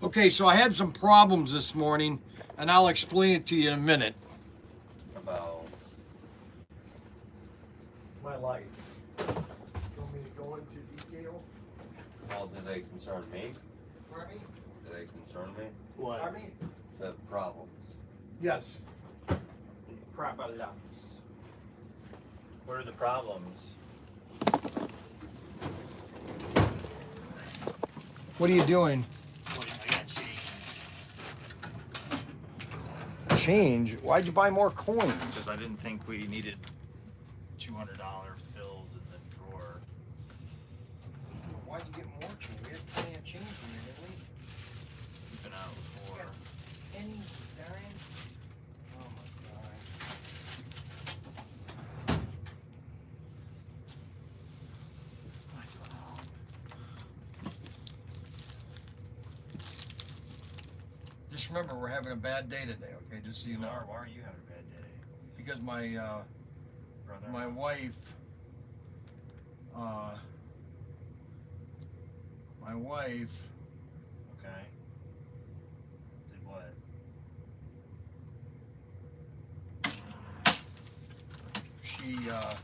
Okay, so I had some problems this morning, and I'll explain it to you in a minute. About My life. You want me to go into detail? well, do they concern me? Pardon me? Do they concern me? What? Pardon me? The problems. Yes. Problems. What are the problems? What are you doing? What, I got change. Change? Why'd you buy more coins? Because I didn't think we needed $200 bills in the drawer. Why'd you get more change? We had plenty of change in here, didn't we? We've been out before. Penny, dime. Oh my god. Just remember, we're having a bad day today, okay? Just so you know. Why are you having a bad day? Because my Brother? my wife Okay. Did what? she's a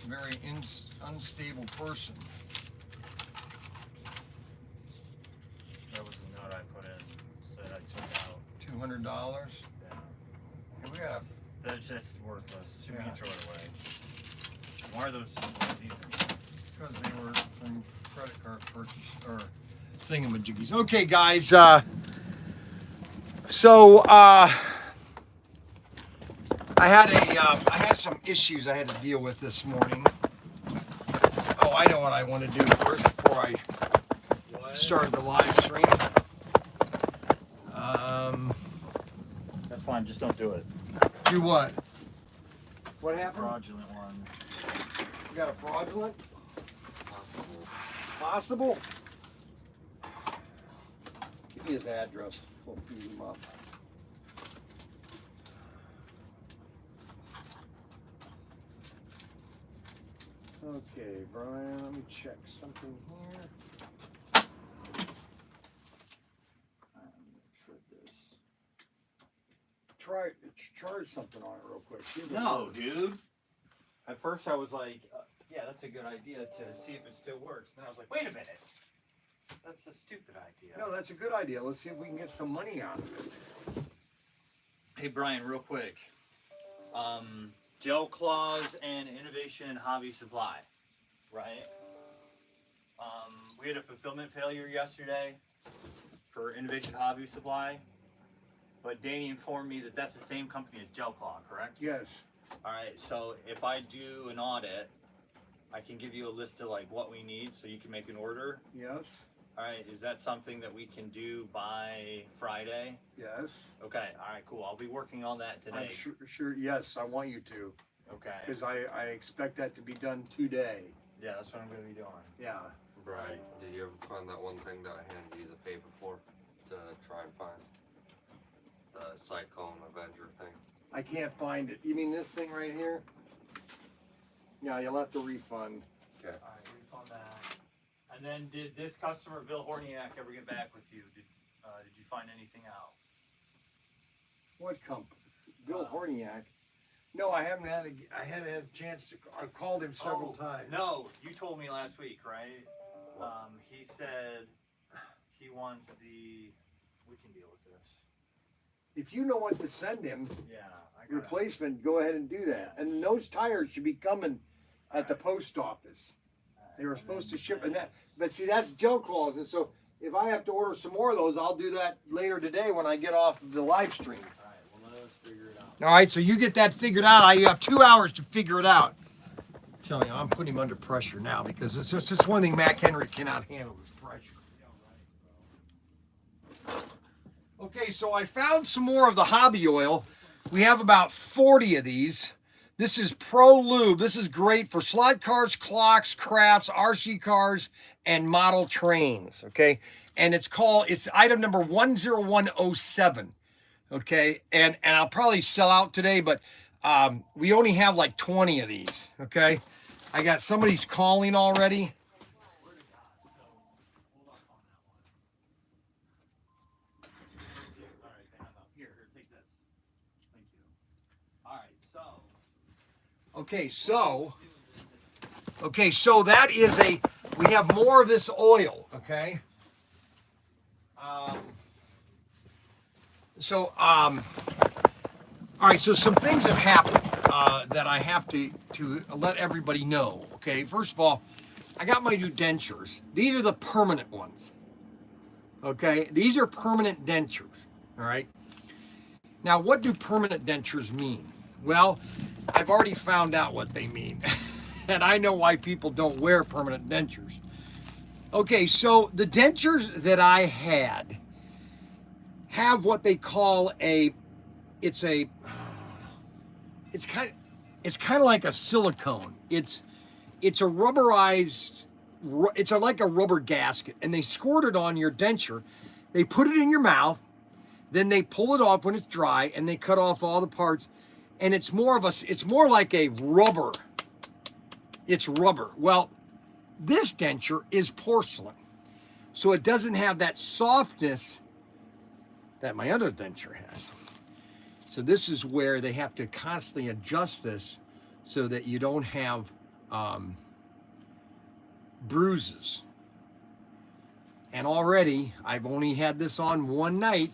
very unstable person. That was the note I put in. Said I took out. $200. Yeah. Yeah, we got That's worthless. We Yeah. can throw it away. Why are those? These because they were from credit card purchase or thingamajiggies. Okay, guys. I had some issues I had to deal with this morning. Oh, I know what I want to do first before I start the live stream. That's fine. Just don't do it. Do what? What happened? Fraudulent one. You got a fraudulent? Possible. Possible? Give me his address. We'll beat him up. Okay, Brian, let me check something here. For this. Charge something on it real quick. See if it No, works. dude. At first I was like, yeah, that's a good idea to see if it still works. And then I was like, wait a minute. That's a stupid idea. No, that's a good idea. Let's see if we can get some money out of it. Hey, Brian, real quick. Gel Claws and Innovation and Hobby Supply, right? We had a fulfillment failure yesterday for Innovation Hobby Supply. But Danny informed me that that's the same company as Gel Claw, correct? Yes. All right, so if I do an audit, I can give you a list of like what we need so you can make an order. Yes. All right, is that something that we can do by Friday? Yes. Okay, all right, cool. I'll be working on that today. I'm sure. Yes, I want you to, Okay. because I expect that to be done today. Yeah, that's what I'm going to be doing. Yeah. Brian, did you ever find that one thing that I handed you the paper for to try and find? The Cyclone Avenger thing. I can't find it. You mean this thing right here? Yeah, you'll have to refund. Okay. All right, refund that. And then did this customer, Bill Horniak, ever get back with you? Did you find anything out? What company? Bill Horniak. No, I haven't had a chance to. I called him several times. No, you told me last week, right? He said he wants we can deal with this. If you know what to send him, Yeah, I got replacement, go ahead and do that. And those tires should be coming at the post office. They were supposed to ship, and that. But see, that's Gel Claws, and so if I have to order some more of those, I'll do that later today when I get off of the live stream. All right, well, let us figure it out. All right, so you get that figured out. You have 2 hours to figure it out. I'm telling you, I'm putting him under pressure now because it's just one thing Mac Henry cannot handle is pressure. Okay, so I found some more of the hobby oil. We have about 40 of these. This is Pro Lube. This is great for slot cars, clocks, crafts, RC cars, and model trains, okay? And it's item number 10107, okay? And I'll probably sell out today, but we only have like 20 of these, okay? Somebody's calling already. Okay, so that is we have more of this oil, okay? All right, so some things have happened that I have to let everybody know, okay? First of all, I got my new dentures. These are the permanent ones, okay? These are permanent dentures, all right? Now, what do permanent dentures mean? Well, I've already found out what they mean, and I know why people don't wear permanent dentures. Okay, so the dentures that I had have what they call it's kind of like a silicone. It's a rubberized, like a rubber gasket, and they squirt it on your denture. They put it in your mouth, then they pull it off when it's dry, and they cut off all the parts, and it's more like a rubber. It's rubber. Well, this denture is porcelain, so it doesn't have that softness that my other denture has. So this is where they have to constantly adjust this so that you don't have bruises. And already, I've only had this on one night,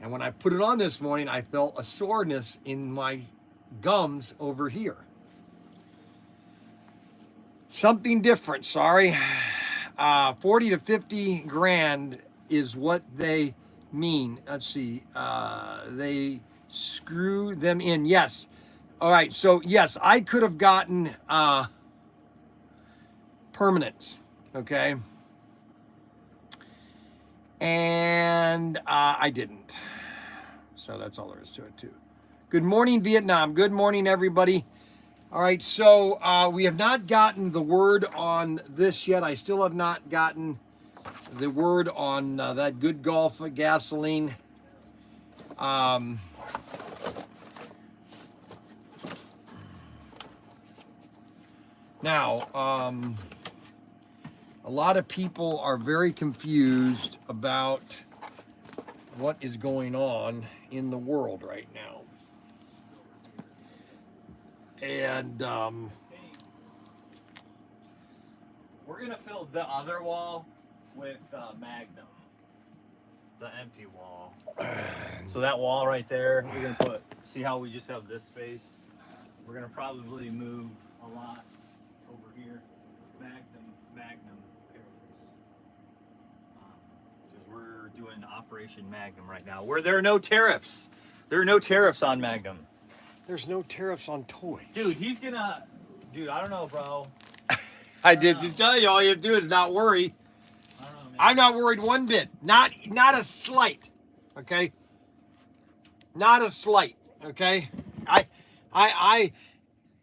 and when I put it on this morning, I felt a soreness in my gums over here. Something different, sorry. 40 to 50 grand is what they mean. Let's see. They screw them in. Yes. All right. So yes, I could have gotten permanents. Okay. And I didn't. So that's all there is to it too. Good morning, Vietnam. Good morning, everybody. All right. So we have not gotten the word on this yet. I still have not gotten the word on that Good Gulf gasoline. Now, a lot of people are very confused about what is going on in the world right now. And we're gonna fill the other wall with Magnum, the empty wall. So that wall right there, we're gonna see how we just have this space. We're gonna probably move a lot over here. Magnum because we're doing Operation Magnum right now, where there are no tariffs. There are no tariffs on Magnum. There's no tariffs on toys. Dude, I don't know, bro. I did to tell you, all you have to do is not worry. I don't know, man. I'm not worried one bit. Not a slight. Okay? Not a slight. Okay? I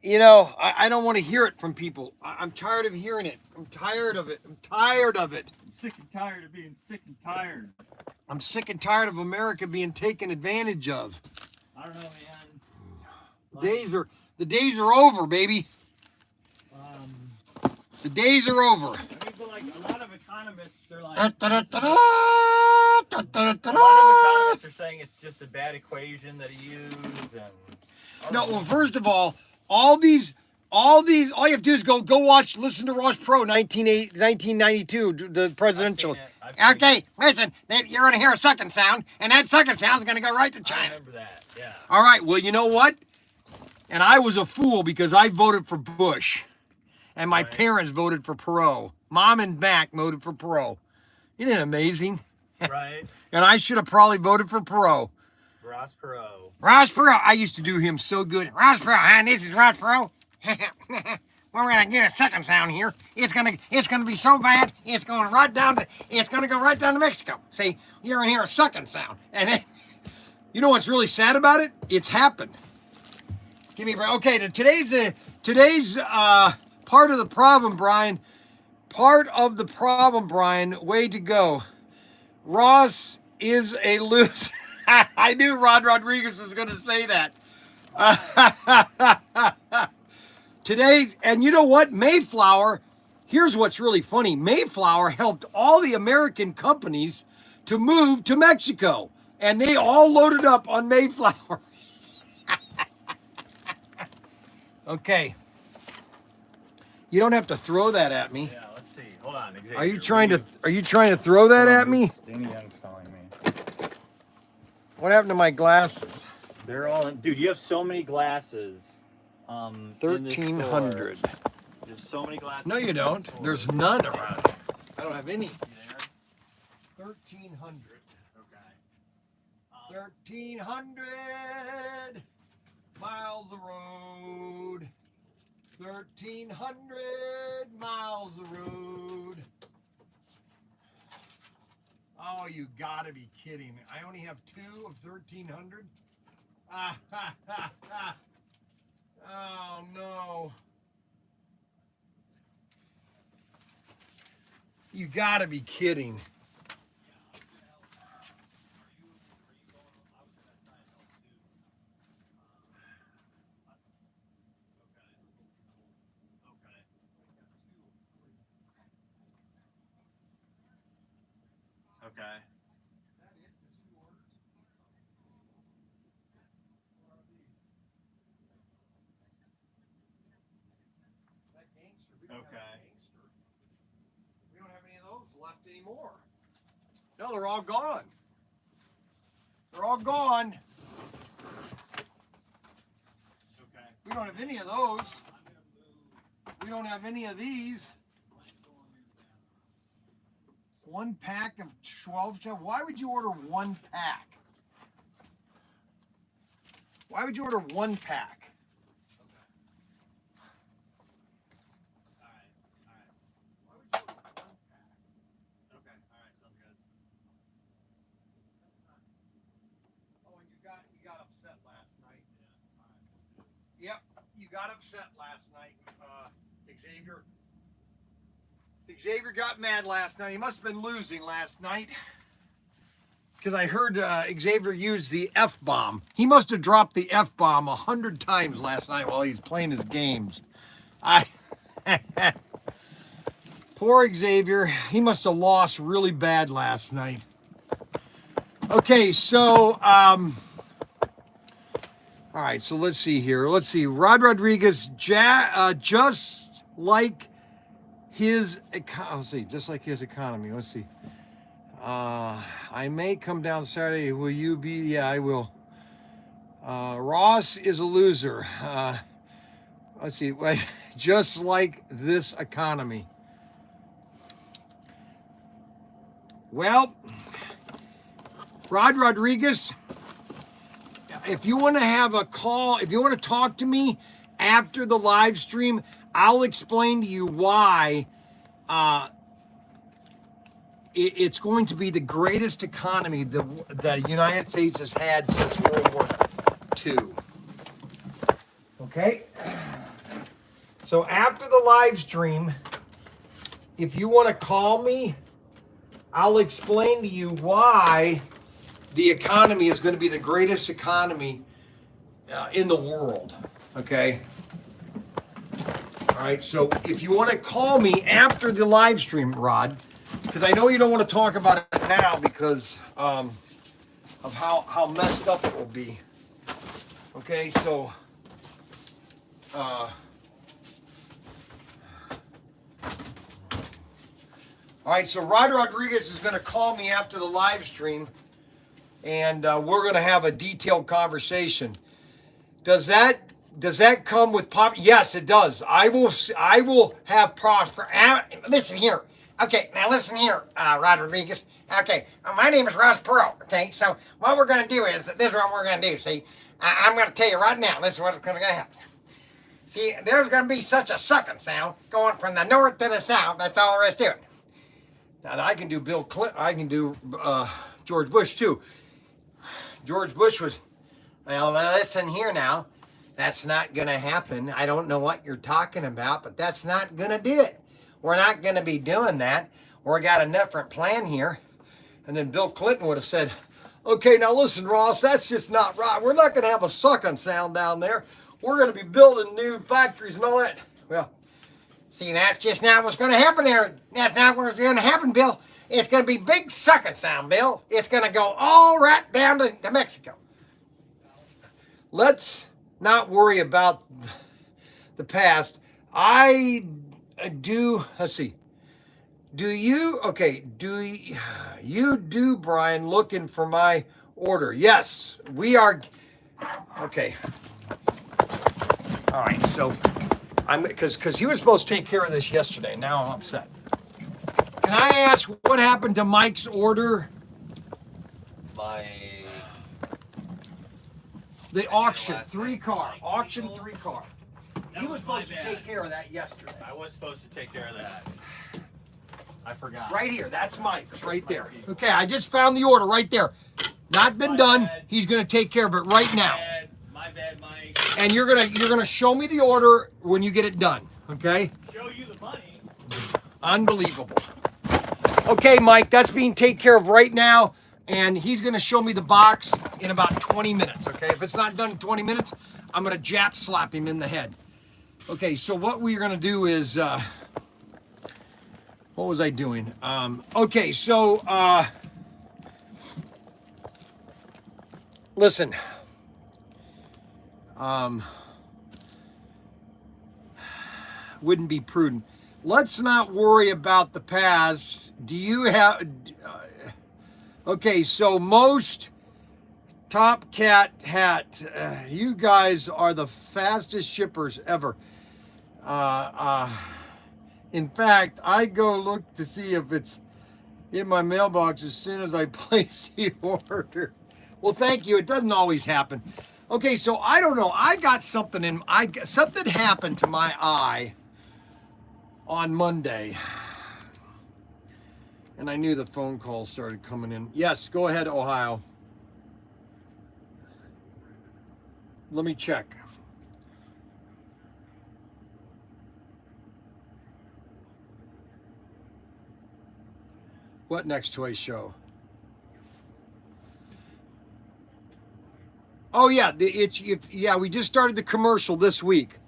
don't want to hear it from people. I'm tired of hearing it. I'm tired of it. I'm Sick and tired of being sick and tired. I'm sick and tired of America being taken advantage of. I don't know, man. The days are over, baby. The days are over. I mean, but like a lot of economists, they're like, a lot of economists are saying it's just a bad equation that he used. No, well, first of all you have to do is listen to Ross Perot, 1992, the presidential. Okay, listen, you're going to hear a second sound, and that second sound is going to go right to China. I remember that, yeah. All right, well, you know what? And I was a fool because I voted for Bush, and my parents voted for Perot. Mom and Mac voted for Perot. Isn't it amazing? Right. And I should have probably voted for Perot. Ross Perot. Ross Perot. I used to do him so good. Ross Perot, huh? This is Ross Perot. We're gonna get a second sound here. It's gonna be so bad. It's gonna go right down to Mexico. See, you're gonna hear a second sound, and then, you know what's really sad about it? It's happened. Give me a break. Okay, today's part of the problem, Brian. Part of the problem, Brian. Way to go. Ross is a loser. I knew Rod Rodriguez was going to say that. Today, and you know what? Mayflower, here's what's really funny. Mayflower helped all the American companies to move to Mexico, and they all loaded up on Mayflower. Okay. You don't have to throw that at me. Yeah, let's see. Hold on. Xavier, Are you trying to throw that at me? Danny Young's calling me. What happened to my glasses? They're all in. Dude, you have so many glasses. 1,300. There's so many glasses. No, you don't. There's none around here. I don't have any. 1,300. Okay. 1,300 miles of road. 1,300 miles of road. Oh, you gotta be kidding me. I only have 2 of 1,300? Oh, no. You gotta be kidding. Okay. Okay. We don't have any of those left anymore. No, they're all gone. They're all gone. Okay. We don't have any of those. We don't have any of these. 1 pack of 12. Why would you order 1 pack? Why would you order 1 pack? Yep, you got upset last night, Xavier. Xavier got mad last night. He must have been losing last night. Because I heard Xavier use the F-bomb. He must have dropped the F-bomb 100 times last night while he's playing his games. Poor Xavier. He must have lost really bad last night. Okay, so... all right, so let's see here. Let's see. Rod Rodriguez, just like his, let's see, just like his economy. Let's see. I may come down Saturday. Will you be? Yeah, I will. Ross is a loser. Let's see. Just like this economy. Well, Rod Rodriguez, if you want to have a call, if you want to talk to me after the live stream, I'll explain to you why it's going to be the greatest economy the United States has had since World War II. Okay? So after the live stream, if you want to call me, I'll explain to you why the economy is going to be the greatest economy in the world. Okay? All right, so if you want to call me after the live stream, Rod, because I know you don't want to talk about it now because of how messed up it will be. Okay, so all right, so Rod Rodriguez is going to call me after the live stream, and we're going to have a detailed conversation. Does that come with pop? Yes, it does. I will have prosper. Listen here. Okay, now listen here, Rod Rodriguez. Okay, my name is Ross Perot. Okay, so what we're going to do is, this is what we're going to do. See, I'm going to tell you right now, this is what's going to happen. See, there's going to be such a sucking sound going from the north to the south. That's all there is to it. Now, I can do Bill Clinton. I can do George Bush, too. George Bush was, well, listen here now. That's not going to happen. I don't know what you're talking about, but that's not going to do it. We're not going to be doing that. We got a different plan here. And then Bill Clinton would have said, okay, now listen, Ross, that's just not right. We're not going to have a sucking sound down there. We're going to be building new factories and all that. Well, see, that's just not what's going to happen there. That's not what's going to happen, Bill. It's going to be big sucking sound, Bill. It's going to go all right down to Mexico. Let's not worry about the past. I do, let's see. Do you, okay, you do, Brian, looking for my order? Yes, we are. Okay. All right, so because he was supposed to take care of this yesterday. Now I'm upset. Can I ask what happened to Mike's order? The auction, three car. He was supposed to take care of that yesterday. I was supposed to take care of that. I forgot. Right here, that's Mike's, right there. Okay, I just found the order right there. Not been done. He's gonna take care of it right now. My bad, Mike. And you're gonna show me the order when you get it done. Okay? Show you the money. Unbelievable. Okay, Mike, that's being taken care of right now, and he's gonna show me the box in about 20 minutes. Okay? If it's not done in 20 minutes, I'm gonna jap slap him in the head. Okay, so what we're gonna do is what was I doing? Okay, so listen. Wouldn't be prudent. Let's not worry about the past. Do you have? Okay, so most Top Cat hat. You guys are the fastest shippers ever. In fact, I go look to see if it's in my mailbox as soon as I place the order. Well, thank you. It doesn't always happen. Okay, so I don't know. I got something in. Something happened to my eye on Monday, and I knew the phone calls started coming in. Yes, go ahead, Ohio. Let me check. What next toy show? Oh yeah, yeah. We just started the commercial this week,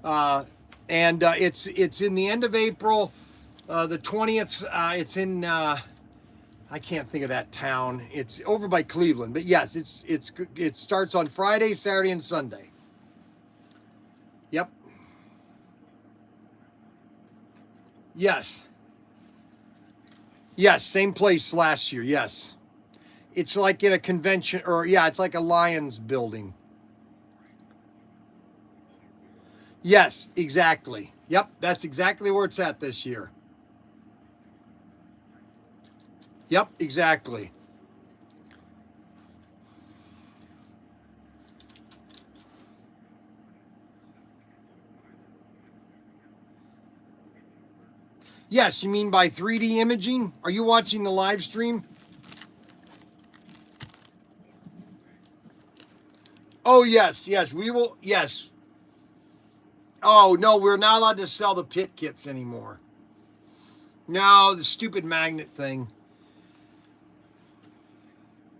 and it's in the end of April, the 20th. It's in I can't think of that town. It's over by Cleveland, but yes, it starts on Friday, Saturday, and Sunday. Yep. Yes. Yes, same place last year. Yes. It's like in a convention, or yeah, it's like a Lions building. Yes, exactly. Yep, that's exactly where it's at this year. Yep, exactly. Yes, you mean by 3D imaging? Are you watching the live stream? Oh, yes, yes, we will, yes. Oh, no, we're not allowed to sell the pit kits anymore. No, the stupid magnet thing.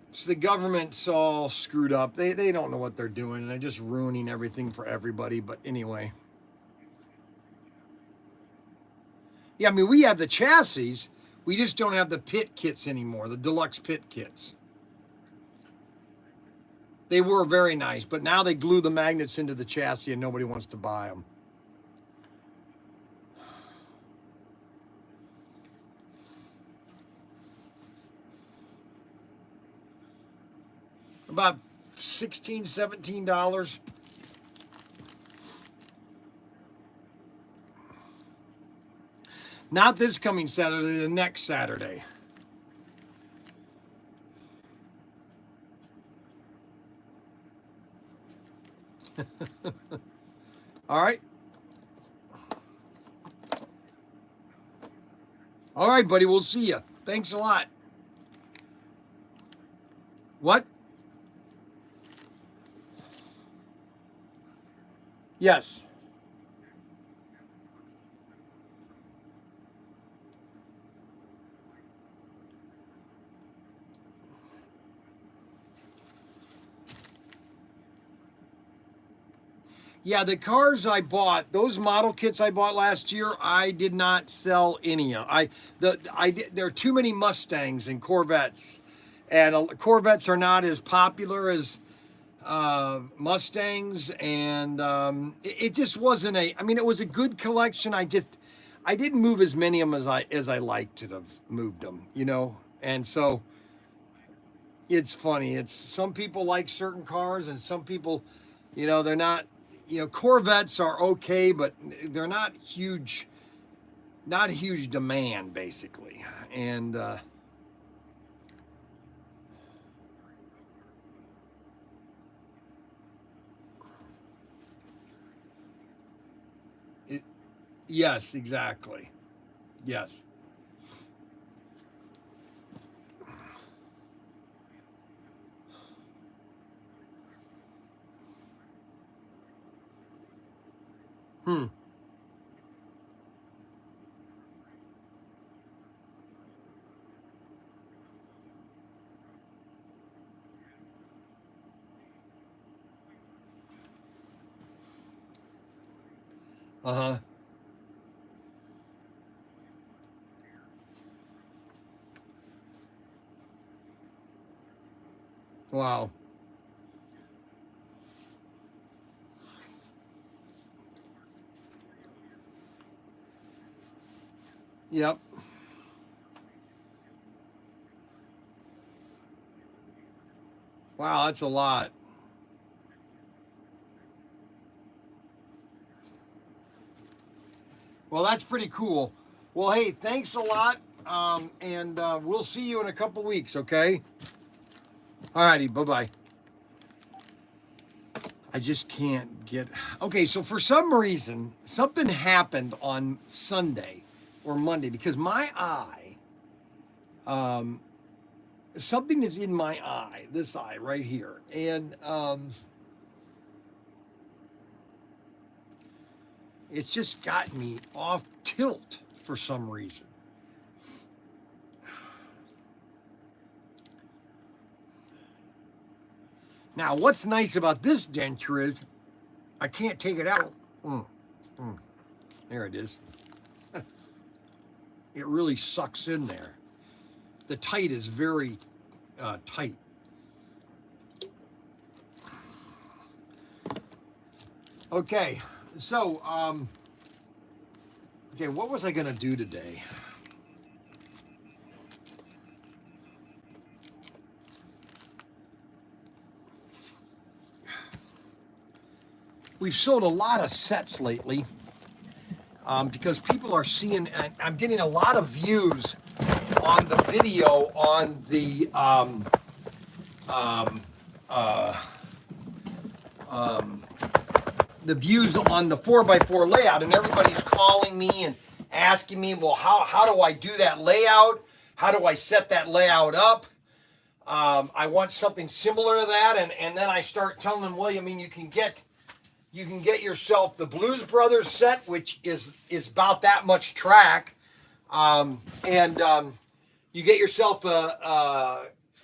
It's the government's all screwed up. They don't know what they're doing, and they're just ruining everything for everybody, but anyway. Yeah, I mean, we have the chassis. We just don't have the pit kits anymore, the deluxe pit kits. They were very nice, but now they glue the magnets into the chassis and nobody wants to buy them. About $16, $17. Not this coming Saturday, the next Saturday. All right. All right, buddy. We'll see you. Thanks a lot. What? Yes. Yeah, the cars I bought, those model kits I bought last year, I did not sell any of. There are too many Mustangs and Corvettes, and Corvettes are not as popular as Mustangs, and it just wasn't a. I mean, it was a good collection. I didn't move as many of them as I liked to have moved them, you know. And so it's funny. It's some people like certain cars, and some people, you know, they're not. You know, Corvettes are okay, but they're not huge. Not huge demand, basically, and. Yes, exactly. Yes. Hmm. Uh-huh. Wow. Yep. Wow, that's a lot. Well, that's pretty cool. Well, hey, thanks a lot. And we'll see you in a couple weeks, okay? All righty, bye-bye. I just can't get. Okay, so for some reason, something happened on Sunday or Monday because my eye, um, something is in my eye, this eye right here. And it's just got me off tilt for some reason. Now, what's nice about this denture is I can't take it out. Mm, mm. There it is. It really sucks in there. The tight is very tight. Okay, so okay, what was I gonna do today? We've sold a lot of sets lately because people are seeing. I'm getting a lot of views on the video on the the views on the 4x4 layout, and everybody's calling me and asking me, well, how do I do that layout? How do I set that layout up? I want something similar to that, and then I start telling them, well, I mean, you can get yourself the Blues Brothers set, which is about that much track, and you get yourself an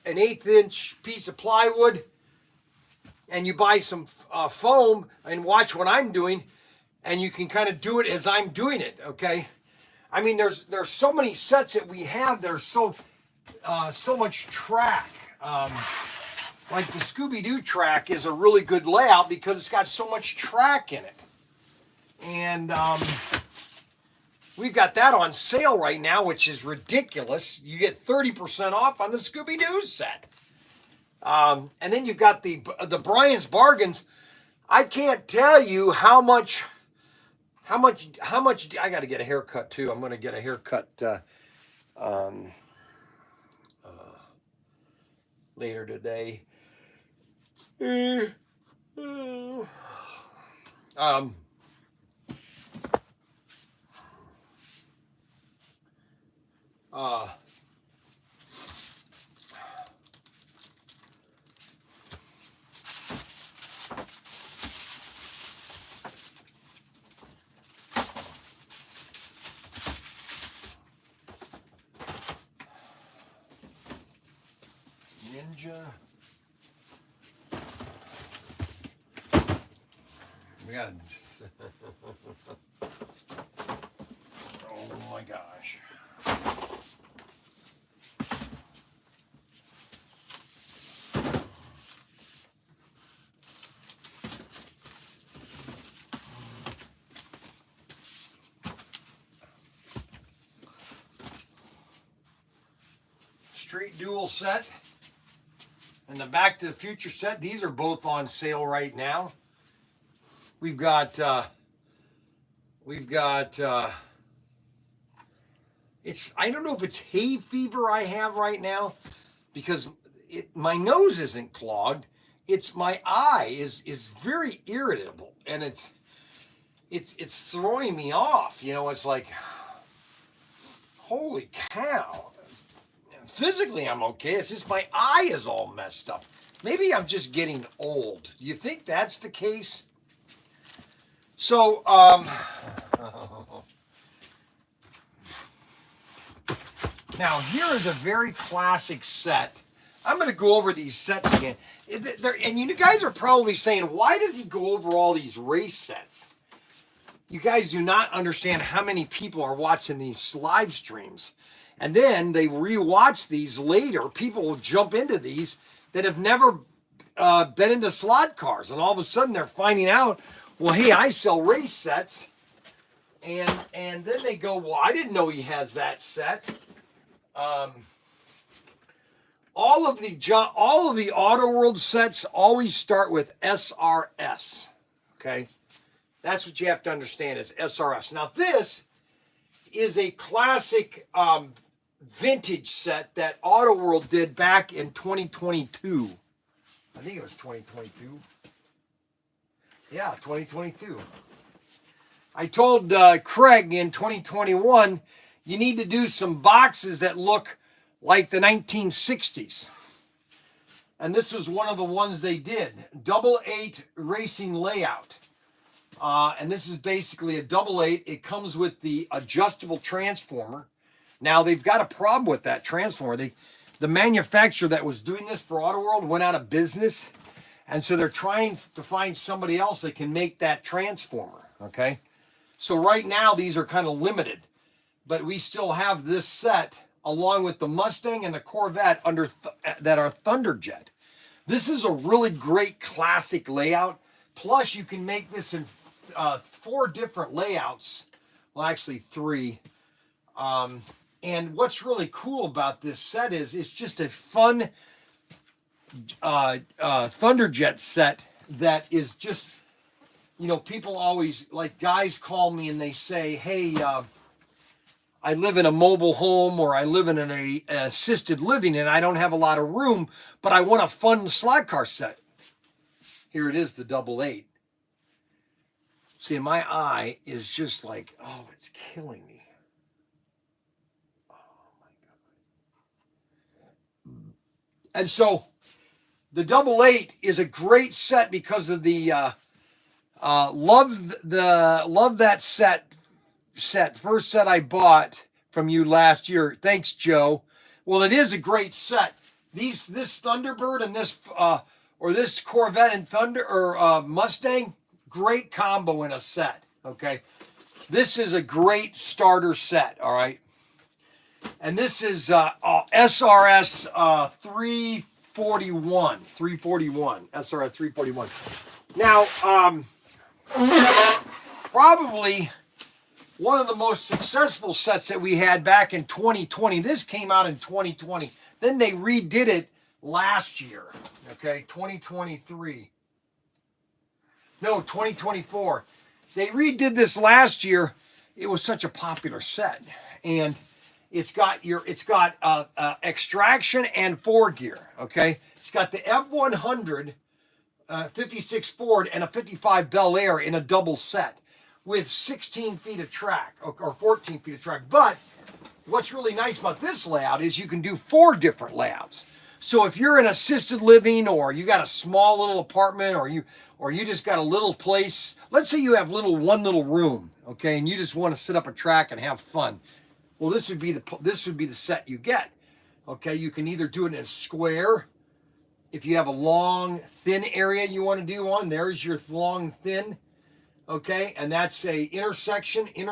1/8 inch piece of plywood, and you buy some foam and watch what I'm doing, and you can kind of do it as I'm doing it. Okay, I mean, there's so many sets that we have. There's so much track. Like the Scooby-Doo track is a really good layout because it's got so much track in it. And we've got that on sale right now, which is ridiculous. You get 30% off on the Scooby-Doo set. And then you've got the Bryan's bargains. I can't tell you how much I got to get a haircut too. I'm going to get a haircut later today. Um, uh, Ninja. We got. Oh my gosh. Street Duel set and the Back to the Future set. These are both on sale right now. We've got it's, I don't know if it's hay fever I have right now because my nose isn't clogged. It's my eye is very irritable and it's throwing me off. You know, it's like, holy cow. Physically, I'm okay. It's just my eye is all messed up. Maybe I'm just getting old. You think that's the case? So, now here is a very classic set. I'm going to go over these sets again. And you guys are probably saying, why does he go over all these race sets? You guys do not understand how many people are watching these live streams. And then they rewatch these later. People will jump into these that have never been into slot cars. And all of a sudden they're finding out, well, hey, I sell race sets. And then they go, well, I didn't know he has that set. All of the Auto World sets always start with SRS. Okay? That's what you have to understand is SRS. Now this is a classic vintage set that Auto World did back in 2022. I think it was 2022. Yeah, 2022. I told Craig in 2021, you need to do some boxes that look like the 1960s. And this was one of the ones they did. 88 racing layout. And this is basically a 88. It comes with the adjustable transformer. Now, they've got a problem with that transformer. The manufacturer that was doing this for Auto World went out of business. And so they're trying to find somebody else that can make that transformer. Okay? So right now, these are kind of limited. But we still have this set along with the Mustang and the Corvette that are Thunderjet. This is a really great classic layout. Plus, you can make this in 4 different layouts. Well, actually 3. And what's really cool about this set is it's just a fun Thunderjet set that is just, you know, people always, like guys call me and they say, hey, I live in a mobile home or I live in an assisted living and I don't have a lot of room, but I want a fun slot car set. Here it is, the 88. See, my eye is just like, oh, it's killing me. Oh, my God. And so the 88 is a great set because of the, love that set. First set I bought from you last year. Thanks, Joe. Well, it is a great set. This Thunderbird and this Corvette and Mustang, great combo in a set. Okay, this is a great starter set. All right, and this is SRS 341 SRS 341. Now, probably one of the most successful sets that we had back in 2020. This came out in 2020. Then they redid it last year. Okay, 2023. No, 2024. They redid this last year. It was such a popular set. And it's got extraction and 4-gear. Okay, it's got the F100 56 Ford and a 55 Bel Air in a double set with 16 feet of track or 14 feet of track. But what's really nice about this layout is you can do 4 different layouts. So if you're in assisted living or you got a small little apartment or you just got a little place, let's say you have one little room, okay, and you just want to sit up a track and have fun. Well, this would be the set you get. Okay, you can either do it in a square. If you have a long, thin area you want to do on, there's your long, thin. Okay, and that's a intersection, and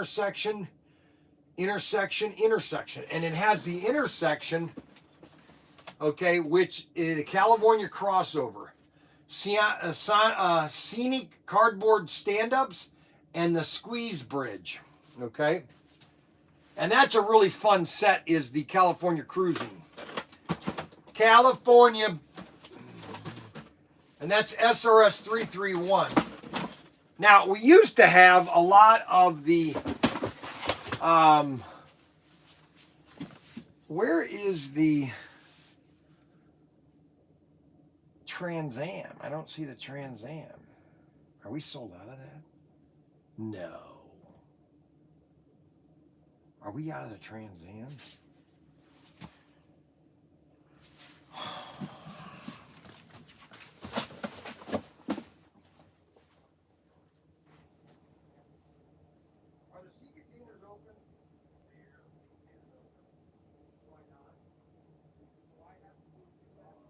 it has the intersection, okay, which is a California crossover, scenic cardboard stand-ups, and the squeeze bridge, okay, and that's a really fun set, is the California cruising. California, and that's SRS 331. Now, we used to have a lot of the, where is the Trans Am? I don't see the Trans Am. Are we sold out of that? No. Are we out of the Trans Am? Are the sea containers open? Why not? Why have to do that?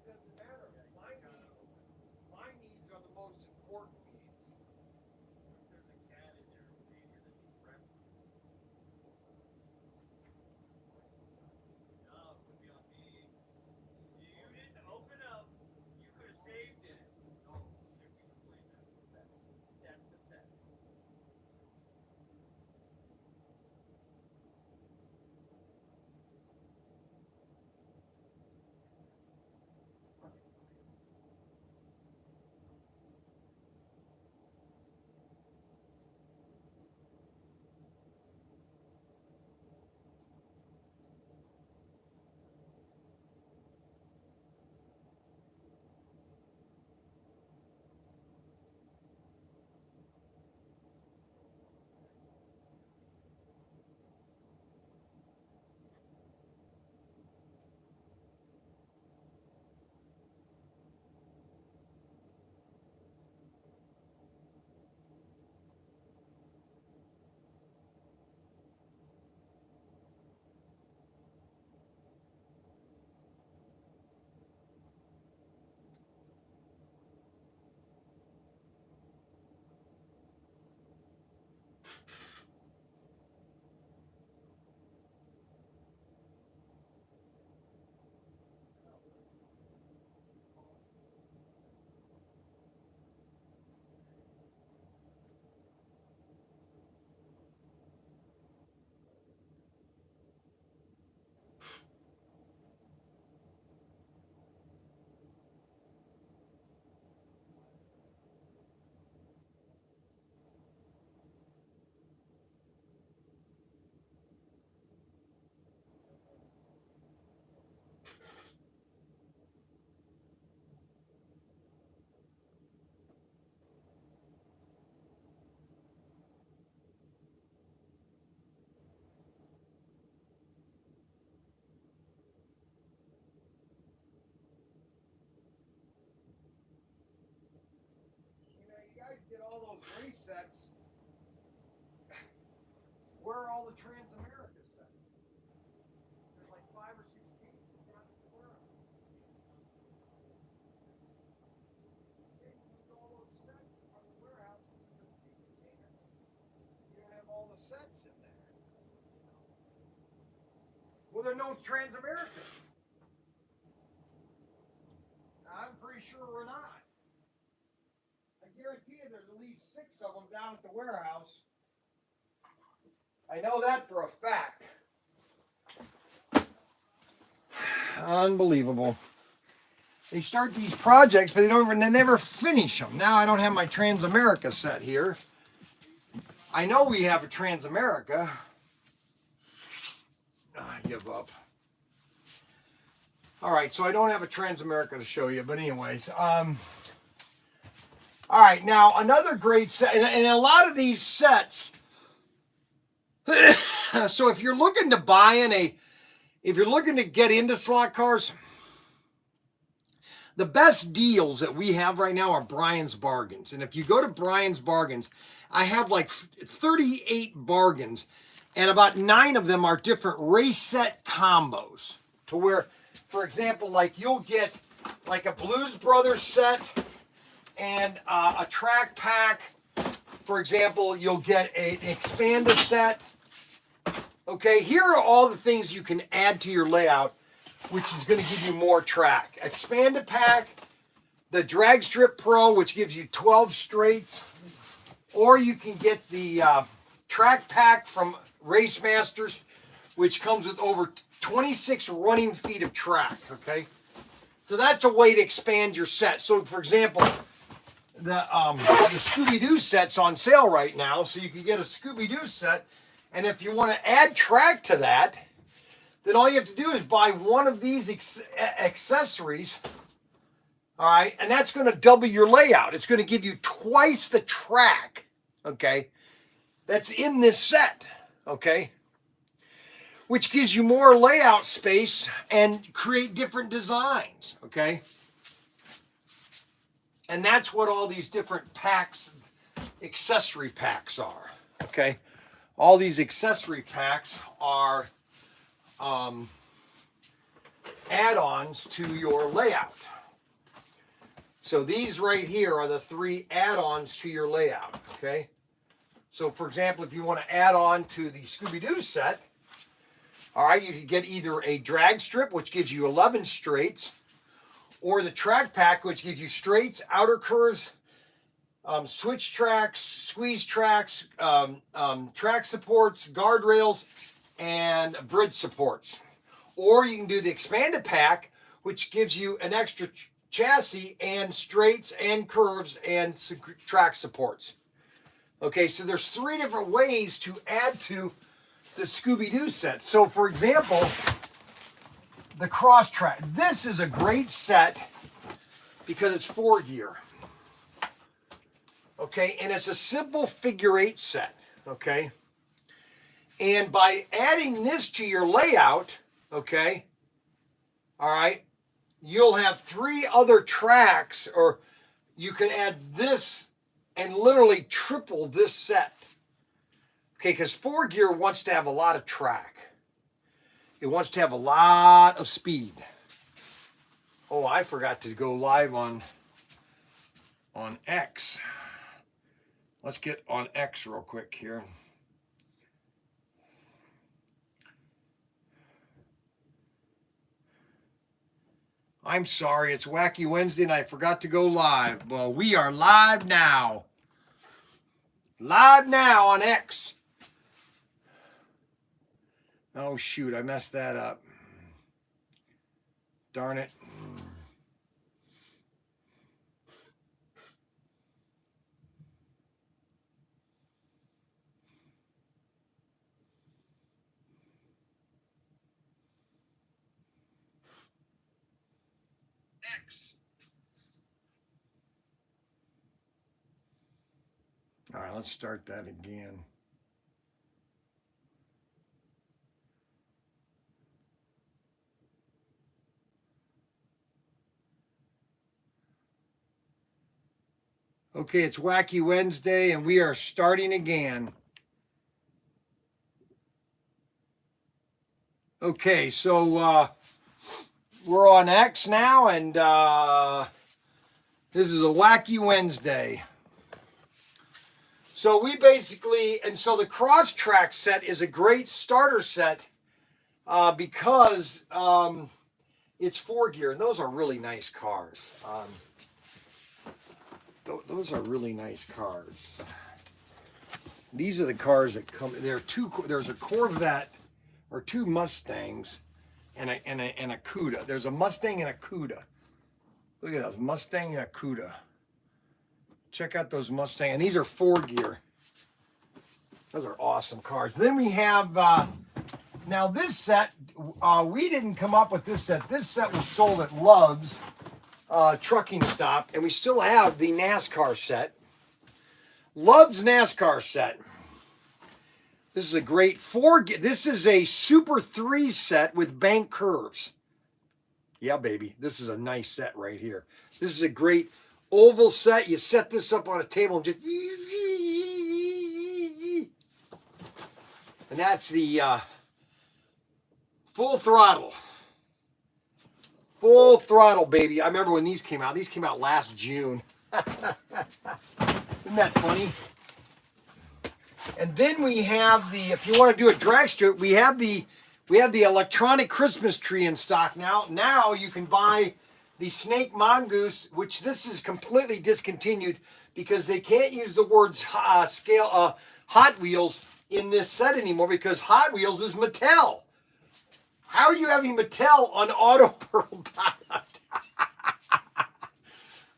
It doesn't matter. My needs are the most important needs. There's a cat in there that needs rescue. No, it would be on me. You didn't open up. You could have saved it. No, that's the best. You guys did all those race sets. Where are all the Transamerica sets? There's like 5 or 6 cases down at the warehouse. They moved all those sets from the warehouse into the sea containers. You don't have all the sets in there. Well, there are no Transamericas. I'm pretty sure we're not. I guarantee you there's at least 6 of them down at the warehouse. I know that for a fact. Unbelievable. They start these projects, but they never finish them. Now I don't have my Transamerica set here. I know we have a Transamerica. I give up. All right, so I don't have a Transamerica to show you, but anyways, all right, now another great set, and a lot of these sets. So if you're looking to if you're looking to get into slot cars, the best deals that we have right now are Bryan's Bargains. And if you go to Bryan's Bargains, I have like 38 bargains, and about 9 of them are different race set combos. To where, for example, like you'll get like a Blues Brothers set and a track pack. For example, you'll get an expanded set. Okay, here are all the things you can add to your layout, which is going to give you more track. Expanded pack, the Drag Strip Pro, which gives you 12 straights, or you can get the track pack from Race Masters, which comes with over 26 running feet of track, okay? So that's a way to expand your set. So for example, the Scooby-Doo set's on sale right now, so you can get a Scooby-Doo set, and if you want to add track to that, then all you have to do is buy one of these accessories, all right, and that's going to double your layout. It's going to give you twice the track, okay, that's in this set, okay, which gives you more layout space and create different designs, okay. And that's what all these different packs, accessory packs are, okay. All these accessory packs are add-ons to your layout. So these right here are the 3 add-ons to your layout, okay? So for example, if you want to add on to the Scooby-Doo set, all right, you can get either a drag strip, which gives you 11 straights, or the track pack, which gives you straights, outer curves, switch tracks, squeeze tracks, track supports, guardrails, and bridge supports. Or you can do the expanded pack, which gives you an extra chassis and straights and curves and track supports. Okay, so there's 3 different ways to add to the Scooby-Doo set. So for example, the cross track. This is a great set because it's 4 gear. Okay, and it's a simple figure 8 set. Okay, and by adding this to your layout, okay, all right, you'll have 3 other tracks, or you can add this and literally triple this set. Okay, because 4 gear wants to have a lot of track. It wants to have a lot of speed. Oh, I forgot to go live on X. Let's get on X real quick here. I'm sorry, it's Wacky Wednesday and I forgot to go live. Well, we are live now. Live now on X. Oh, shoot, I messed that up. Darn it. X. All right, let's start that again. Okay, it's Wacky Wednesday and we are starting again. Okay, so we're on X now, and this is a Wacky Wednesday. So we basically, and so the cross track set is a great starter set because it's 4 gear, and those are really nice cars. Those are really nice cars. These are the cars that come. There's a Corvette or 2 Mustangs and a Cuda. There's a Mustang and a Cuda. Look at those, Mustang and a Cuda. Check out those Mustang, and these are 4 gear. Those are awesome cars. Then we have now this set. We didn't come up with this set. This set was sold at Love's trucking stop, and we still have the NASCAR set. Love's NASCAR set. This is a great 4 gear. This is a Super 3 set with bank curves. Yeah, baby. This is a nice set right here. This is a great oval set. You set this up on a table and just... And that's the full throttle. Full throttle, baby. I remember when these came out. These came out last June. Isn't that funny? And then we have the, if you want to do a drag strip, we have the electronic Christmas tree in stock now. Now you can buy the Snake Mongoose, which this is completely discontinued because they can't use the words Hot Wheels in this set anymore because Hot Wheels is Mattel. How are you having Mattel on Auto World?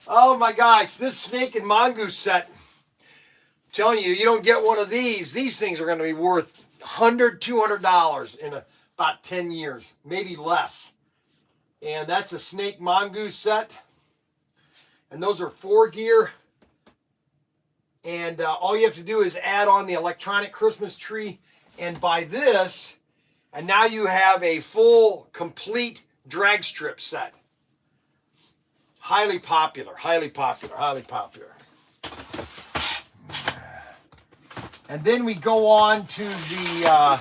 Oh my gosh, this Snake and Mongoose set, I'm telling you, you don't get one of these. These things are going to be worth $100, $200 in about 10 years, maybe less. And that's a Snake Mongoose set. And those are 4-gear. And all you have to do is add on the electronic Christmas tree and buy this. And now you have a full, complete drag strip set. Highly popular, highly popular, highly popular. And then we go on to the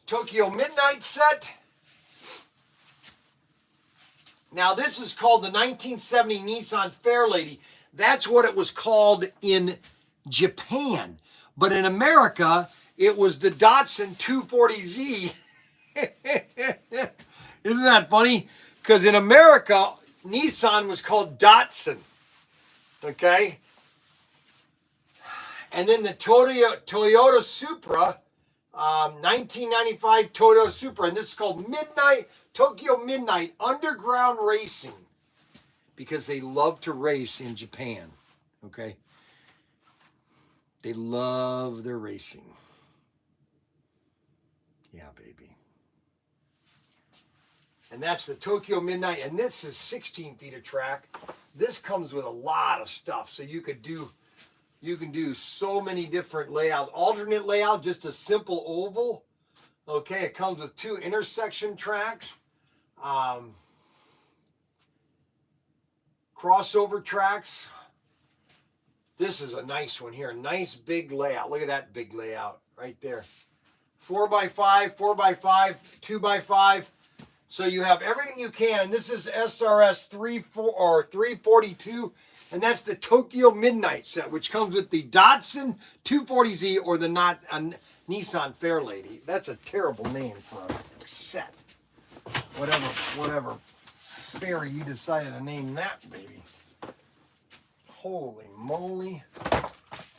Tokyo Midnight set. Now this is called the 1970 Nissan Fairlady. That's what it was called in Japan. But in America, it was the Datsun 240Z. Isn't that funny? Because in America, Nissan was called Datsun. Okay? And then the Toyota Supra, 1995 Toyota Supra. And this is called Tokyo Midnight Underground Racing. Because they love to race in Japan. Okay? They love their racing. Yeah, baby. And that's the Tokyo Midnight. And this is 16 feet of track. This comes with a lot of stuff. So you can do so many different layouts. Alternate layout, just a simple oval. Okay, it comes with 2 intersection tracks. Crossover tracks. This is a nice one here. A nice big layout. Look at that big layout right there. 4x5, 4x5, 2x5. So you have everything you can. And this is SRS 342. And that's the Tokyo Midnight set, which comes with the Datsun 240Z or the Nissan Fairlady. That's a terrible name for a set. Whatever fairy you decided to name that, baby. Holy moly.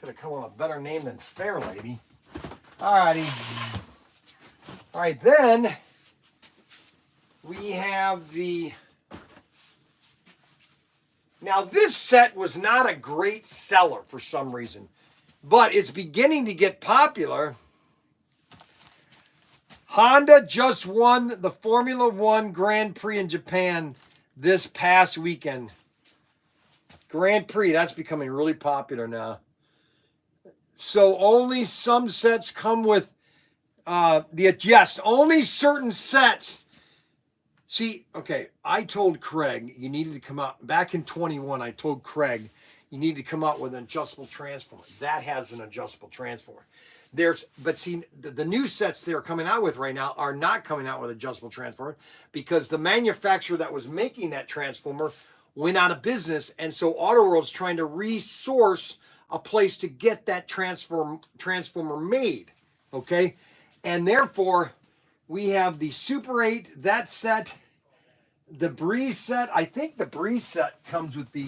Could have come on a better name than Fairlady. Alrighty. Alright, then we have the... Now this set was not a great seller for some reason, but it's beginning to get popular. Honda just won the Formula One Grand Prix in Japan this past weekend. Grand Prix, that's becoming really popular now. So only some sets come with only certain sets. See, okay, I told Craig you needed to come out, back in 21, I told Craig you need to come out with an adjustable transformer. That has an adjustable transformer. But see, the new sets they're coming out with right now are not coming out with adjustable transformer because the manufacturer that was making that transformer went out of business, and so Autoworld's trying to resource a place to get that transformer made, okay? And therefore, we have the Super 8, that set, the Breeze set. I think the Breeze set comes with the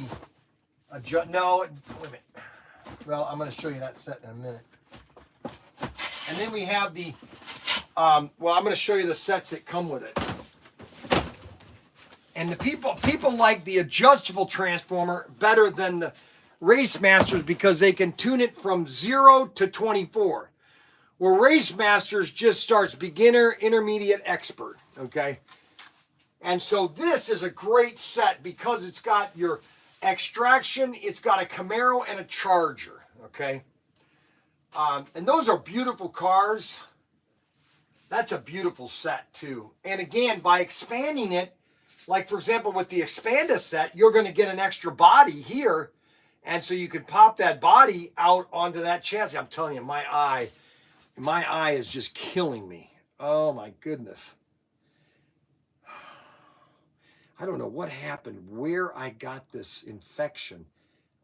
no, wait a minute. Well, I'm going to show you that set in a minute. And then we have the, I'm going to show you the sets that come with it. And the people like the adjustable transformer better than the Race Masters because they can tune it from 0 to 24. Where Race Masters just starts beginner, intermediate, expert, okay? And so this is a great set because it's got your extraction, it's got a Camaro and a Charger, okay? And those are beautiful cars. That's a beautiful set too. And again, by expanding it, like for example with the Expanda set, you're going to get an extra body here. And so you can pop that body out onto that chassis. I'm telling you, my eye is just killing me. Oh my goodness. I don't know what happened, where I got this infection.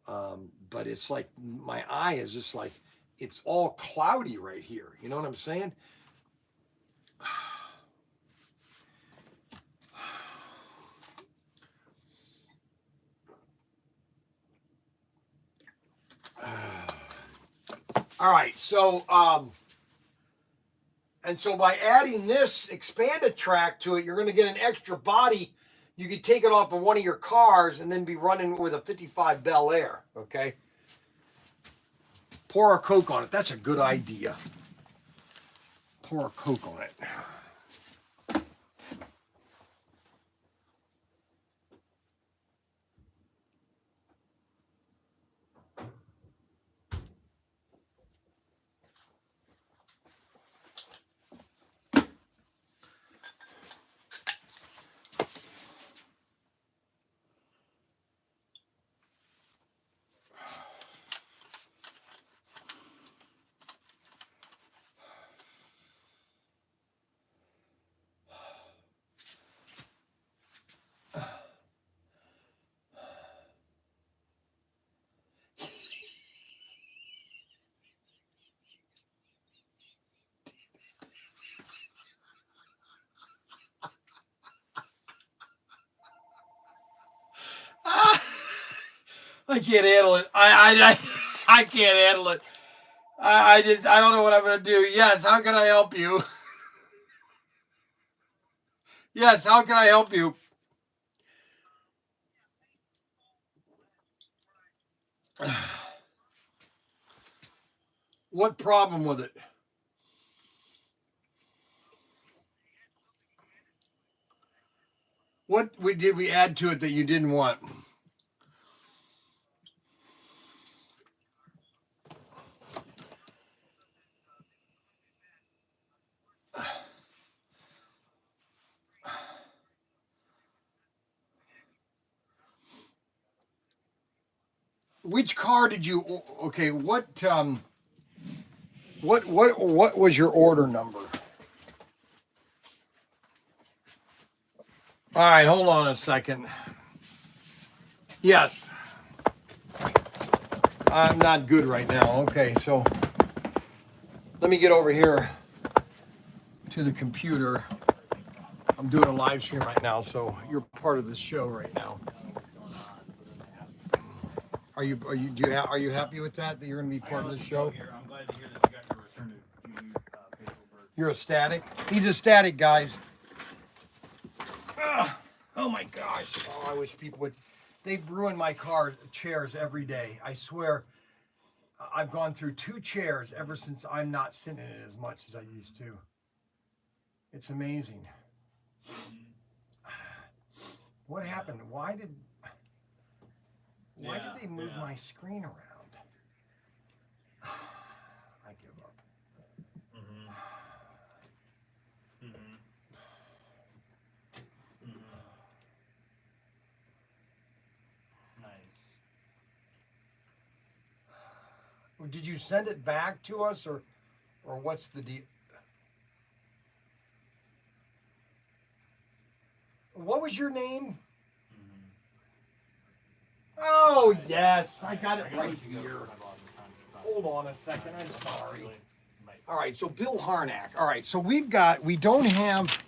But it's like, my eye is just like, it's all cloudy right here. You know what I'm saying? All right, so and so by adding this expanded track to it, you're going to get an extra body. You could take it off of one of your cars and then be running with a 55 Bel Air, okay? Pour a Coke on it. That's a good idea. Pour a Coke on it. I can't handle it. I can't handle it. I don't know what I'm gonna do. Yes, how can I help you? Yes, how can I help you? What problem with it? What did we add to it that you didn't want? Which car did you? Okay, what was your order number? All right, hold on a second. Yes. I'm not good right now. Okay, so let me get over here to the computer. I'm doing a live stream right now, so you're part of the show right now. Are you happy with that you're going to be part of the show? I'm glad to hear that you got your return to paperwork. You're ecstatic? He's ecstatic, guys. Ugh. Oh my gosh. Oh, I wish people would. They've ruined my chairs every day. I swear. I've gone through 2 chairs ever since I'm not sitting in it as much as I used to. It's amazing. What happened? Why did they move my screen around? I give up. Mm-hmm. Mm-hmm. Mm-hmm. Nice. Did you send it back to us, or what's the deal? What was your name? Oh, yes. I got it right here. Hold on a second. I'm sorry. All right, so Bill Harnack. All right, so we don't have,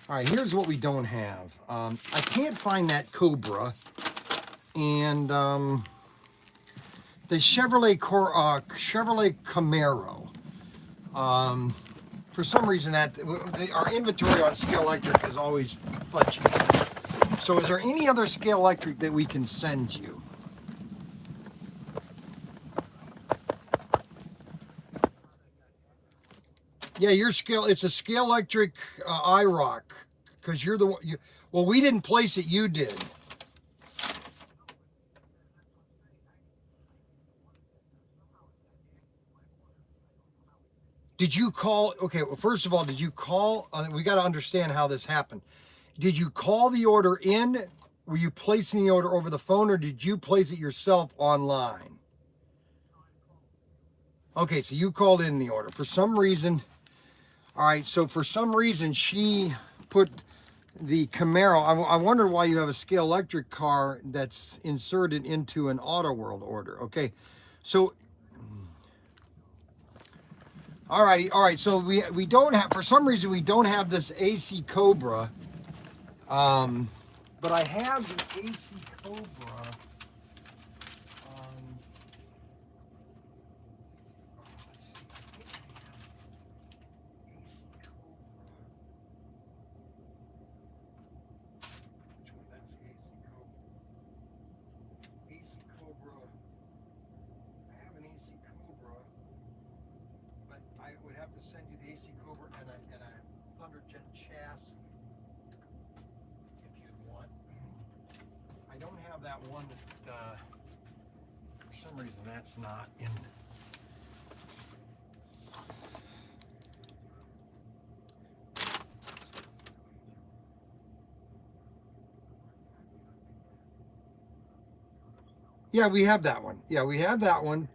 all right, here's what we don't have. I can't find that Cobra. And the Chevrolet Camaro. For some reason, our inventory on Scale Electric is always fudgy. So is there any other Scale Electric that we can send you? Yeah, it's a Scale Electric IROC, because you're the one. Well, we didn't place it, you did. Did you call? Okay, well, first of all, did you call? We got to understand how this happened. Did you call the order in? Were you placing the order over the phone, or did you place it yourself online? Okay, so you called in the order. For some reason, all right, so for some reason, she put the Camaro. I wonder why you have a Scale Electric car that's inserted into an Auto World order. Okay, so all right. So we don't have, for some reason, we don't have this AC Cobra. But I have the AC Cobra. that one that, for some reason, that's not in. Yeah, we have that one. Yeah, we have that one.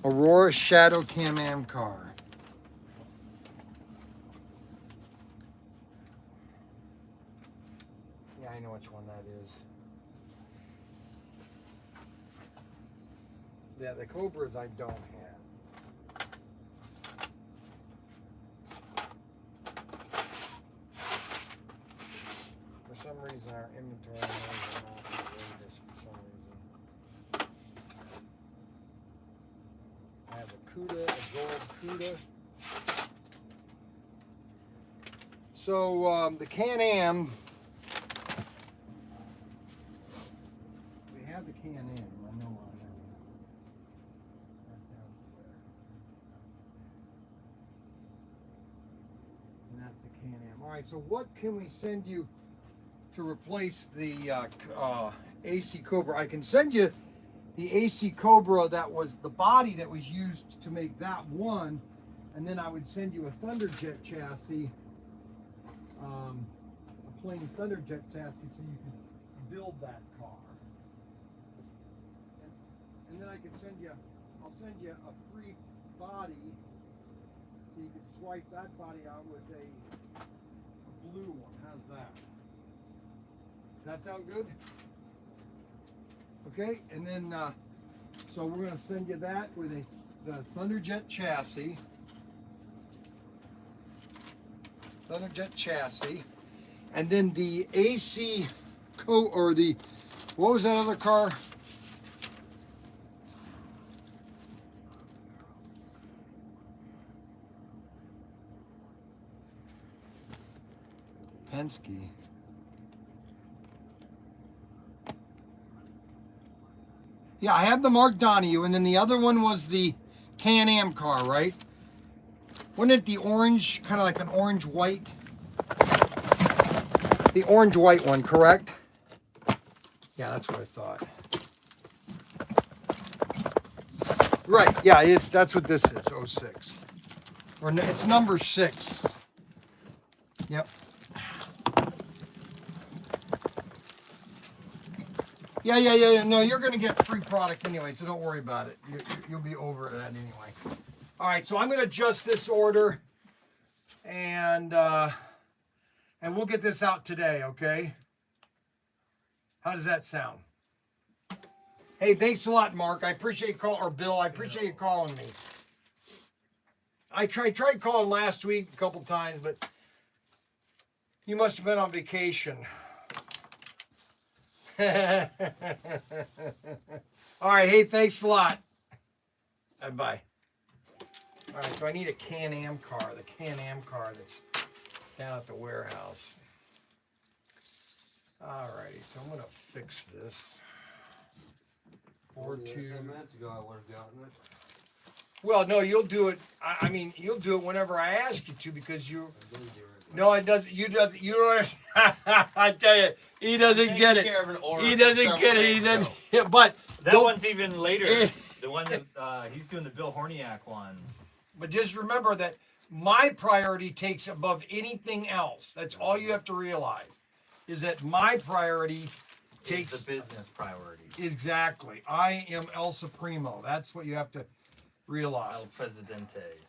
Aurora Shadow Can-Am car. Yeah, I know which one that is. Yeah, the Cobras I don't have. For some reason, our inventory is not the greatest for some reason. I have a Cuda, a gold Cuda. So the Can-Am, we have the Can-Am. I know I have it. Right down there. And that's the Can-Am. All right. So what can we send you to replace the AC Cobra? I can send you the AC Cobra that was the body that was used to make that one, and then I would send you a Thunderjet chassis, a plain Thunderjet chassis, so you can build that car. And then I can send you, I'll send you a free body, so you can swipe that body out with a blue one. How's that? Does that sound good? Okay, and then so we're going to send you that with the Thunderjet chassis. And then the AC or the, what was that other car? Penske. Yeah, I have the Mark Donahue, and then the other one was the Can-Am car, right? Wasn't it the orange, kind of like an orange-white? The orange-white one, correct? Yeah, that's what I thought. Right, yeah, that's what this is, 06. Or it's number 6. Yep. Yeah. No, you're going to get free product anyway, so don't worry about it. You'll be over that anyway. All right, so I'm going to adjust this order, and we'll get this out today, okay? How does that sound? Hey, thanks a lot, Mark. I appreciate you calling, or Bill, I appreciate you calling me. I tried calling last week a couple times, but you must have been on vacation. All right, hey, thanks a lot. Bye. All right, so I need a Can-Am car, the Can-Am car that's down at the warehouse. All righty, so I'm gonna fix this. 10 minutes ago I would have gotten it. Well, no, you'll do it. I mean, you'll do it whenever I ask you to, because you. No, it doesn't. You don't. I tell you, he doesn't get it. He doesn't get it. He doesn't. But that one's even later. The one that he's doing, the Bill Horniak one. But just remember that my priority takes above anything else. That's all you have to realize, is that my priority takes the business priority. Exactly. I am El Supremo. That's what you have to realize. El Presidente.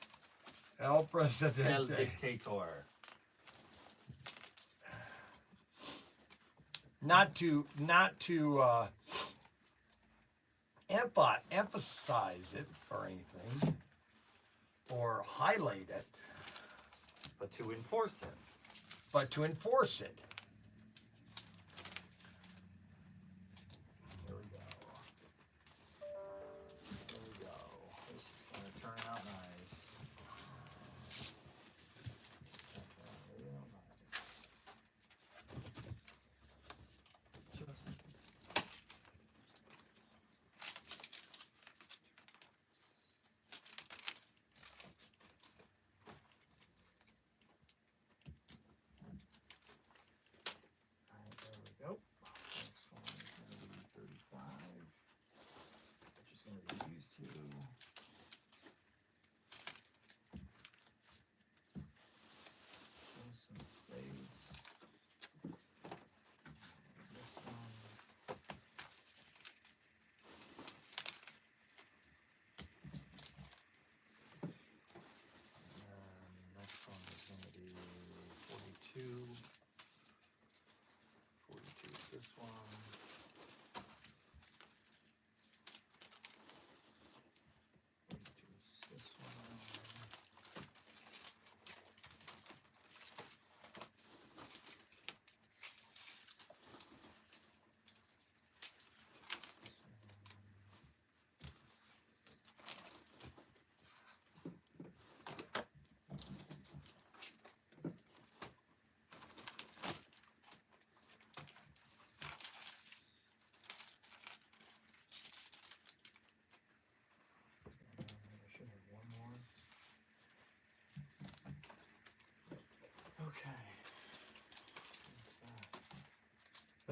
El Presidente. El Dictator. Not to emphasize it or anything, or highlight it, but to enforce it. But to enforce it. There we go. There we go. This is going to turn out nice.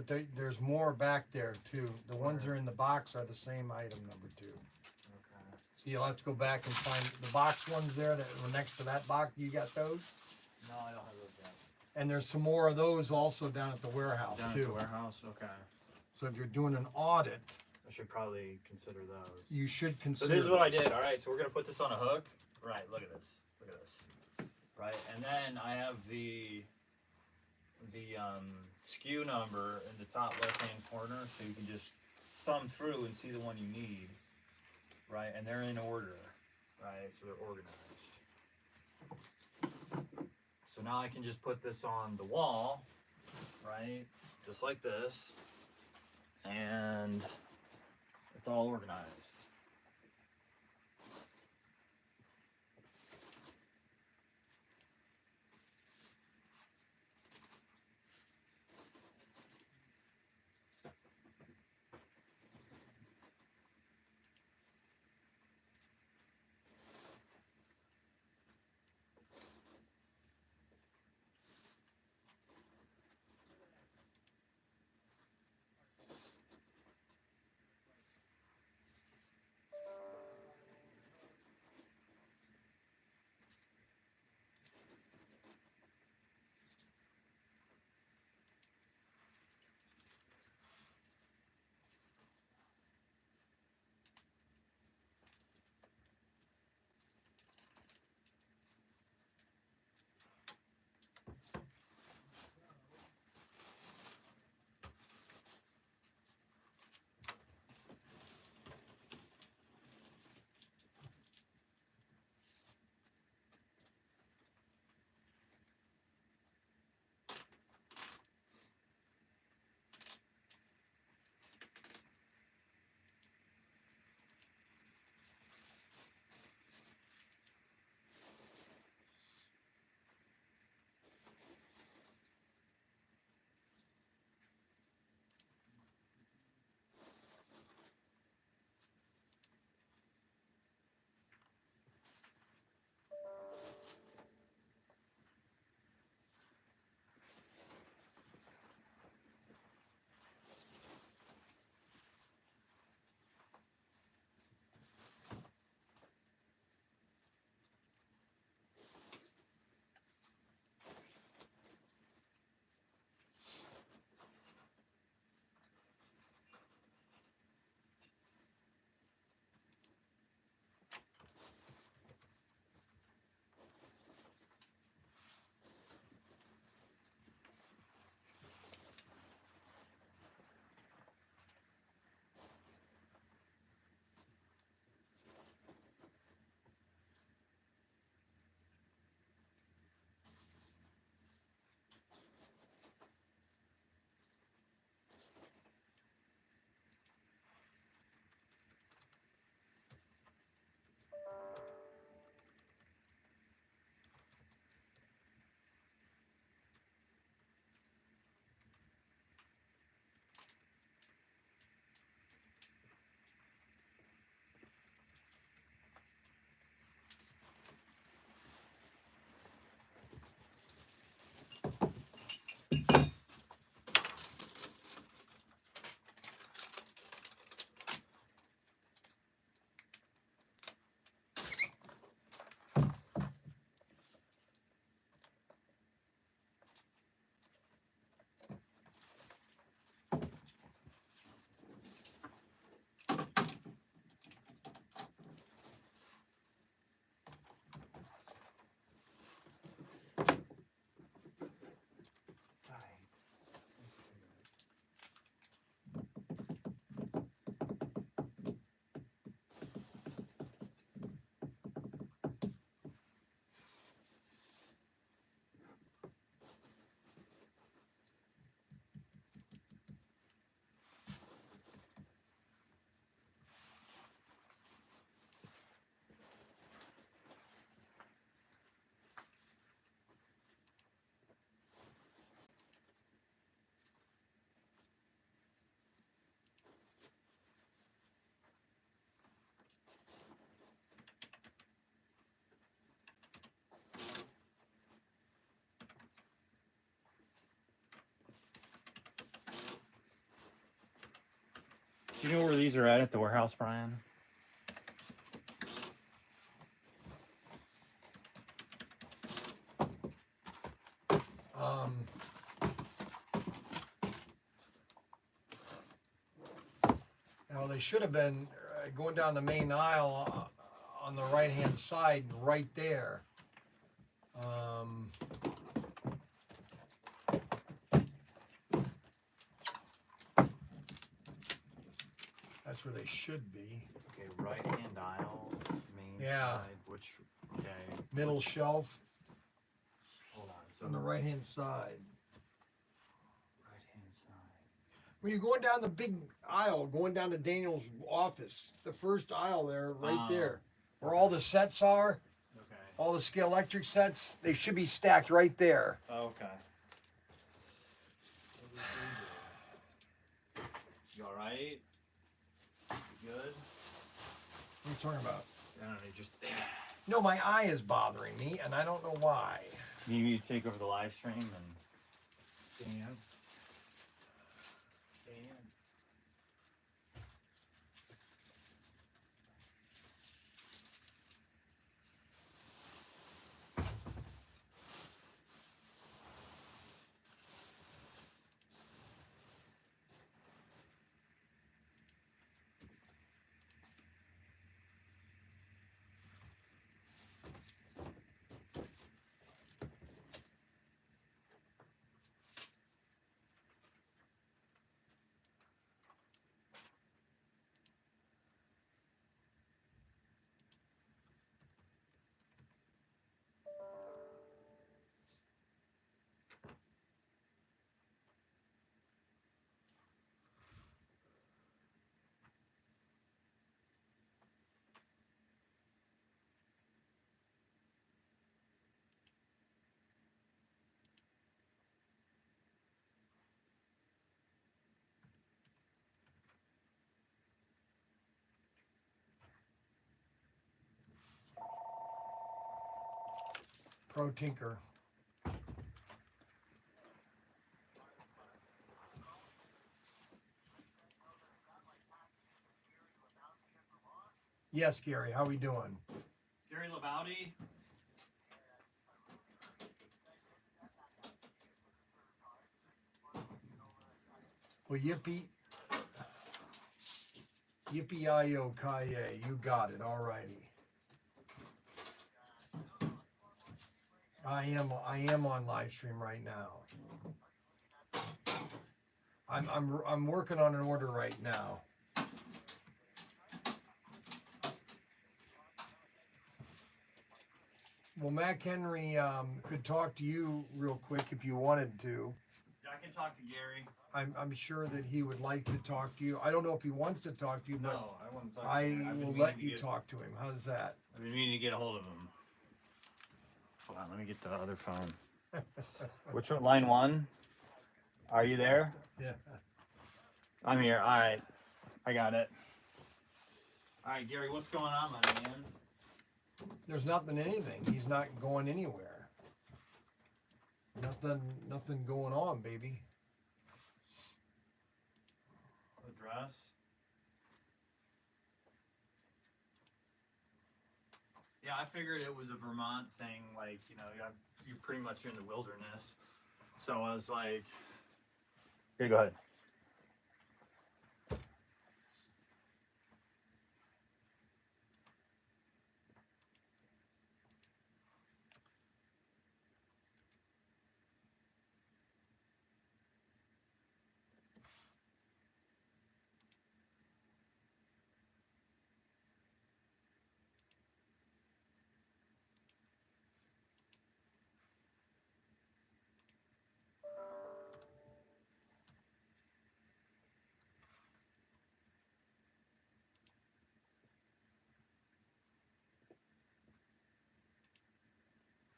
but there's more back there too. The ones that Where? are in the box are the same item, number 2. Okay. So you'll have to go back and find the box ones there that were next to that box. You got those? No, I don't have those yet. And there's some more of those also down at the warehouse Down at too. the warehouse. Okay. So if you're doing an audit, I should probably consider those. you should So consider. this is what I did. All right. So we're gonna put this on a hook. Right. Look at this. Look at this. Right. And then I have the SKU number in the top left hand corner, so you can just thumb through and see the one you need. Right. And they're in order. Right. So they're organized. So now I can just put this on the wall. Right. Just like this. And it's all organized. you know where these are at the warehouse, Brian? Now they should have been going down the main aisle on the right-hand side, right there. That's where they should be. Okay, right-hand aisle, main Yeah. side, which, okay. Middle shelf Hold on. So on the right-hand side. right-hand side. When you're going down the big aisle, going down to Daniel's office, the first aisle there, right there, where all the sets are, Okay. all the scale electric sets, they should be stacked right there. Okay. You all right? You good? What are you talking about? I don't know, just. No, my eye is bothering me, and I don't know why. You need to take over the live stream and. Dan. Pro Tinker. Yes, Gary, how we doing? Gary Labaudy. Well, yippee. Yippee-yi-yo-ki-yay. You got it, all righty. I am on live stream right now. I'm working on an order right now. Well, Mac Henry could talk to you real quick if you wanted to. Yeah, I can talk to Gary. I'm sure that he would like to talk to you. I don't know if he wants to talk to you, but No, I want to talk I to him. will let you talk to him. How's that? I've been meaning to get a hold of him. Hold on, let me get the other phone. Which one? Line 1? Are you there? Yeah. I'm here. All right. I got it. All right, Gary, what's going on, my man? There's nothing, anything. He's not going anywhere. Nothing going on, baby. Address? Yeah, I figured it was a Vermont thing. Like, you know, you're pretty much in the wilderness. So I was like, okay, go ahead.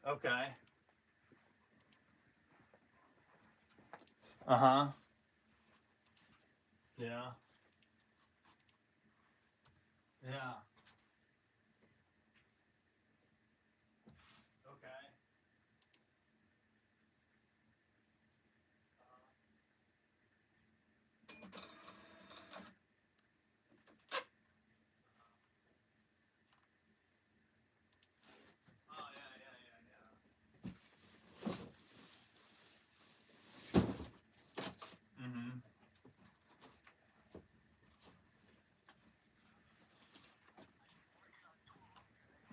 Okay. Uh-huh. Yeah. Yeah. Okay.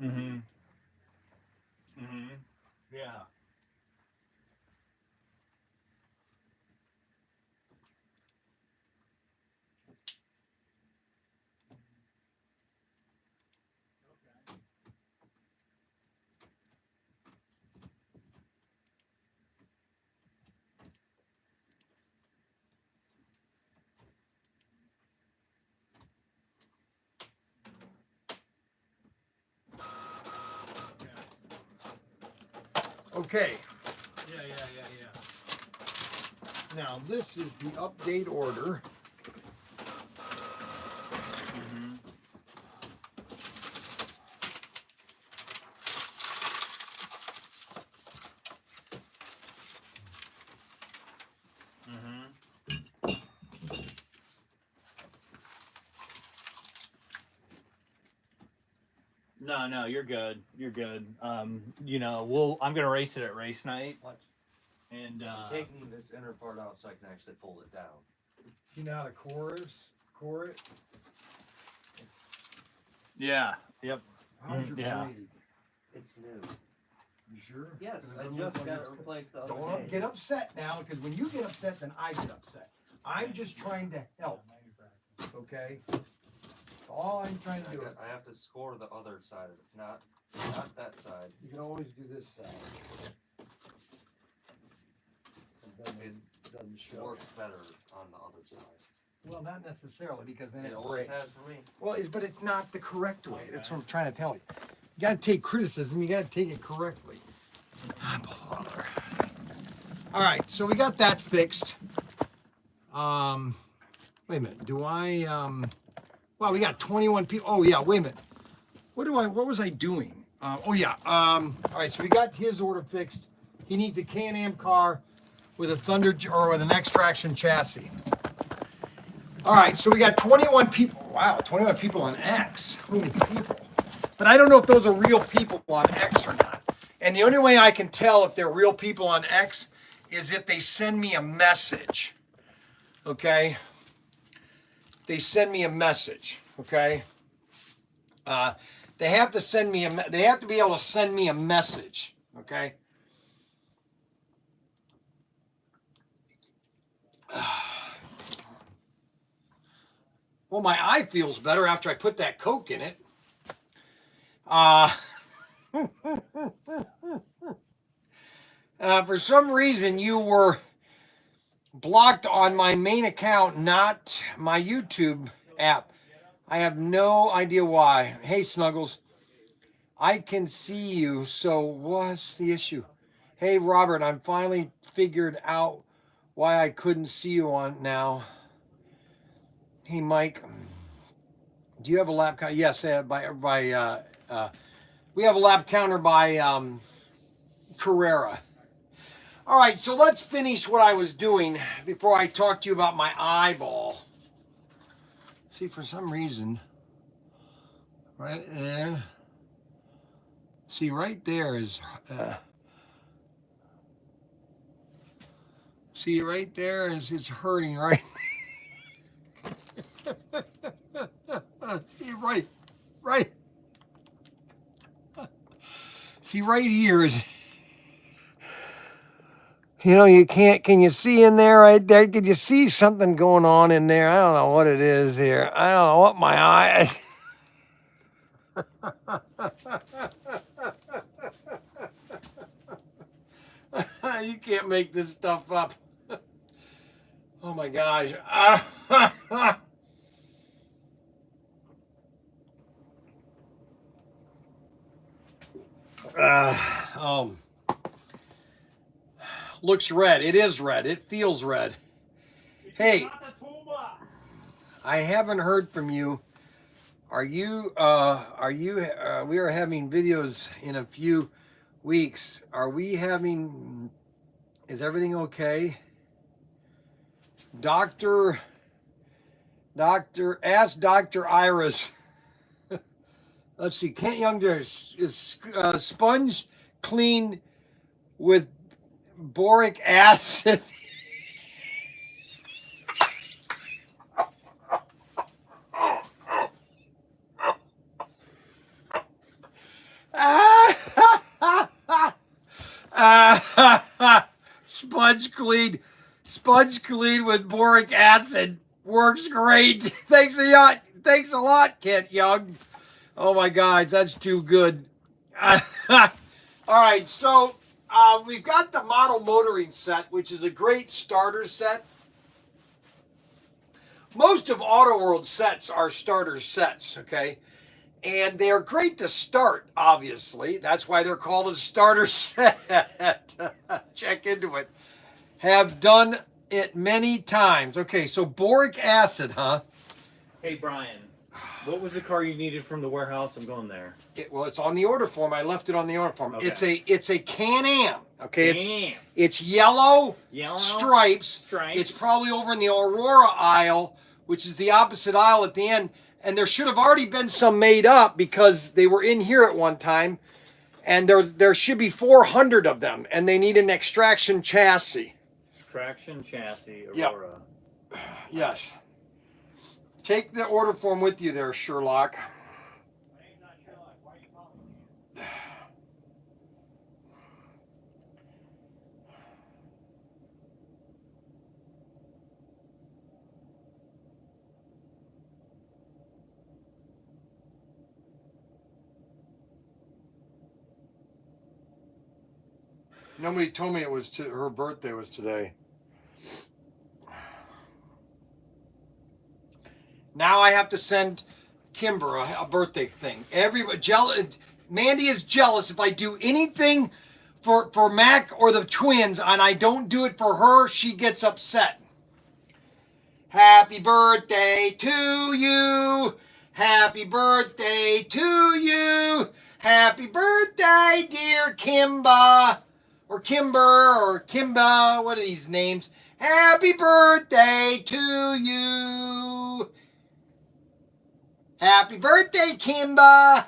Mm-hmm. Mm-hmm. Yeah. Okay, Yeah. now this is the update order. Mm-hmm. Mm-hmm. No, you're good. You're good. You know, I'm gonna race it at race night. What? And I'm taking this inner part out so I can actually fold it down. You know how to core it? It's yeah, yep. How's your Yeah. blade? it's new. You sure? Yes, 'Cause it I doesn't just look like got it it's- replaced the other Don't day. get upset now, because when you get upset, then I get upset. I'm just trying to help, okay? All I'm trying to do. I have to score the other side of it, not that side. You can always do this side. It doesn't It show. works better on the other side. Well, not necessarily, because then It it always breaks. has for me. Well, but it's not the correct way. That's what I'm trying to tell you. You gotta take criticism, you gotta take it correctly. Bother. All right, so we got that fixed. Wait a minute, well, we got 21 people. Oh yeah, wait a minute. What was I doing? All right, so we got his order fixed. He needs a Can-Am car with a with an extraction chassis. All right, so we got 21 people. Wow, 21 people on X. How many people? But I don't know if those are real people on X or not. And the only way I can tell if they're real people on X is if they send me a message. Okay? They send me a message. Okay? They have to send me they have to be able to send me a message. Okay? Well, my eye feels better after I put that Coke in it. For some reason, you were blocked on my main account, not my YouTube app. I have no idea why. Hey, Snuggles. I can see you, so what's the issue? Hey, Robert, I'm finally figured out why I couldn't see you on now. Hey, Mike. Do you have a lap counter? Yes, we have a lap counter by Carrera. All right, so let's finish what I was doing before I talk to you about my eyeball. See, for some reason, right there. See, right there is. See, right there is it's hurting, right? See, right. See, right here is. You know, you can't. Can you see in there right there? Can you see something going on in there? I don't know what it is here. I don't know what my eye. You can't make this stuff up. Oh my gosh. Looks red. It is red. It feels red. Hey, I haven't heard from you. We are having videos in a few weeks. Is everything okay? Ask Dr. Iris. Let's see, Kent Young is sponge clean with boric acid. Sponge clean with boric acid works great. Thanks a lot, Kent Young. Oh my God, that's too good. All right, so we've got the model motoring set, which is a great starter set. Most of Auto World sets are starter sets, okay? And they're great to start, obviously. That's why they're called a starter set. Check into it. Have done it many times. Okay, so boric acid, huh? Hey, Brian, what was the car you needed from the warehouse? I'm going there. Well, it's on the order form. I left it on the order form. Okay. It's a Can-Am. Okay, Can-Am. it's yellow Yellow stripes. It's probably over in the Aurora aisle, which is the opposite aisle at the end. And there should have already been some made up because they were in here at one time. And there should be 400 of them, and they need an extraction chassis. Extraction chassis, Aurora. Yep. Yes. Take the order form with you there, Sherlock. Nobody told me it was her birthday was today. Now I have to send Kimber a birthday thing. Mandy is jealous if I do anything for Mac or the twins and I don't do it for her, she gets upset. Happy birthday to you. Happy birthday to you. Happy birthday, dear Kimba. Or Kimber or Kimba. What are these names? Happy birthday to you. Happy birthday, Kimba.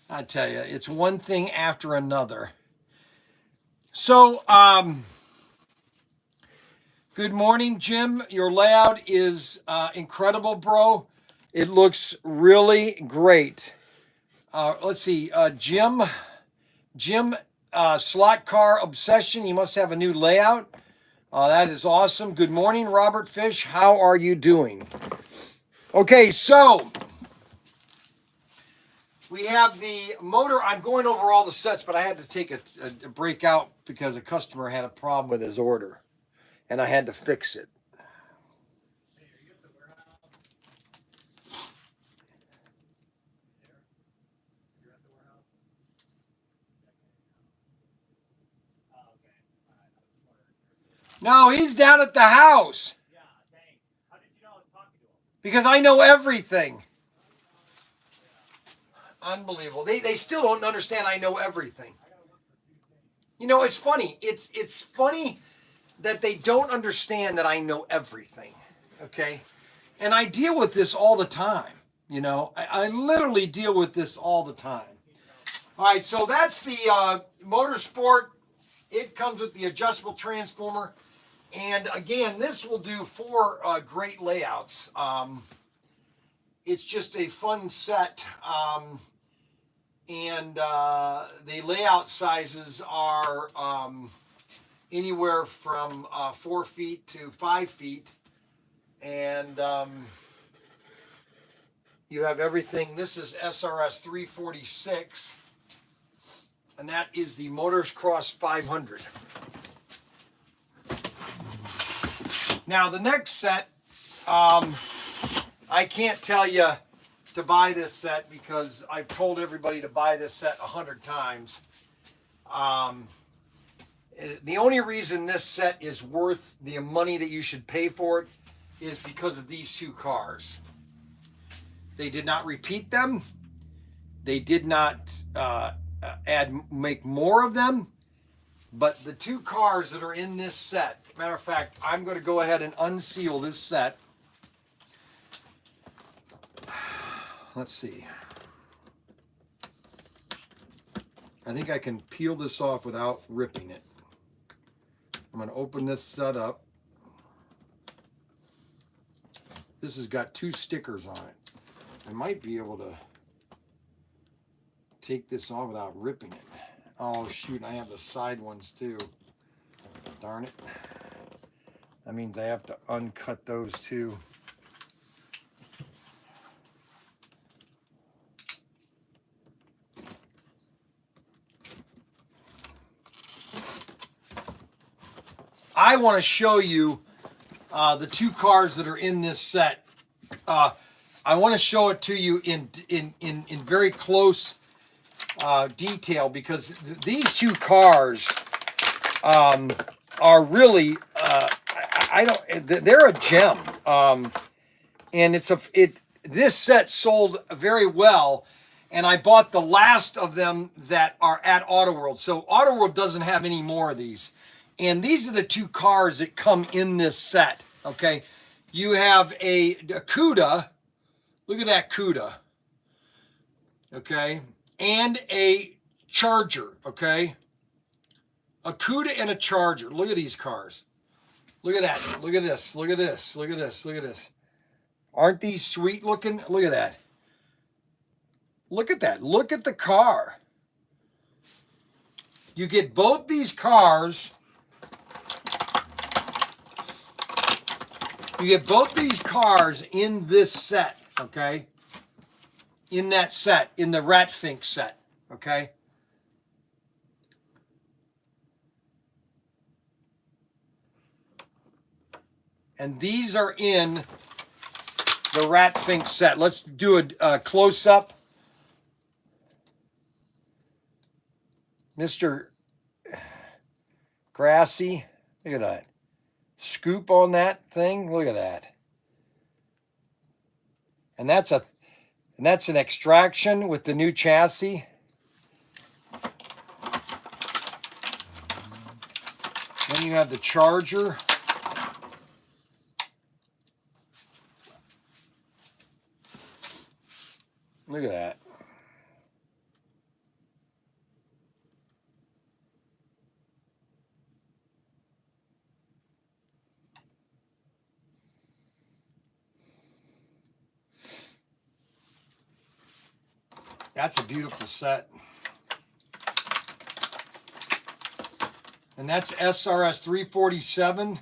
I tell you, it's one thing after another. So, good morning, Jim. Your layout is incredible, bro. It looks really great. Let's see, Jim, Slot Car Obsession. You must have a new layout. That is awesome. Good morning, Robert Fish. How are you doing? Okay, so we have the motor. I'm going over all the sets, but I had to take a break out because a customer had a problem with his order, and I had to fix it. No, he's down at the house. Yeah, thanks. How did you know I was talking to him? Because I know everything. Unbelievable. They still don't understand I know everything. You know, it's funny. It's funny that they don't understand that I know everything. Okay? And I deal with this all the time. You know, I literally deal with this all the time. All right, so that's the Motorsport. It comes with the adjustable transformer. And again, this will do 4 great layouts. It's just a fun set. And the layout sizes are anywhere from 4 feet to 5 feet. And you have everything. This is SRS 346. And that is the Motors Cross 500. Now the next set, I can't tell you to buy this set because I've told everybody to buy this set 100 times. The only reason this set is worth the money that you should pay for it is because of these 2 cars. They did not repeat them. They did not make more of them. But the 2 cars that are in this set, matter of fact, I'm going to go ahead and unseal this set. Let's see. I think I can peel this off without ripping it. I'm going to open this set up. This has got 2 stickers on it. I might be able to take this off without ripping it. Oh shoot, I have the side ones too. Darn it. That means I have to uncut those too. I want to show you the two cars that are in this set. I want to show it to you in very close detail, because these two cars are really they're a gem, and this set sold very well, and I bought the last of them that are at Auto World. So Auto World doesn't have any more of these. And these are the two cars that come in this set, okay? You have a CUDA. Look at that CUDA, okay? And a Charger, okay? A CUDA and a Charger. Look at these cars. Look at that. Look at this. Look at this. Look at this. Look at this. Aren't these sweet looking? Look at that. Look at that. Look at the car. You get both these cars. You get both these cars in this set, okay? In that set, in the Ratfink set, okay? And these are in the Ratfink set. Let's do a close-up. Mr. Grassy, look at that. Scoop on that thing. Look at that. And that's an extraction with the new chassis. Then you have the Charger. Look at that. That's a beautiful set. And that's SRS 347.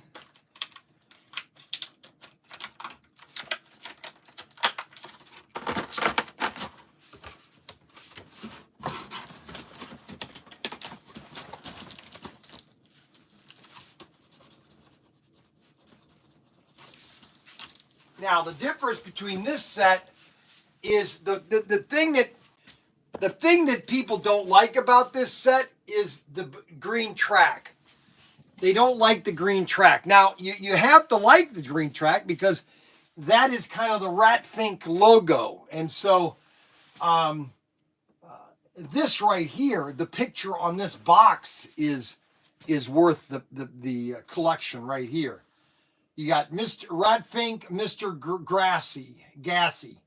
Now, the difference between this set is the thing that people don't like about this set is the green track. They don't like the green track. Now, you have to like the green track because that is kind of the Ratfink logo. And so this right here, the picture on this box is worth the collection right here. You got Mr. Ratfink, Mr. Gassy.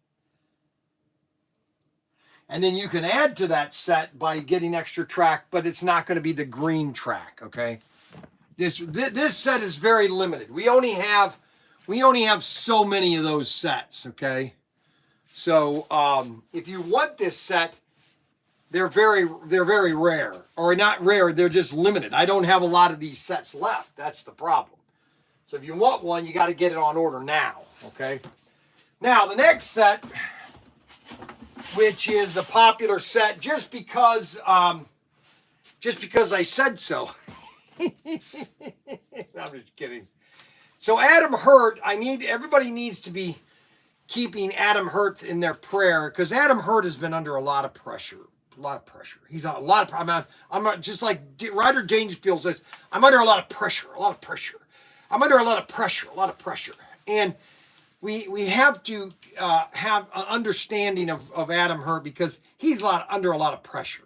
And then you can add to that set by getting extra track, but it's not going to be the green track, okay? This set is very limited. We only have so many of those sets, okay? So if you want this set, they're very rare, or not rare. They're just limited. I don't have a lot of these sets left. That's the problem. So if you want one, you got to get it on order now, okay? Now the next set, which is a popular set, just because I said so. I'm just kidding. So Adam Hurt, everybody needs to be keeping Adam Hurt in their prayer, because Adam Hurt has been under a lot of pressure. He's on a lot of. I'm not, just like Ryder Dangerfield says, I'm under a lot of pressure. I'm under a lot of pressure. And we have to have an understanding of Adam Hurt, because he's under a lot of pressure.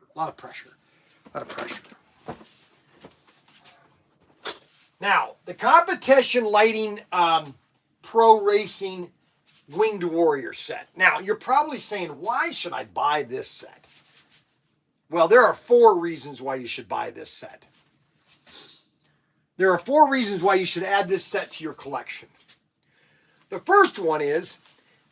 Now, the competition lighting pro racing Winged Warrior set. Now, you're probably saying, why should I buy this set? Well, there are 4 reasons why you should buy this set. There are 4 reasons why you should add this set to your collection. The first one is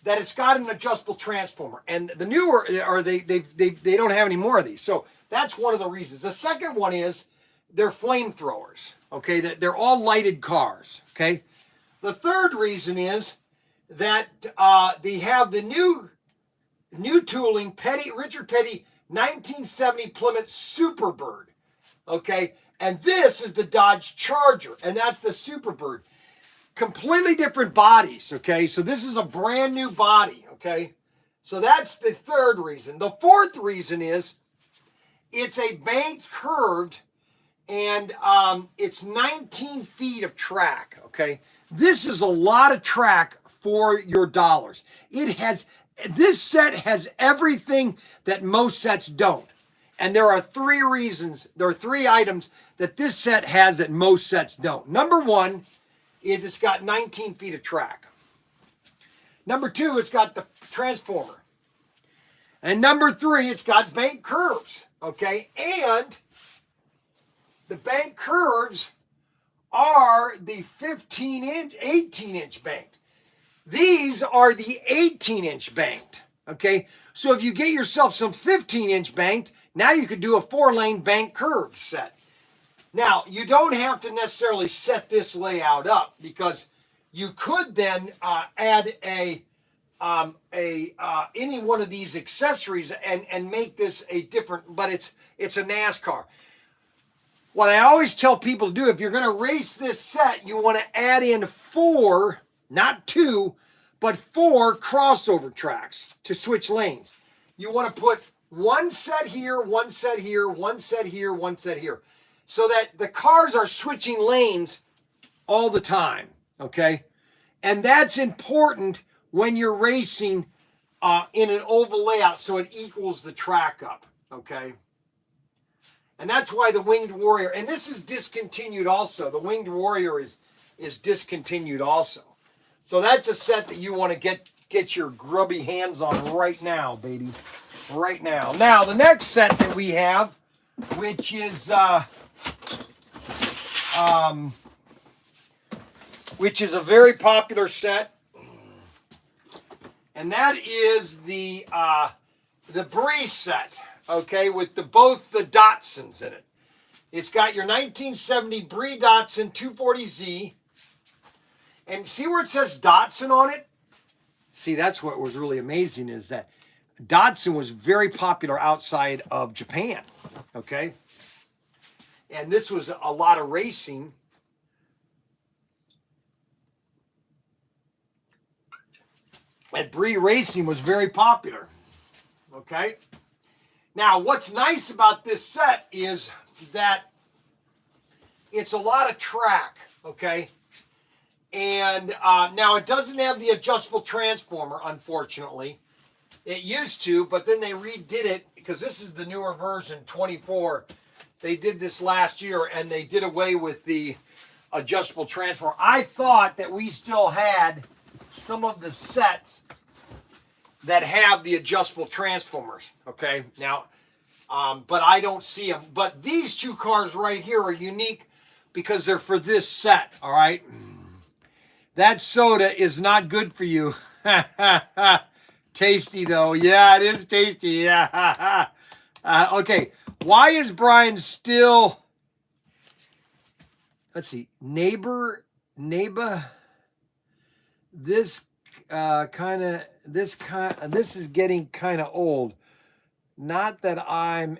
that it's got an adjustable transformer. And the newer, or they don't have any more of these. So that's one of the reasons. The second one is they're flamethrowers. Okay, they're all lighted cars. Okay. The third reason is that they have the new tooling, Richard Petty 1970 Plymouth Superbird. Okay, and this is the Dodge Charger, and that's the Superbird. Completely different bodies, okay? So this is a brand new body, okay? So that's the third reason. The fourth reason is it's a banked curved, and it's 19 feet of track, okay? This is a lot of track for your dollars. This set has everything that most sets don't. And there are three items that this set has that most sets don't. Number one is it's got 19 feet of track. Number two, it's got the transformer. And number three, it's got bank curves, okay? And the bank curves are the 15-inch, 18-inch banked. These are the 18-inch banked, okay? So if you get yourself some 15-inch banked, now you could do a 4-lane bank curve set. Now, you don't have to necessarily set this layout up because you could then add any one of these accessories and make this a different, but it's a NASCAR. What I always tell people to do, if you're going to race this set, you want to add in 4, not 2, but 4 crossover tracks to switch lanes. You want to put one set here, one set here, one set here, one set here, so that the cars are switching lanes all the time, okay? And that's important when you're racing in an oval layout so it equals the track up, okay? And that's why the Winged Warrior, and this is discontinued also. The Winged Warrior is discontinued also. So that's a set that you want to get your grubby hands on right now, baby. Right now. Now, the next set that we have, which is a very popular set, and that is the Bree set, okay, with both the Datsuns in it. It's got your 1970 Bree Datsun 240Z, and see where it says Datsun on it? See, that's what was really amazing, is that Datsun was very popular outside of Japan, okay? And this was a lot of racing. And Bree Racing was very popular, okay? Now, what's nice about this set is that it's a lot of track, okay? And now it doesn't have the adjustable transformer, unfortunately. It used to, but then they redid it because this is the newer version, 24. They did this last year, and they did away with the adjustable transformer. I thought that we still had some of the sets that have the adjustable transformers, okay? Now, but I don't see them. But these two cars right here are unique because they're for this set, all right? That soda is not good for you. Tasty, though. Yeah, it is tasty. Yeah. Okay. Why is Bryan still... Let's see. Neighbor. This is getting kind of old. Not that I'm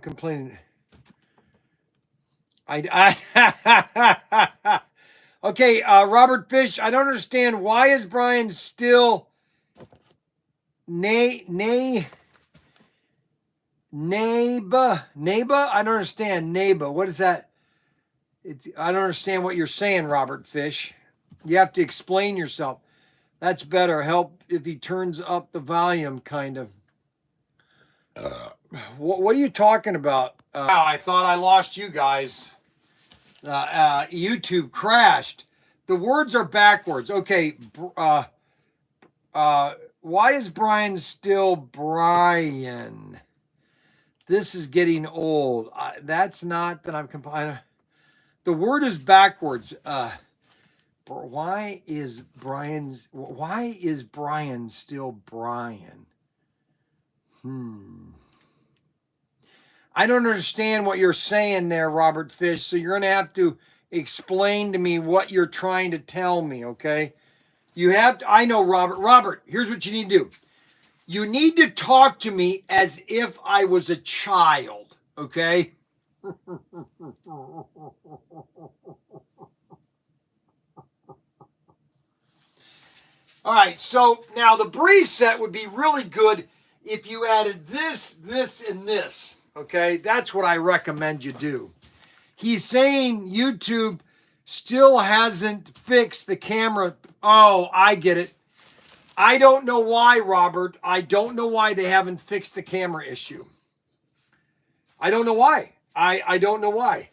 complaining. Okay, Robert Fish, I don't understand. Why is Bryan still Neighbor? I don't understand. Neighbor. What is that? I don't understand what you're saying, Robert Fish. You have to explain yourself. That's better. Help if he turns up the volume, kind of. What are you talking about? I thought I lost you guys. YouTube crashed. The words are backwards. Okay. Why is Bryan still Bryan? This is getting old. That's not that I'm complaining. The word is backwards. Why is Bryan still Bryan? I don't understand what you're saying there, Robert Fish. So you're going to have to explain to me what you're trying to tell me, okay? You have to, I know, Robert. Robert, here's what you need to do. You need to talk to me as if I was a child, okay? All right, so now the breeze set would be really good if you added this, this, and this, okay? That's what I recommend you do. He's saying YouTube still hasn't fixed the camera. Oh, I get it. I don't know why, Robert. I don't know why they haven't fixed the camera issue. I don't know why. I don't know why.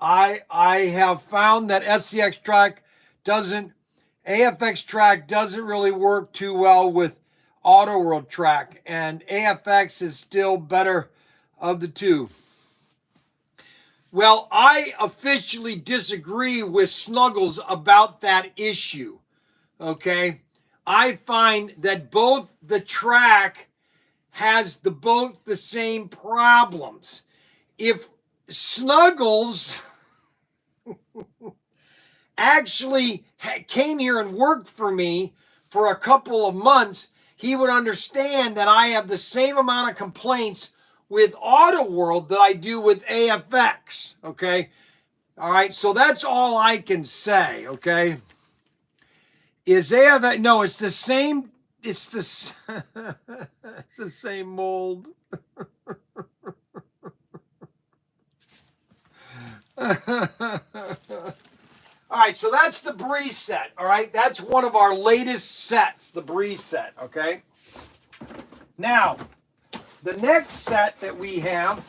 I have found that SCX track AFX track doesn't really work too well with Auto World track, and AFX is still better of the two. Well, I officially disagree with Snuggles about that issue, okay? I find that both the track has both the same problems. If Snuggles actually came here and worked for me for a couple of months, he would understand that I have the same amount of complaints with Auto World that I do with AFX, okay? All right, so that's all I can say, okay? Is AFX, no, it's the same, it's the, it's the same mold. All right, so that's the breeze set, all right? That's one of our latest sets, the breeze set, okay? Now, the next set that we have,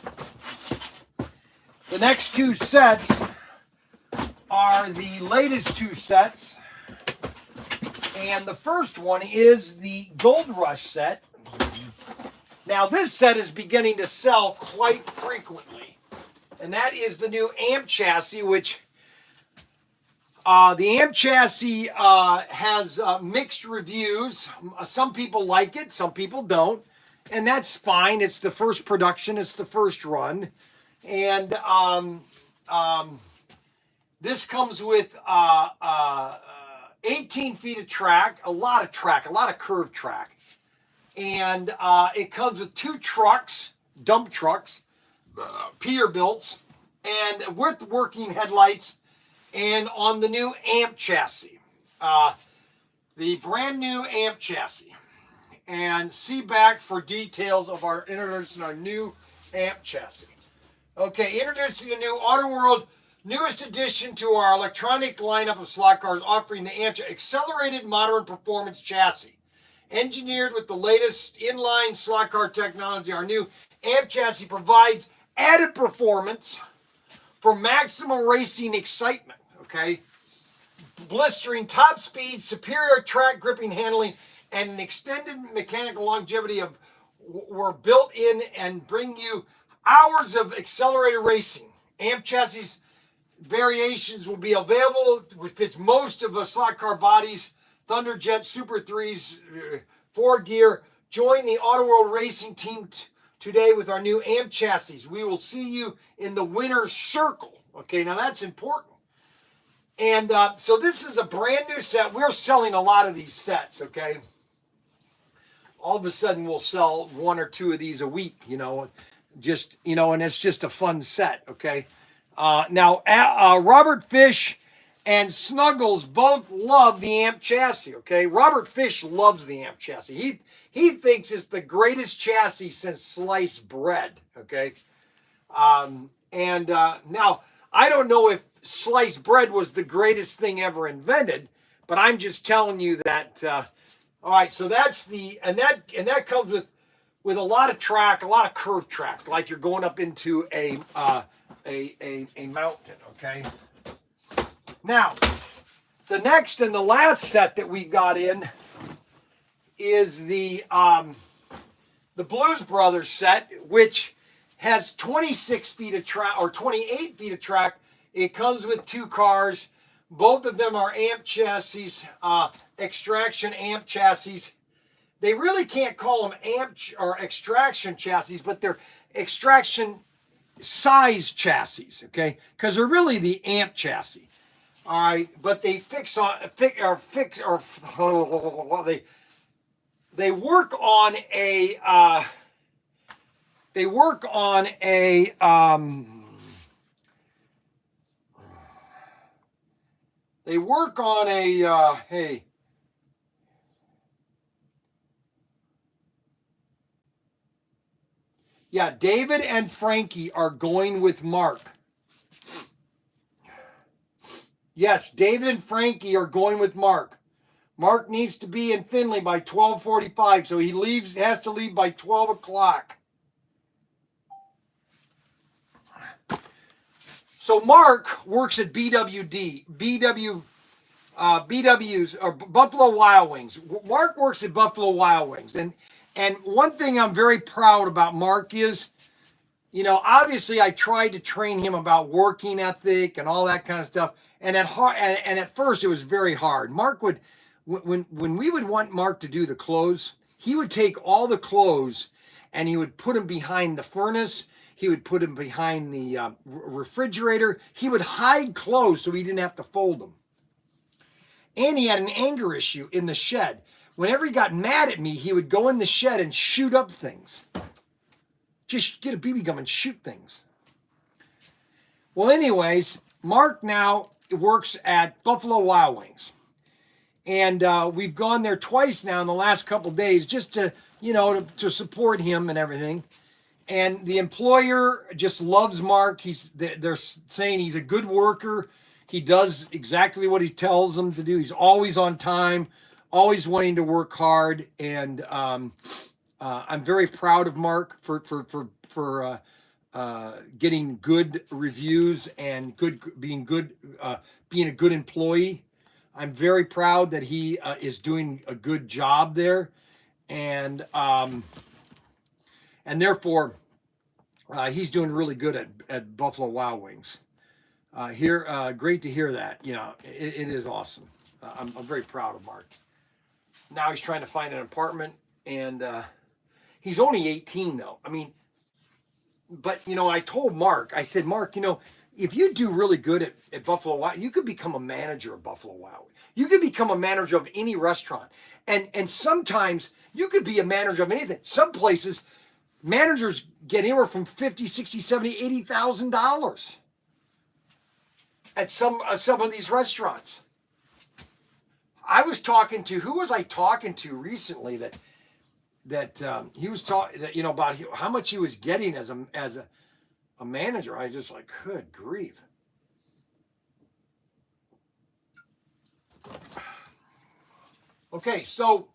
the next two sets are the latest two sets. And the first one is the Gold Rush set. Now, this set is beginning to sell quite frequently. And that is the new amp chassis, which the amp chassis has mixed reviews. Some people like it, some people don't. And that's fine. It's the first production. It's the first run. And this comes with 18 feet of track, a lot of curved track. And it comes with two trucks, dump trucks, Peterbilts, and with working headlights, and on the new amp chassis, the brand new amp chassis. And see back for details of our introducing our new amp chassis. Okay, introducing the new Auto World, newest addition to our electronic lineup of slot cars, offering the amp accelerated modern performance chassis. Engineered with the latest inline slot car technology, our new amp chassis provides added performance for maximum racing excitement, okay? Blistering top speed, superior track gripping handling, and an extended mechanical longevity were built in and bring you hours of accelerated racing. Amp chassis variations will be available, which fits most of the slot car bodies, Thunderjet, Super 3s, 4-gear. Join the Auto World Racing team today with our new amp chassis. We will see you in the winner's circle. Okay, now that's important. And so this is a brand new set. We're selling a lot of these sets, okay? All of a sudden we'll sell one or two of these a week, you know, just, you know, and it's just a fun set, okay? Now, Robert Fish and Snuggles both love the amp chassis, okay? Robert Fish loves the amp chassis. He thinks it's the greatest chassis since sliced bread, okay? Now, I don't know if sliced bread was the greatest thing ever invented, but I'm just telling you that, all right, so that's and that comes with a lot of track, a lot of curved track, like you're going up into a mountain, okay? Now, the next and the last set that we got in is the the Blues Brothers set, which has 26 feet of track or 28 feet of track. It comes with 2 cars. Both of them are amp chassis, extraction amp chassis. They really can't call them amp or extraction chassis, but they're extraction size chassis, okay? Because they're really the amp chassis. All right, but they they work on a they work on a hey. Yeah, David and Frankie are going with Mark. Yes, David and Frankie are going with Mark. Mark needs to be in Findlay by 12:45, so he has to leave by 12 o'clock. So Mark works at BW's or Buffalo Wild Wings. Mark works at Buffalo Wild Wings, and one thing I'm very proud about Mark is, you know, obviously I tried to train him about working ethic and all that kind of stuff. And at first it was very hard. Mark would, when we would want Mark to do the clothes, he would take all the clothes and he would put them behind the furnace. He would put them behind the refrigerator. He would hide clothes so he didn't have to fold them. And he had an anger issue in the shed. Whenever he got mad at me, he would go in the shed and shoot up things. Just get a BB gun and shoot things. Well, anyways, Mark now works at Buffalo Wild Wings. And we've gone there twice now in the last couple days just to, you know, to support him and everything. And the employer just loves Mark. They're saying he's a good worker. He does exactly what he tells them to do. He's always on time, always wanting to work hard. And I'm very proud of Mark for getting good reviews and being a good employee. I'm very proud that he is doing a good job there, and therefore he's doing really good at Buffalo Wild Wings. Great to hear that. You know, it is awesome. I'm very proud of Mark. Now he's trying to find an apartment, and he's only 18 though. I mean, but you know, I told Mark, I said, Mark, you know, if you do really good at Buffalo Wild, you could become a manager of Buffalo Wild. You could become a manager of any restaurant. And sometimes you could be a manager of anything. Some places, managers get anywhere from $50,000, $60,000, $70,000, $80,000 at some of these restaurants. I was talking to, who was I talking to recently that he was talking, that, you know, about how much he was getting as a manager. I just like, good grief. Okay, so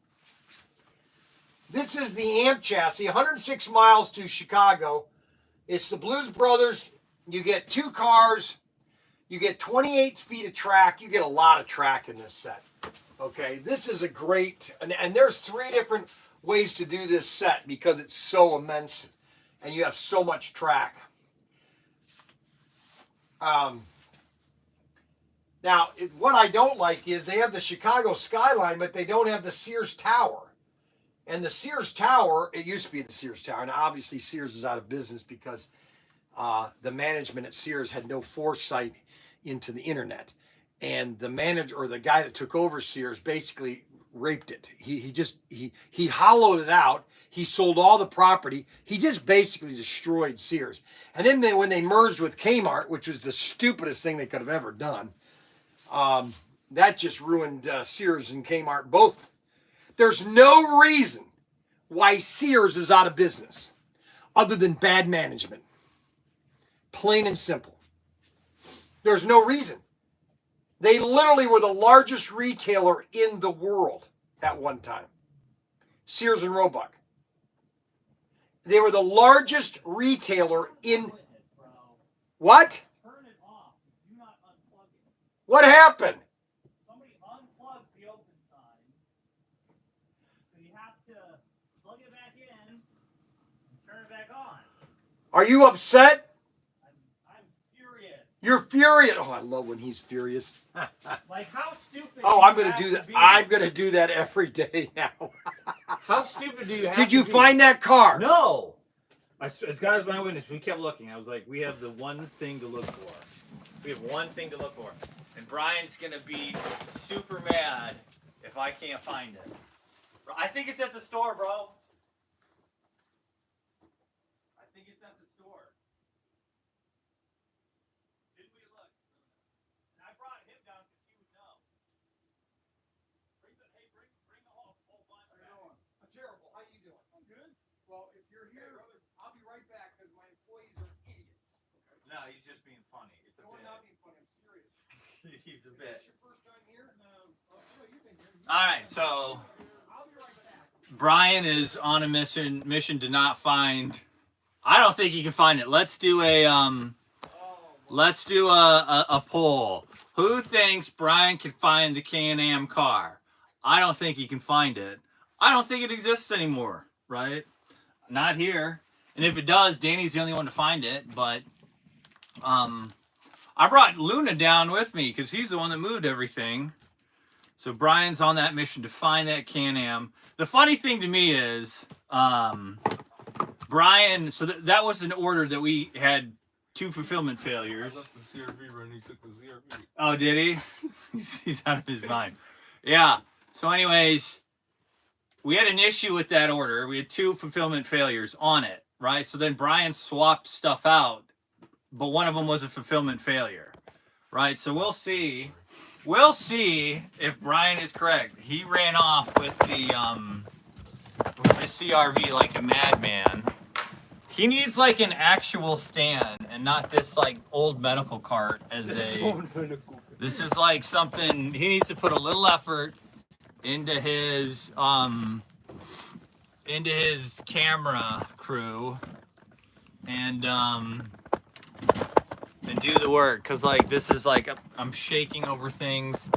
this is the amp chassis, 106 miles to Chicago. It's the Blues Brothers. You get 2 cars. You get 28 feet of track. You get a lot of track in this set. Okay, this is a great, and there's 3 different ways to do this set because it's so immense and you have so much track. Now, what I don't like is they have the Chicago skyline, but they don't have the Sears Tower. And the Sears Tower, it used to be the Sears Tower. Now, obviously, Sears is out of business because the management at Sears had no foresight into the internet. And the manager, or the guy that took over Sears, basically raped it. He hollowed it out. He sold all the property. He just basically destroyed Sears. And then when they merged with Kmart, which was the stupidest thing they could have ever done, that just ruined Sears and Kmart both. There's no reason why Sears is out of business other than bad management. Plain and simple. There's no reason. They literally were the largest retailer in the world at one time. Sears and Roebuck. They were the largest retailer in... What? Turn it off. Do not unplug it. What happened? Somebody unplugs the open side. So you have to plug it back in, Are you upset? I'm furious. You're furious. Oh, I love when he's furious. Like, how stupid? Oh, do I'm you gonna have do to that. be? I'm gonna do that every day now. How stupid do you have Did to you be? find that car? No. As God is my witness, we kept looking. I was like, we have the one thing to look for. We have one thing to look for. And Brian's gonna be super mad if I can't find it. I think it's at the store, bro. I think it's at the store. Didn't we look? And I brought him down because he would know. Bring the whole bunch back. Terrible. How you doing? I'm good. Well, if you're here, I'll be right back because my employees are idiots. No, he's just being funny. It's a No, I'm bit. not being funny. I'm serious. He's a Is bit. this your first time here? No, you've been here. All right, so I'll be right back. Brian is on a mission to not find. I don't think he can find it. Let's do a poll. Who thinks Brian can find the Can-Am car? I don't think he can find it. I don't think it exists anymore, right? Not here. And if it does, Danny's the only one to find it, but I brought Luna down with me because he's the one that moved everything. So Brian's on that mission to find that Can-Am. The funny thing to me is, Brian, so that was an order that we had 2 fulfillment failures. I left the CRV run, he took the CRV. Oh, did he? He's out of his mind. Yeah. So anyways, we had an issue with that order. We had 2 fulfillment failures on it, right? So then Brian swapped stuff out, but one of them was a fulfillment failure, right? So we'll see. We'll see if Brian is correct. He ran off with the CRV like a madman. He needs like an actual stand and not this like old medical cart as a. This is like something he needs to put a little effort into his camera crew and do the work, because like this is like I'm shaking over things.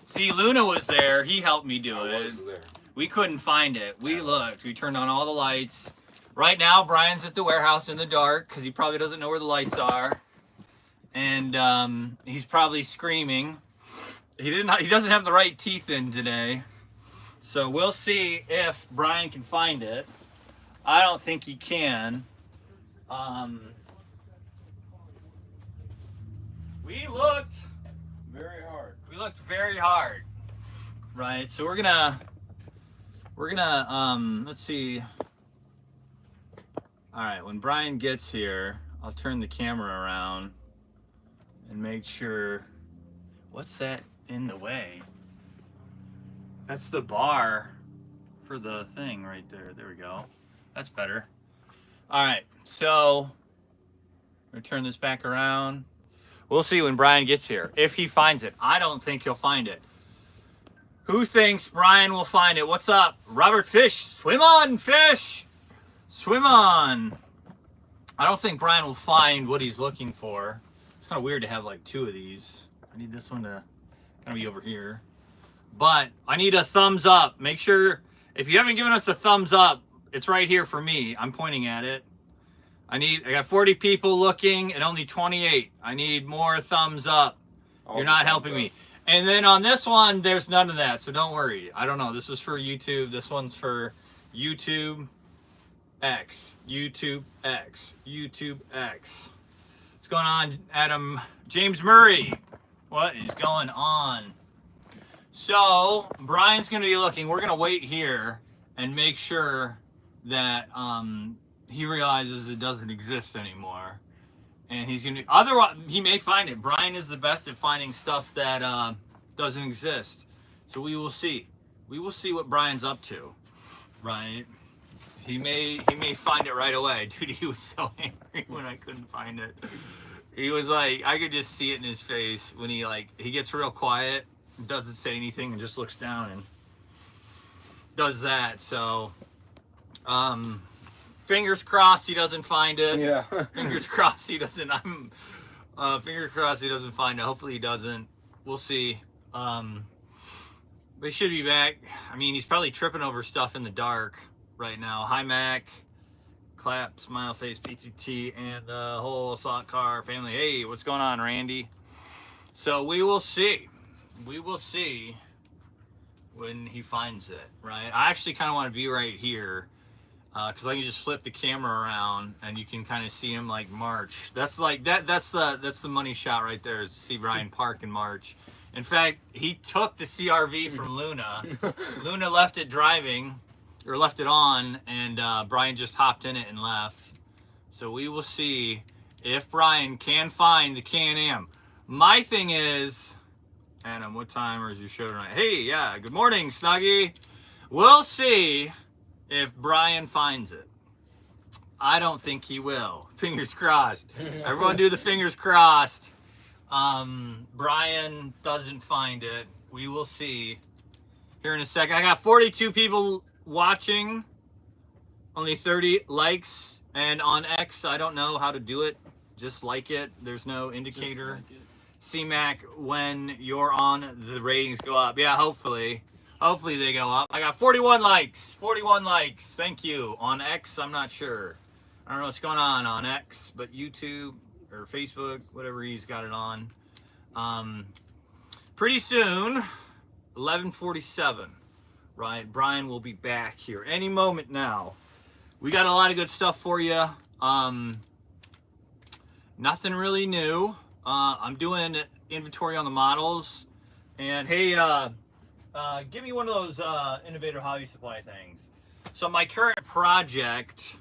See, Luna was there. He helped me do it. We couldn't find it. We looked. We turned on all the lights. Right now, Brian's at the warehouse in the dark because he probably doesn't know where the lights are, and he's probably screaming. He doesn't have the right teeth in today, so we'll see if Brian can find it. I don't think he can. We looked very hard. We looked very hard, right? So we're gonna let's see. All right, when Brian gets here, I'll turn the camera around and make sure. What's that in the way? That's the bar for the thing right there. There we go. That's better. All right, so I'm gonna turn this back around. We'll see when Brian gets here. If he finds it. I don't think he'll find it. Who thinks Brian will find it? What's up? Robert Fish. Swim on, Fish. Swim on. I don't think Brian will find what he's looking for. It's kind of weird to have like 2 of these. I need this one to kind of be over here. But I need a thumbs up. Make sure, if you haven't given us a thumbs up, it's right here for me. I'm pointing at it. I got 40 people looking and only 28. I need more thumbs up. You're not helping me. And then on this one, there's none of that, so don't worry. I don't know. This was for YouTube. This one's for YouTube X. YouTube X. YouTube X. What's going on, Adam? James Murray. What is going on? So, Brian's going to be looking. We're going to wait here and make sure that he realizes it doesn't exist anymore, and he's gonna. Otherwise, he may find it. Brian is the best at finding stuff that doesn't exist. So we will see. We will see what Brian's up to, right? He may find it right away, dude. He was so angry when I couldn't find it. He was like, I could just see it in his face when he gets real quiet, doesn't say anything, and just looks down and does that. So, fingers crossed he doesn't find it. Yeah. Fingers crossed he doesn't. Fingers crossed he doesn't find it. Hopefully he doesn't. We'll see. They should be back. I mean, he's probably tripping over stuff in the dark right now. Hi, Mac. Clap, Smile Face, PTT, and the whole slot car family. Hey, what's going on, Randy? So we will see. We will see when he finds it, right? I actually kind of want to be right here because I can just flip the camera around and you can kind of see him like march. That's like that's the money shot right there, is to see Bryan park and march. In fact, he took the CRV from Luna. Luna left it driving, or left it on, and Bryan just hopped in it and left. So we will see if Bryan can find the Can-Am. My thing is, Adam, what time is your show tonight? Hey, yeah, good morning, Snuggie. We'll see if Bryan finds it. I don't think he will. Fingers crossed. Everyone do the fingers crossed. Bryan doesn't find it. We will see here in a second. I got 42 people watching, only 30 likes, and on X, I don't know how to do it. Just like it. There's no indicator. C-Mac, when you're on, the ratings go up. Yeah, hopefully. Hopefully they go up. I got 41 likes. 41 likes. Thank you. On X, I'm not sure. I don't know what's going on X, but YouTube or Facebook, whatever he's got it on. Pretty soon, 11:47, right? Bryan will be back here any moment now. We got a lot of good stuff for you. Nothing really new. I'm doing inventory on the models, and hey, give me one of those innovative hobby supply things. So my current project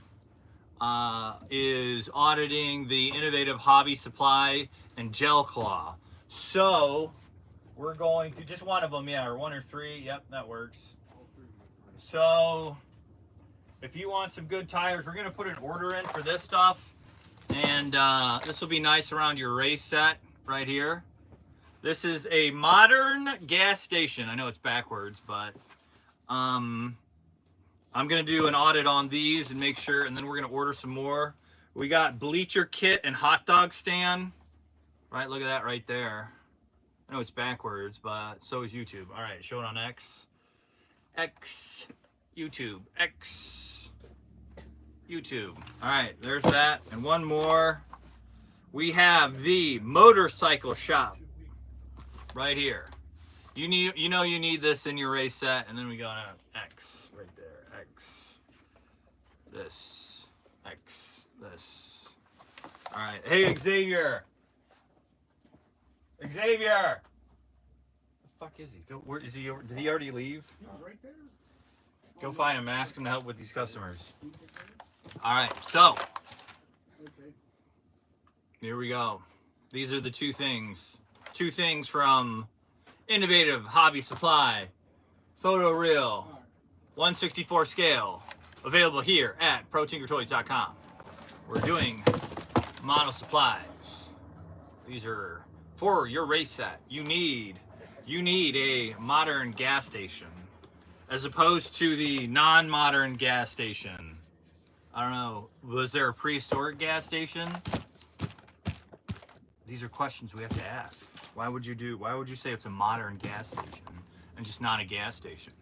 is auditing the innovative hobby supply and gel claw. So we're going to just one of them, yeah, or one or three. Yep, that works. So if you want some good tires, we're gonna put an order in for this stuff, and this will be nice around your race set right here. This is a modern gas station. I know it's backwards, but I'm gonna do an audit on these and make sure, and then we're gonna order some more. We got bleacher kit and hot dog stand. Right, look at that right there. I know it's backwards, but so is YouTube. All right, show it on X. X, YouTube, X, YouTube. All right, there's that. And one more. We have the motorcycle shop right here. You need this in your race set, and then we got X right there. X, this, X, this. All right, hey Xavier. Xavier. The fuck is he? Go. Where is he? Did he already leave? He was right there. Go find him. Ask him to help with these customers. All right, so Okay. here we go. These are the two things. Two things from Innovative Hobby Supply. Photo reel, 1/64 scale. Available here at ProTinkerToys.com. We're doing model supplies. These are for your race set. You need a modern gas station as opposed to the non-modern gas station. I don't know, was there a prehistoric gas station? These are questions we have to ask. Why would you say it's a modern gas station and just not a gas station?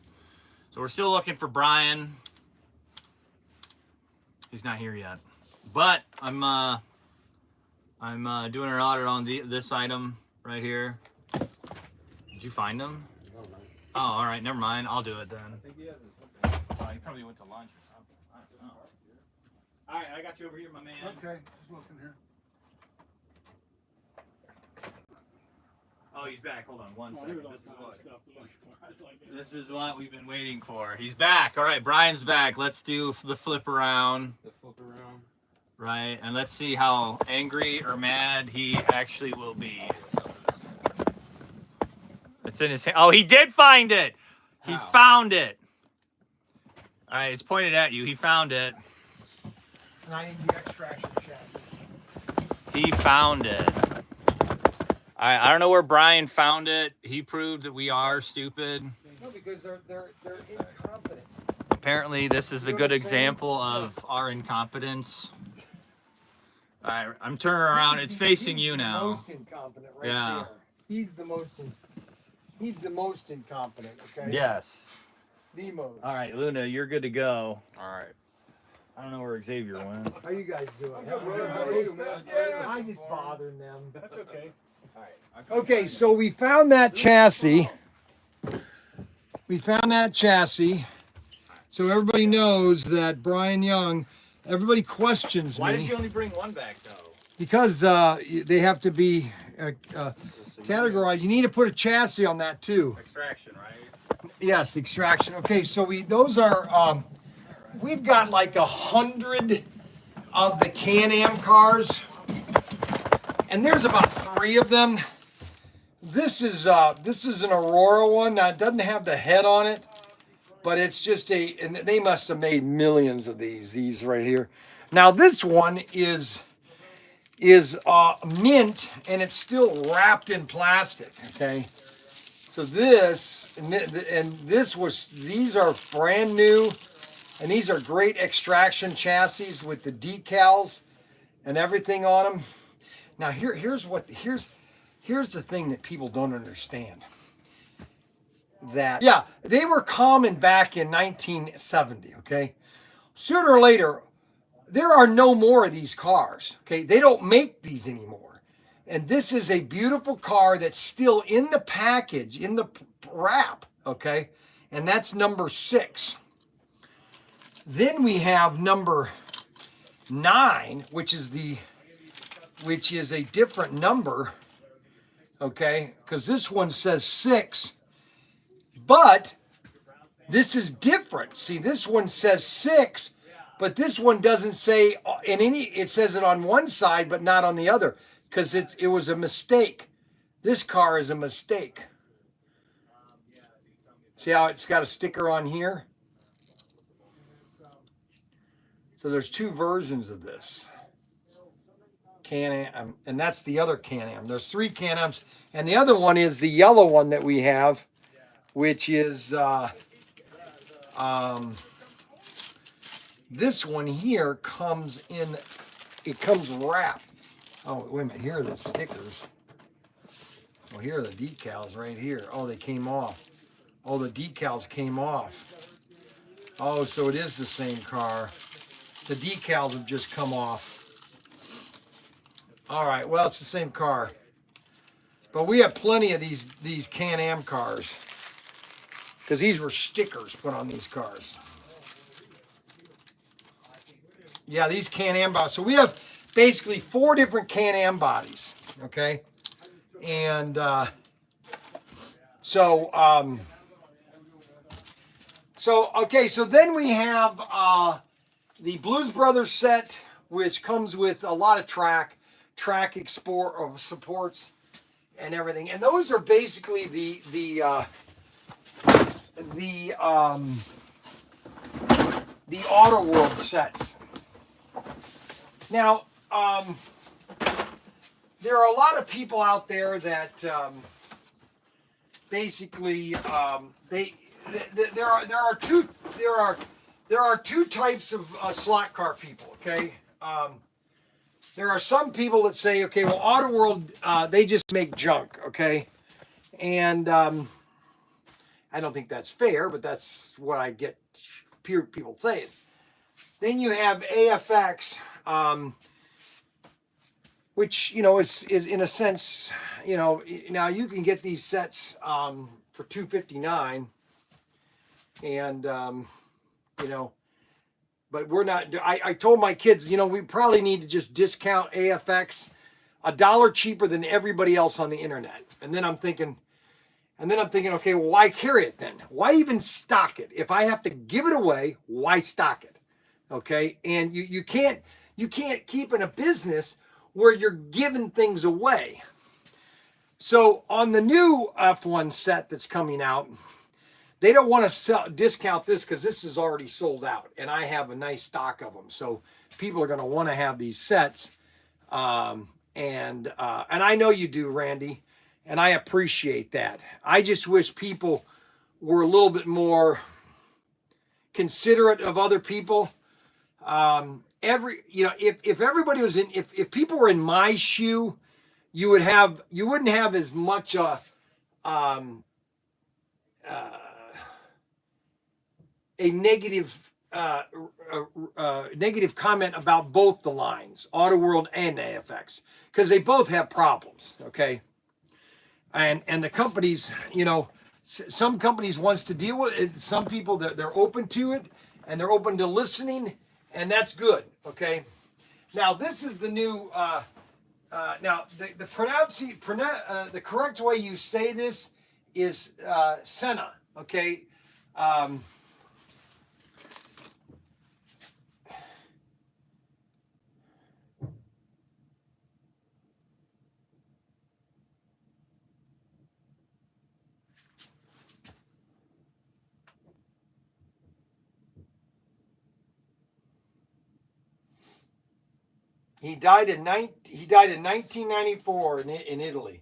So we're still looking for Bryan. He's not here yet. But I'm doing an audit on this item right here. Did you find him? Oh, all right, never mind. I'll do it then. I think he has it. Okay. Oh, he probably went to lunch or something. I don't know. All right, I got you over here, my man. Okay, just looking here. Oh, he's back. Hold on one Oh, second. here's all This is kinds of what. stuff to look for. Like This is what we've been waiting for. He's back. All right, Bryan's back. Let's do the flip around. The flip around. Right, and let's see how angry or mad he actually will be. It's in his hand. Oh, he did find it. He How? found it. All right, it's pointed at you. He found it. And I need the extraction chassis. He found it. I don't know where Bryan found it. He proved that we are stupid. No, because they're incompetent. Apparently, this is a You know good what I'm saying? example of our incompetence. All right, I'm turning around. It's facing you now. Most incompetent, right Yeah. there. He's the most incompetent. Okay. Yes. The most. All right, Luna, you're good to go. All right. I don't know where Xavier went. How you guys doing? I just bothering them. That's okay. Okay, so we found that chassis. So everybody knows that Bryan Young, everybody questions Why me did you only bring one back though? because they have to be categorized. You need to put a chassis on that too. Extraction, right? Yes, extraction. Okay, so those are we've got like 100 of the Can-Am cars, and there's about 3 of them. This is an Aurora one. Now it doesn't have the head on it, but it's just and they must have made millions of these right here. Now this one is mint, and it's still wrapped in plastic. Okay, so these are brand new, and these are great extraction chassis with the decals and everything on them. Now here's the thing that people don't understand. That they were common back in 1970. Okay, sooner or later, there are no more of these cars. Okay, they don't make these anymore, and this is a beautiful car that's still in the package, in the wrap. Okay, and that's number 6. Then we have number 9, which is a different number. Okay, because this one says 6, but this is different. See, this one says 6, but this one doesn't say it says it on one side, but not on the other, because it was a mistake. This car is a mistake. See how it's got a sticker on here? So there's 2 versions of this. Can-Am, and that's the other Can-Am. There's 3 Can-Ams, and the other one is the yellow one that we have, which is this one here comes wrapped. Oh, wait a minute, here are the stickers. Oh, here are the decals right here. Oh, they came off. Oh, the decals came off. Oh, so it is the same car. The decals have just come off. All right, well, it's the same car. But we have plenty of these Can-Am cars, because these were stickers put on these cars. Yeah, these Can-Am bodies. So we have basically 4 different Can-Am bodies, okay? And so then we have the Blues Brothers set, which comes with a lot of track supports and everything, and those are basically the Auto World sets. Now, there are a lot of people out there that basically there are two types of slot car people. Okay. There are some people that say, okay, well, Auto World, they just make junk, okay? And I don't think that's fair, but that's what I get people saying. Then you have AFX, which, is in a sense, now you can get these sets for $259, and, but we're not. I told my kids, we probably need to just discount AFX $1 cheaper than everybody else on the internet. And then I'm thinking, okay, well, why carry it then? Why even stock it? If I have to give it away, why stock it? Okay, and you can't keep in a business where you're giving things away. So on the new F1 set that's coming out, they don't want to discount this because this is already sold out, and I have a nice stock of them. So people are going to want to have these sets, and I know you do, Randy, and I appreciate that. I just wish people were a little bit more considerate of other people. If everybody was if people were in my shoe, you wouldn't have as much a negative negative comment about both the lines, Auto World and AFX, because they both have problems. Okay, and the companies, you know, some companies wants to deal with it. Some people they're open to it and they're open to listening, and that's good. Okay, now this is the new. Now the correct way you say this is Senna. Okay. He died in 1994 in Italy.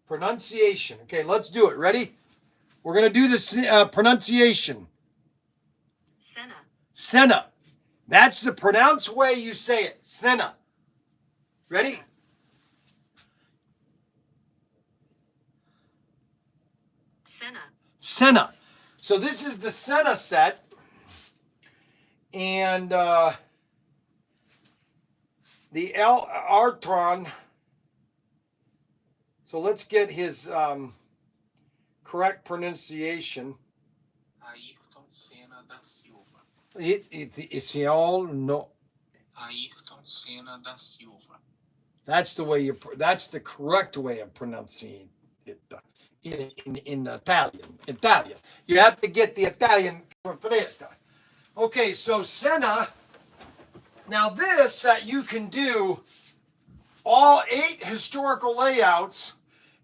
Pronunciation. Okay, let's do it. Ready? We're going to do this pronunciation. Senna. Senna. That's the pronounced way you say it. Senna. Ready? Senna. Senna. So this is the Senna set. And the L Artron. So let's get his correct pronunciation. Ayrton Senna da Silva. It's all no. Ayrton Senna da Silva. That's the way you. That's the correct way of pronouncing it in Italian. Italian. You have to get the Italian fresca. Okay, so Senna. Now this you can do all 8 historical layouts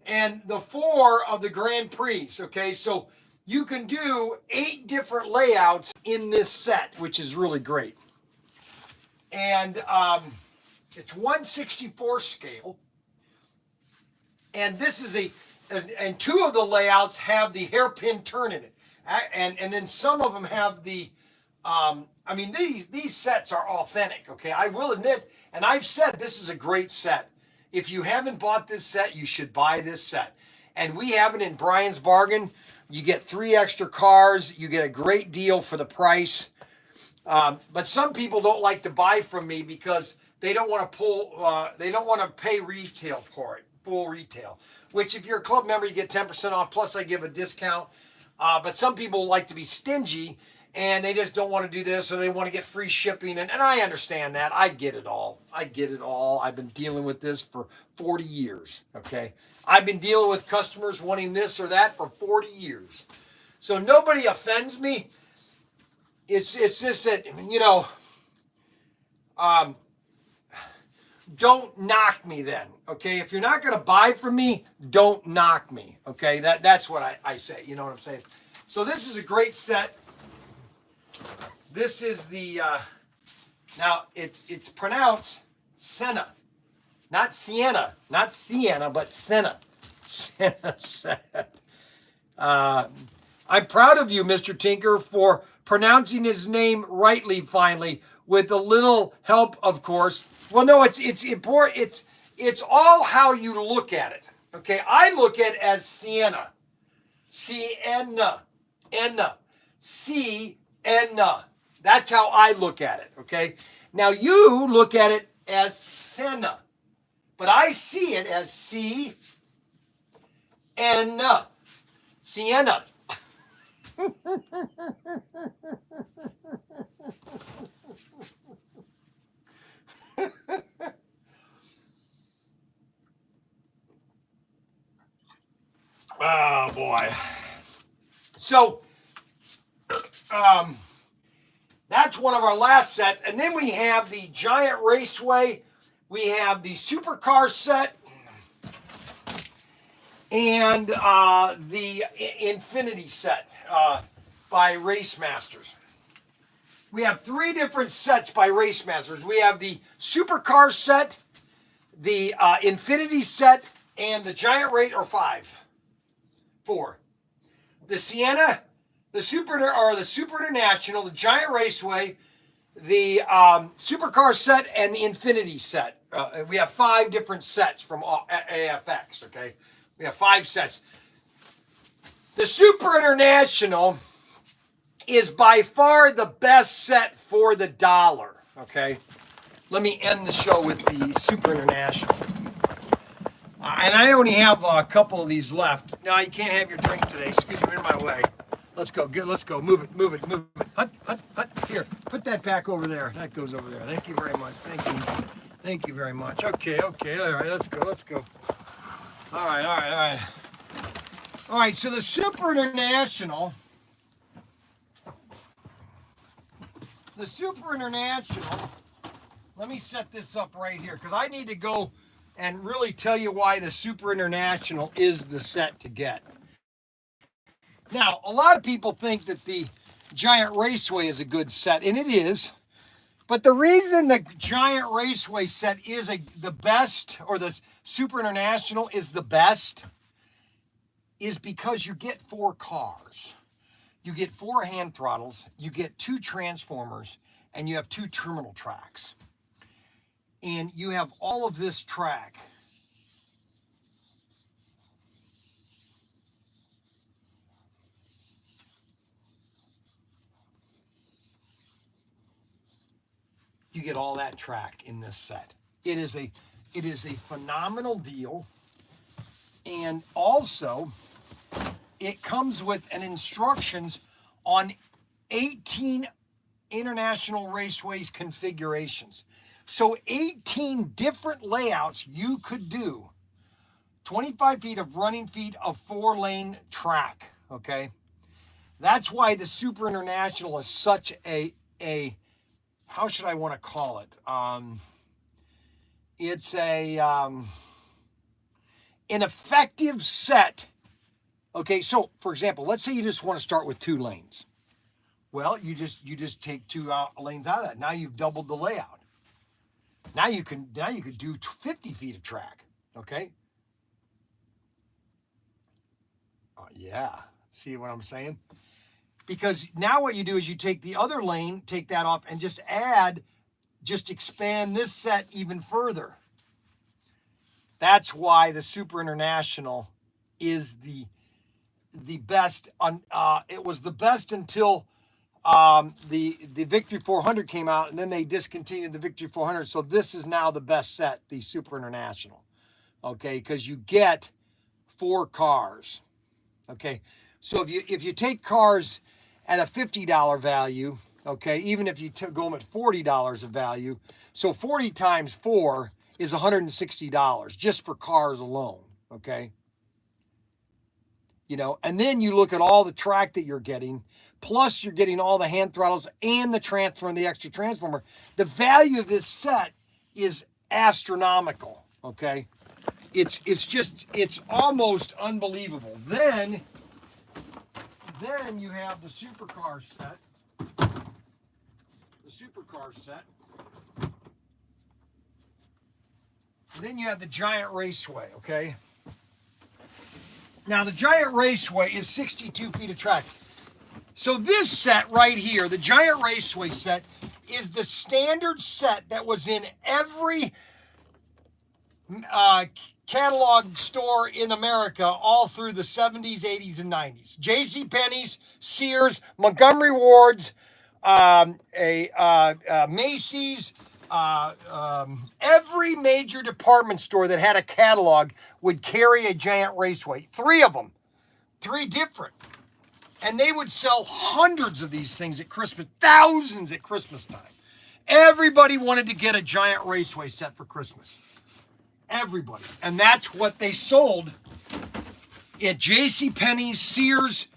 and the 4 of the Grand Prix. Okay, so you can do 8 different layouts in this set, which is really great. And it's 1/64 scale. And this is and 2 of the layouts have the hairpin turn in it. And then some of them have the, I mean, these sets are authentic, okay? I will admit, and I've said this is a great set. If you haven't bought this set, you should buy this set. And we have it in Bryan's Bargain. You get 3 extra cars. You get a great deal for the price. But some people don't like to buy from me because they don't want to they don't want to pay retail for it, full retail. Which if you're a club member, you get 10% off. Plus I give a discount. But some people like to be stingy and they just don't want to do this, or they want to get free shipping. And I understand that. I get it all. I get it all. I've been dealing with this for 40 years, okay? I've been dealing with customers wanting this or that for 40 years. So nobody offends me. It's just that, you know, don't knock me then, okay? If you're not going to buy from me, don't knock me, okay? That's what I say, you know what I'm saying? So this is a great set. This is the, now it's pronounced Senna, not Sienna, not Sienna, but Senna. Senna set. I'm proud of you, Mr. Tinker, for pronouncing his name rightly finally, with a little help, of course. Well, no, it's important. It's all how you look at it. Okay, I look at it as Sienna, Sienna, Enna, Sienna. That's how I look at it. Okay, now you look at it as Senna, but I see it as Sienna, Sienna. Oh boy. So that's one of our last sets. And then we have the Giant Raceway. We have the Supercar set. And the Infinity set by Race Masters. We have 3 different sets by Race Masters. We have the Supercar set, the Infinity set, and the Giant Race, or 4. The Sienna, the Super International, the Giant Raceway, the Supercar set, and the Infinity set. We have 5 different sets from AFX. Okay, we have 5 sets. The Super International is by far the best set for the dollar. Okay, let me end the show with the Super International. And I only have a couple of these left. No, you can't have your drink today. Excuse me, in my way. Let's go. Good. Let's go. Move it. Move it. Move it. Hut. Here, put that back over there. That goes over there. Thank you very much. Thank you. Thank you very much. Okay. All right. Let's go. All right. All right. So the Super International. Let me set this up right here because I need to go and really tell you why the Super International is the set to get. Now, a lot of people think that the Giant Raceway is a good set, and it is. But the reason the Giant Raceway set is the best, or the Super International is the best, is because you get 4 cars. You get 4 hand throttles, you get 2 transformers, and you have 2 terminal tracks. And you have all of this track. You get all that track in this set. It is a phenomenal deal. And also, it comes with an instructions on 18 International Raceways configurations. So 18 different layouts you could do. 25 feet of running feet of 4-lane track, okay? That's why the Super International is such a how should I want to call it? It's an effective set. Okay, so for example, let's say you just want to start with 2 lanes. Well, you just take 2 lanes out of that. Now you've doubled the layout. Now you could do 50 feet of track. Okay. Yeah. See what I'm saying? Because now what you do is you take the other lane, take that off, and just expand this set even further. That's why the Super International is the best. It was the best until the Victory 400 came out, and then they discontinued the Victory 400. So this is now the best set, the Super International. Okay, because you get 4 cars. Okay, so if you take cars at a $50 value, okay, even if you go them at $40 of value, so 40 times 4 is $160 just for cars alone, okay? You know, and then you look at all the track that you're getting, plus you're getting all the hand throttles and the transfer and the extra transformer. The value of this set is astronomical, okay? It's almost unbelievable. Then you have the supercar set. Then you have the Giant Raceway, okay? Now the Giant Raceway is 62 feet of track. So this set right here, the Giant Raceway set, is the standard set that was in every catalog store in America all through the 70s, 80s, and 90s. JCPenney's, Sears, Montgomery Ward's, Macy's, every major department store that had a catalog would carry a Giant Raceway. 3 of them. 3 different. And they would sell hundreds of these things at Christmas, thousands at Christmas time. Everybody wanted to get a Giant Raceway set for Christmas. Everybody. And that's what they sold at JCPenney's, Sears.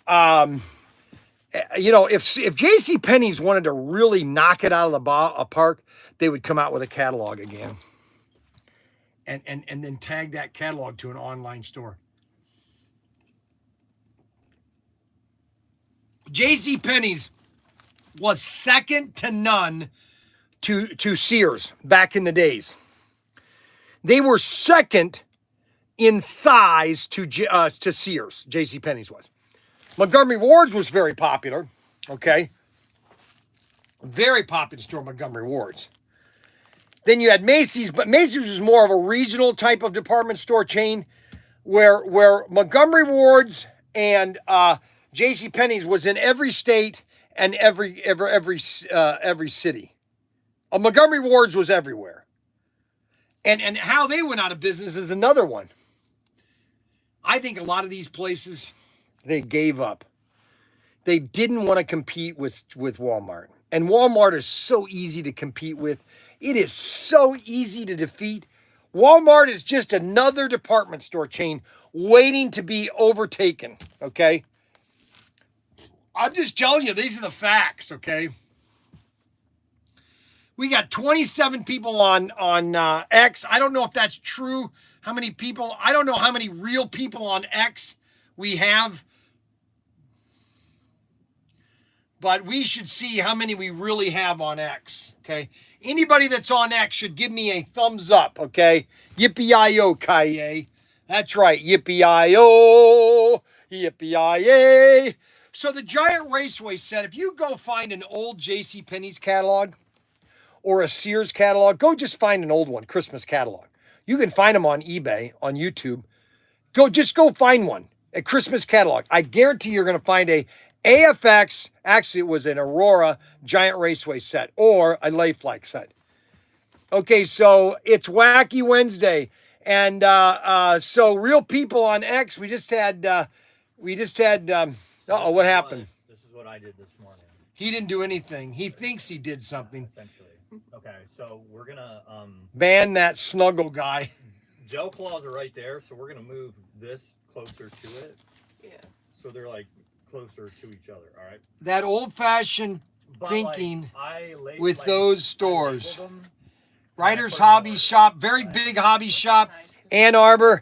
You know, if JCPenney's wanted to really knock it out of the park, they would come out with a catalog again. And then tag that catalog to an online store. JCPenney's was second to none to Sears back in the days. They were second in size to Sears. JCPenney's was. Montgomery Ward's was very popular. Okay, very popular store, Montgomery Ward's. Then you had Macy's, but Macy's was more of a regional type of department store chain, where Montgomery Ward's and J.C. Penney's was in every state and every city. Montgomery Ward's was everywhere. And how they went out of business is another one. I think a lot of these places, they gave up. They didn't want to compete with Walmart. And Walmart is so easy to compete with. It is so easy to defeat. Walmart is just another department store chain waiting to be overtaken, okay? I'm just telling you, these are the facts, okay? We got 27 people on X. I don't know if that's true. How many people? I don't know how many real people on X we have. But we should see how many we really have on X, okay? Anybody that's on X should give me a thumbs up, okay? Yippee-yi-yo, Kaye. That's right, yippee-yi-yo, yippee-yi-yay. So the Giant Raceway said, if you go find an old JCPenney's catalog or a Sears catalog, go just find an old one, Christmas catalog. You can find them on eBay, on YouTube. Just go find one, a Christmas catalog. I guarantee you're going to find a AFX, actually it was an Aurora Giant Raceway set or a Layflag set. Okay, so it's Wacky Wednesday. And so real people on X, what happened? This is what I did this morning. He didn't do anything. He thinks he did something. Essentially. Okay, so we're gonna ban that snuggle guy. gel claws are right there, so we're gonna move this closer to it. Yeah. So they're like closer to each other, all right? That old-fashioned But, thinking like, with those stores. I labeled them. Writers Hobby Shop, very big hobby shop. Ann Arbor.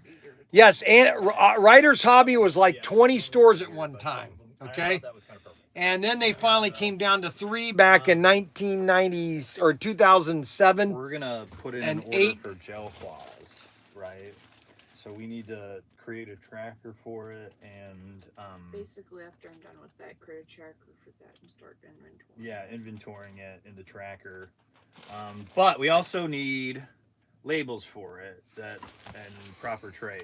Yes, Writers Hobby was like 20 stores at one time, okay? That was kind of perfect. And then they finally came down to 3 back in 1990s or 2007. We're gonna put in And an order 8. for gel claws, right? So we need to create a tracker for it, and Basically, after I'm done with that, create a tracker for that and start inventory. yeah, inventorying it in the tracker. But we also need labels for it and proper trays.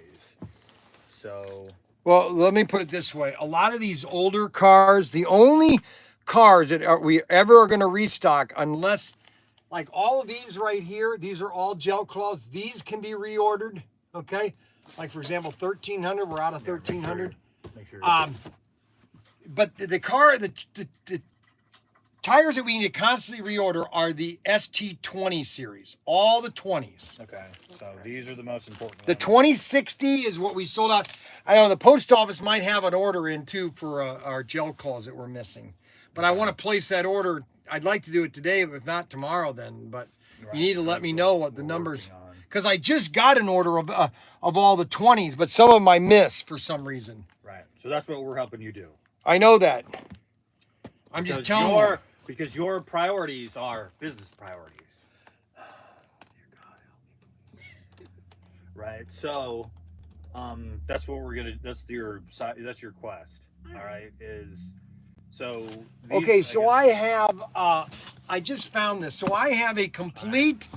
So Well, let me put it this way. A lot of these older cars, the only cars that we ever are going to restock, unless, like all of these right here, these are all gel claws. These can be reordered, okay? Like, for example, 1300, we're out of 1300. make sure. But the tires that we need to constantly reorder are the ST20 series, all the 20s. Okay, so these are the most important The ones. 2060 is what we sold out. I know the post office might have an order in too for our gel claws that we're missing. But I want to place that order. I'd like to do it today, if not tomorrow then. But you need to let me know what the numbers, because I just got an order of all the 20s, but some of them I missed for some reason. Right, so that's what we're helping you do. I know that. I'm just Because telling you. Because your priorities are business priorities. Right. So, that's what we're gonna. That's your quest. All right. Is so. These, Okay, so I have. I just found this. So I have a complete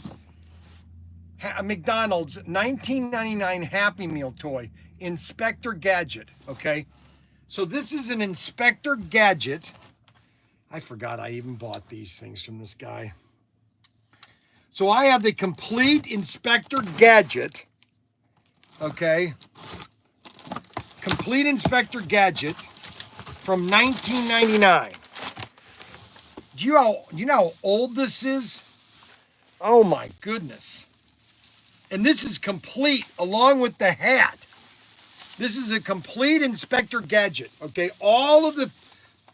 McDonald's 1999 Happy Meal toy, Inspector Gadget. Okay, so this is an Inspector Gadget. I forgot I even bought these things from this guy. So I have the complete Inspector Gadget. Okay. Complete Inspector Gadget from 1999. Do you know how old this is? Oh my goodness. And this is complete along with the hat. This is a complete Inspector Gadget. Okay. All of the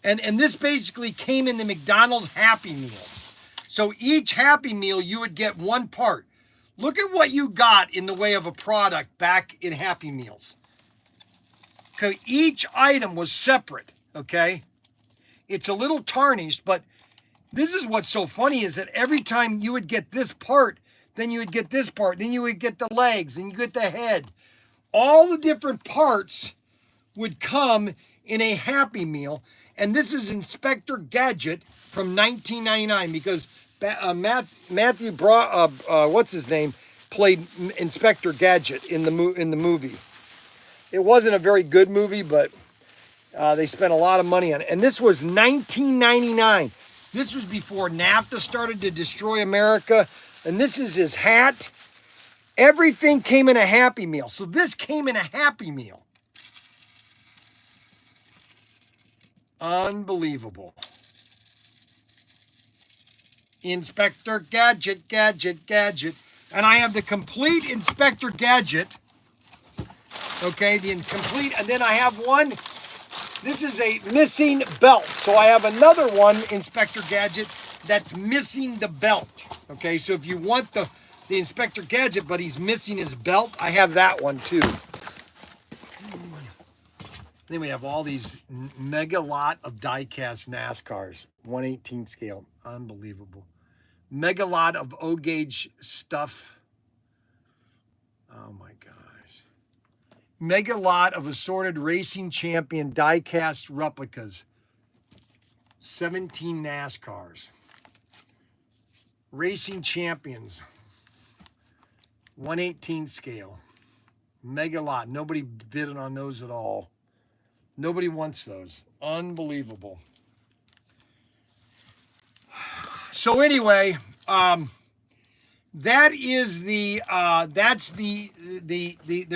And this basically came in the McDonald's Happy Meals. So each Happy Meal, you would get one part. Look at what you got in the way of a product back in Happy Meals. Okay, each item was separate, okay? It's a little tarnished, but this is what's so funny is that every time you would get this part, then you would get this part, then you would get the legs, and you get the head. All the different parts would come in a Happy Meal. And this is Inspector Gadget from 1999 because Matthew what's his name, played Inspector Gadget in the movie. It wasn't a very good movie, but they spent a lot of money on it. And this was 1999. This was before NAFTA started to destroy America. And this is his hat. Everything came in a Happy Meal. So this came in a Happy Meal. Unbelievable. Inspector Gadget, Gadget, Gadget. And I have the complete Inspector Gadget. Okay, the incomplete. And then I have one. This is a missing belt. So I have another one, Inspector Gadget, that's missing the belt. Okay, so if you want the Inspector Gadget, but he's missing his belt, I have that one too. Then we have all these mega lot of die-cast NASCARs, 1/18 scale, unbelievable. Mega lot of O-gauge stuff. Oh my gosh. Mega lot of assorted Racing Champion die-cast replicas. 17 NASCARs. Racing Champions, 1/18 scale. Mega lot. Nobody bid on those at all. Nobody wants those. Unbelievable. So anyway, that is that's the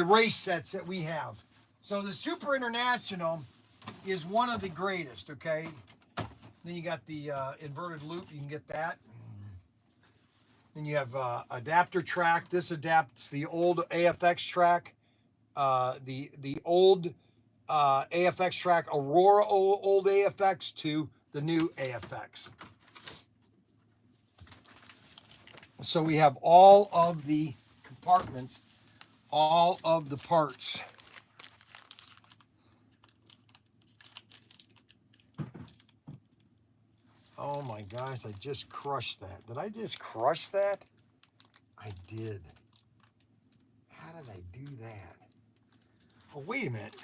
race sets that we have. So the Super International is one of the greatest. Okay. Then you got the inverted loop. You can get that. Then you have adapter track. This adapts the old AFX track, the old AFX track, Aurora old AFX to the new AFX. So we have all of the compartments, all of the parts. Oh my gosh, I just crushed that. Did I just crush that? I did. How did I do that? Oh, wait a minute.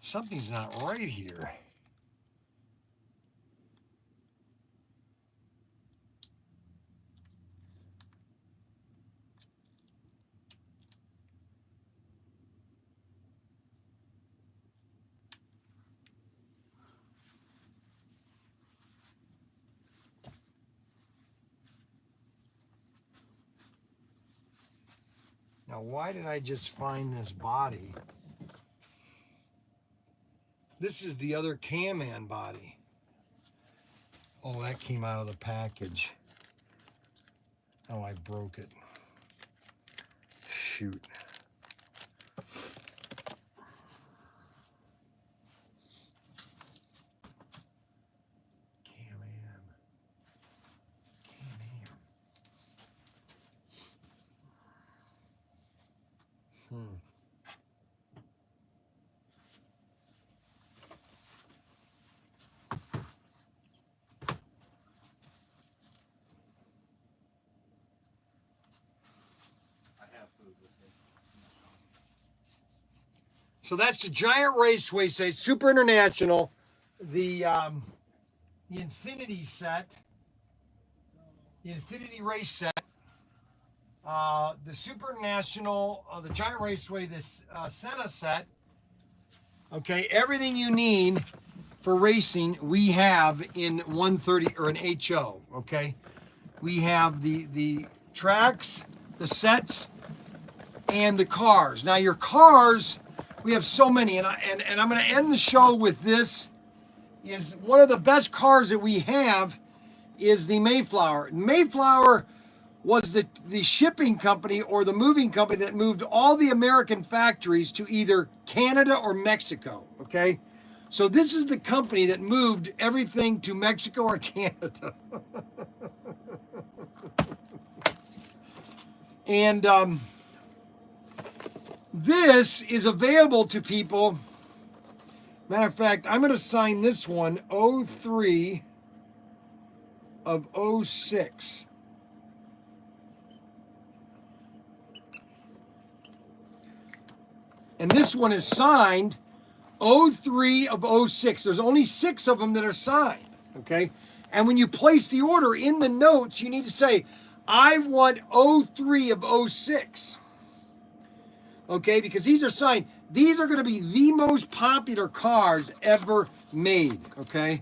Something's not right here. Now, why did I just find this body? This is the other Cam-Man body. Oh, that came out of the package. Oh, I broke it. Shoot. Cam-Man. Cam-Man. So that's the Giant Raceway set, Super International, the Infinity set, the Infinity Race set, the Super International, the Giant Raceway, this Senna set. Okay, everything you need for racing we have in 130 or an HO. Okay, we have the tracks, the sets, and the cars. Now your cars. We have so many, and I'm going to end the show with this. Is one of the best cars that we have is the Mayflower. Mayflower was the shipping company or the moving company that moved all the American factories to either Canada or Mexico, okay? So this is the company that moved everything to Mexico or Canada. And this is available to people. Matter of fact, I'm going to sign this one 03 of 06. And this one is signed 03 of 06. There's only 6 of them that are signed, okay? And when you place the order in the notes, you need to say, I want 03 of 06. Okay, because these are signed. These are going to be the most popular cars ever made, okay?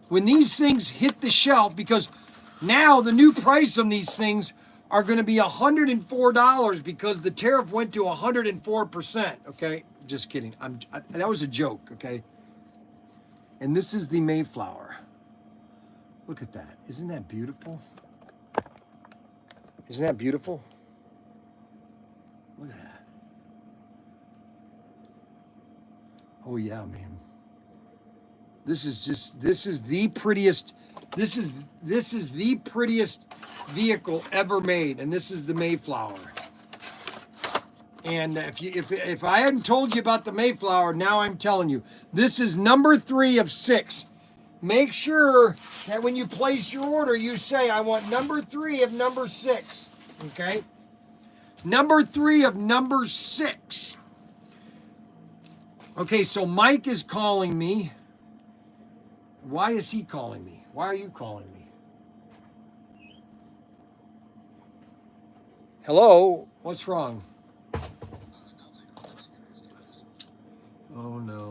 When these things hit the shelf, because now the new price on these things are going to be $104 because the tariff went to 104%, okay? Just kidding. That was a joke, okay? And this is the Mayflower. Look at that. Isn't that beautiful? Isn't that beautiful? Look at that. Oh yeah, man. This is the prettiest vehicle ever made, and this is the Mayflower. And if I hadn't told you about the Mayflower, now I'm telling you. This is number 3 of 6. Make sure that when you place your order, you say, I want number 3 of number 6. Okay? Number 3 of number 6. Okay, so Mike is calling me. Why is he calling me? Why are you calling me? Hello? What's wrong? Oh no.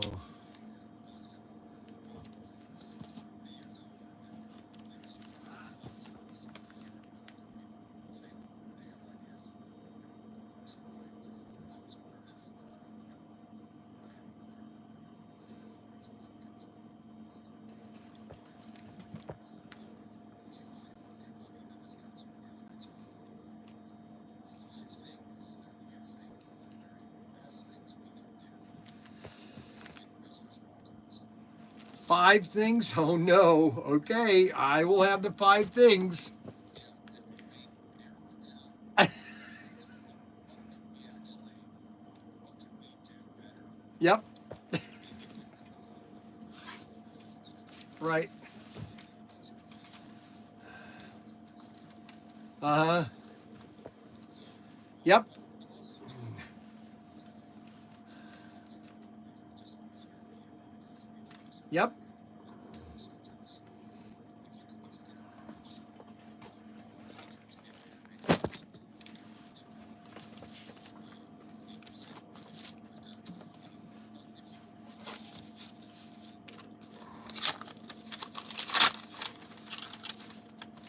Five things? Oh no. Okay, I will have the 5 things. Yep. Right. Uh-huh. Yep. Yep.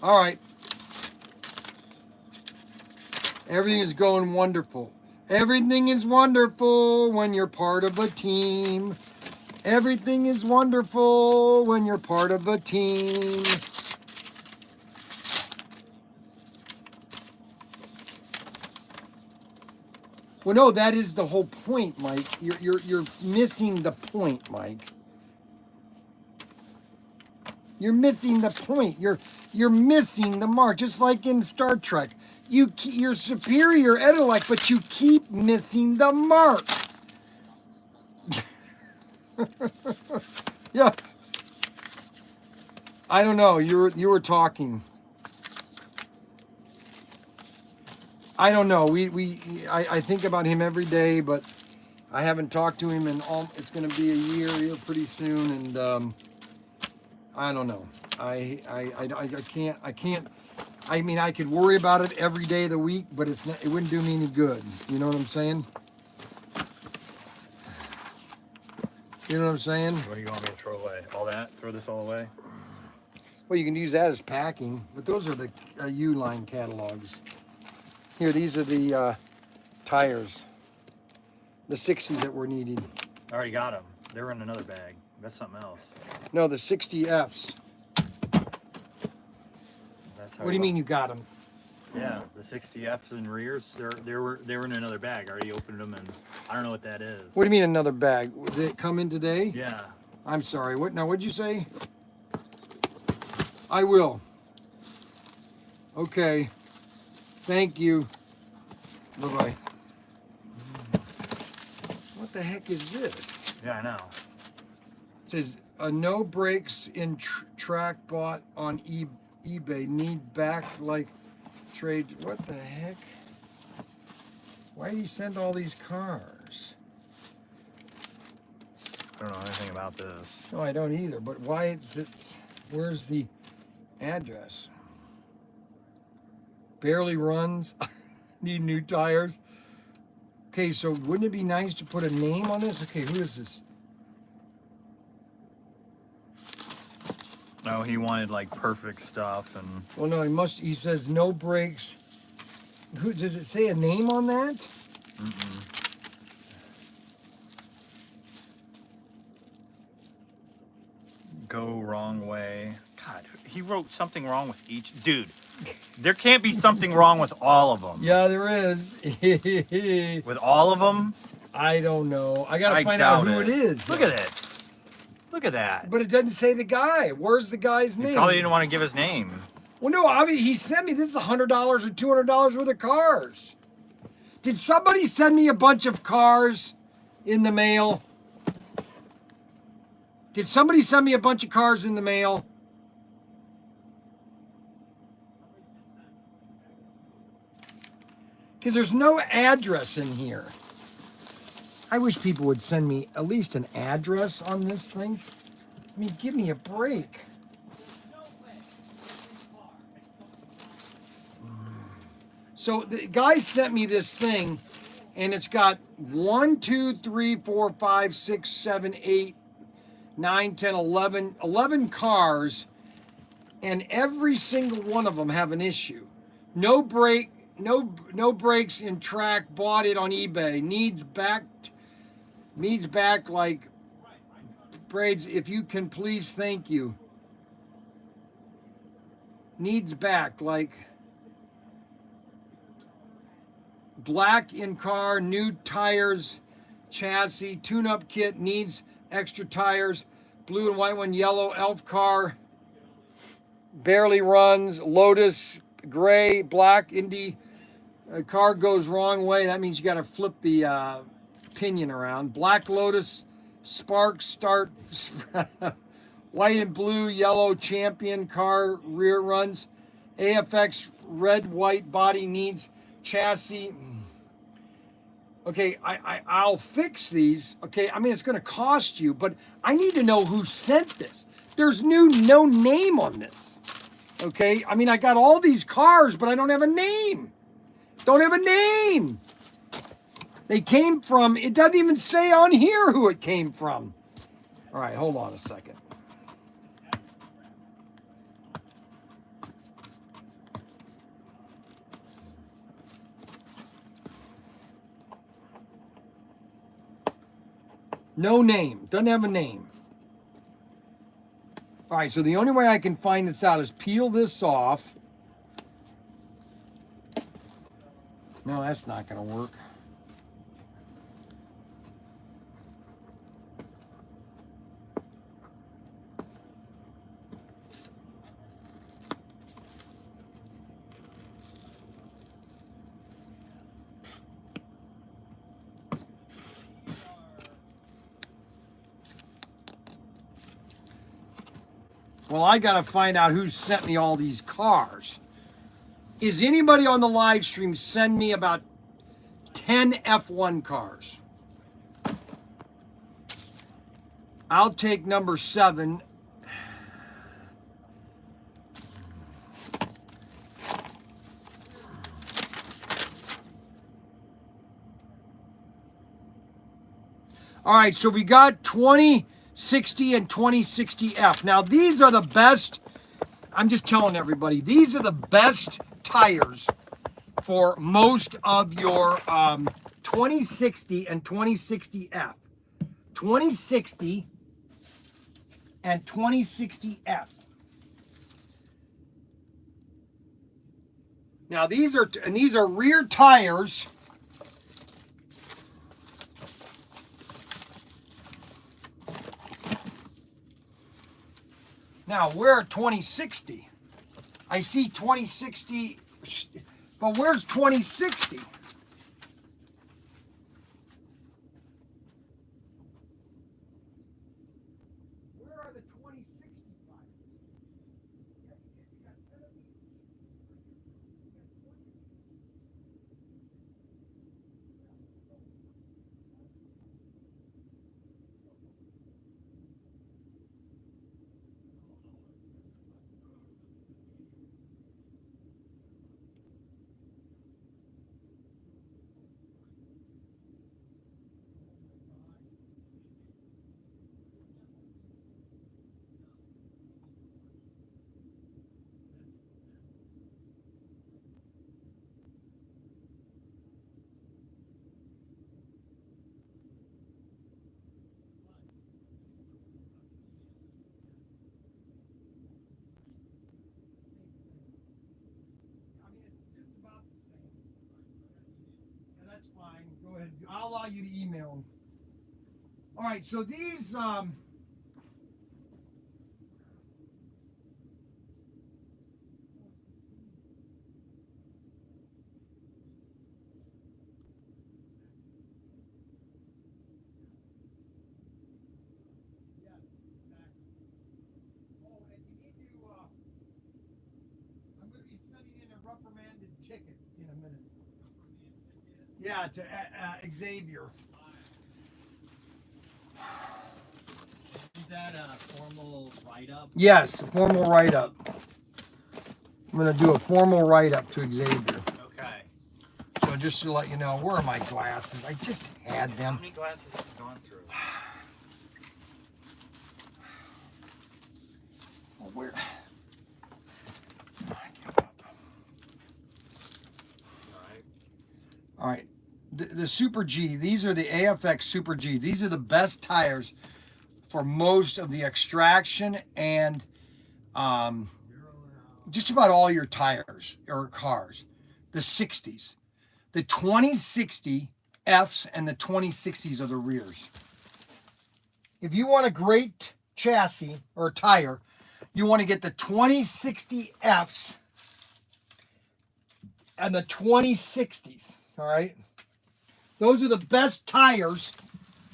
All right. Everything is going wonderful. Everything is wonderful when you're part of a team. Everything is wonderful when you're part of a team. Well, no, that is the whole point, Mike. You're missing the point, Mike. You're missing the point. You're missing the mark. Just like in Star Trek, you're superior intellect, but you keep missing the mark. Yeah. I don't know. You were talking. I don't know. I think about him every day, but I haven't talked to him in it's going to be a year here pretty soon, and I don't know. I can't. I mean, I could worry about it every day of the week, but it wouldn't do me any good. You know what I'm saying? You know what I'm saying? What do you want me to throw away? All that? Throw this all away? Well, you can use that as packing, but those are the U-line catalogs. Here, these are the tires, the 60s that we're needing. I already got them. They were in another bag. That's something else. No, the 60Fs. That's What do you mean you got them? Yeah, the 60Fs and rears. They were in another bag. I already opened them, and I don't know what that is. What do you mean another bag? Did it come in today? Yeah. I'm sorry. What now? What'd you say? I will. Okay. Thank you. Bye-bye. What the heck is this? Yeah, I know. It says, no brakes in track bought on eBay. Need back like trade. What the heck? Why did he send all these cars? I don't know anything about this. No, I don't either. But why is it? Where's the Address. Barely runs. Need new tires. Okay, so wouldn't it be nice to put a name on this? Okay, who is this? No, he wanted like perfect stuff and. Well, no, he says no brakes. Who, does it say a name on that? Mm-mm. Go wrong way. God, he wrote something wrong with each. Dude, there can't be something wrong with all of them. Yeah, there is. With all of them? I don't know. I gotta find out who it is. Look at this. Look at that. But it doesn't say the guy. Where's the guy's He name? probably didn't want to give his name. Well, no, I mean, he sent me, this is $100 or $200 worth of cars. Did somebody send me a bunch of cars in the mail? Did somebody send me a bunch of cars in the mail? Because there's no address in here. I wish people would send me at least an address on this thing. I mean, give me a break. So the guy sent me this thing, and it's got 1, 2, 3, 4, 5, 6, 7, 8, 9, 10, 11 cars, and every single one of them have an issue. No brake, no brakes in track, bought it on eBay, needs back like braids, if you can please, thank you. Needs back like black in car, new tires, chassis, tune-up kit, needs extra tires, blue and white one, yellow, elf car, barely runs, Lotus, gray, black, Indy, car goes wrong way, that means you got to flip the pinion around, black Lotus, spark, start, white and blue, yellow, champion, car, rear runs, AFX, red, white, body needs, chassis. Okay, I'll fix these. Okay, I mean, it's going to cost you, but I need to know who sent this. There's no name on this. Okay, I mean, I got all these cars, but I don't have a name. Don't have a name. They came from, it doesn't even say on here who it came from. All right, hold on a second. No name. Doesn't have a name. All right, so the only way I can find this out is peel this off. No, that's not going to work. Well, I got to find out who sent me all these cars. Is anybody on the live stream send me about 10 F1 cars? I'll take number 7. All right, so we got 2060 and 2060F. Now, these are the best. I'm just telling everybody, these are the best tires for most of your 2060 and 2060F. 2060 and 2060F. Now, these are rear tires. Now, we're at 2060. I see 2060, but where's 2060? Where are the 2065? I'll allow you to email them. All right, so these I'm going to be sending in a reprimanded ticket in a minute. Yeah, to Xavier. Is that a formal write-up? Yes, a formal write-up. I'm going to do a formal write-up to Xavier. Okay. So just to let you know, where are my glasses? I just had How them. many glasses have you gone through? Oh, where? All right. The Super G, these are the AFX Super G. These are the best tires for most of the extraction and just about all your tires or cars. The 60s. The 2060 Fs and the 2060s are the rears. If you want a great chassis or tire, you want to get the 2060 Fs and the 2060s. All right. Those are the best tires.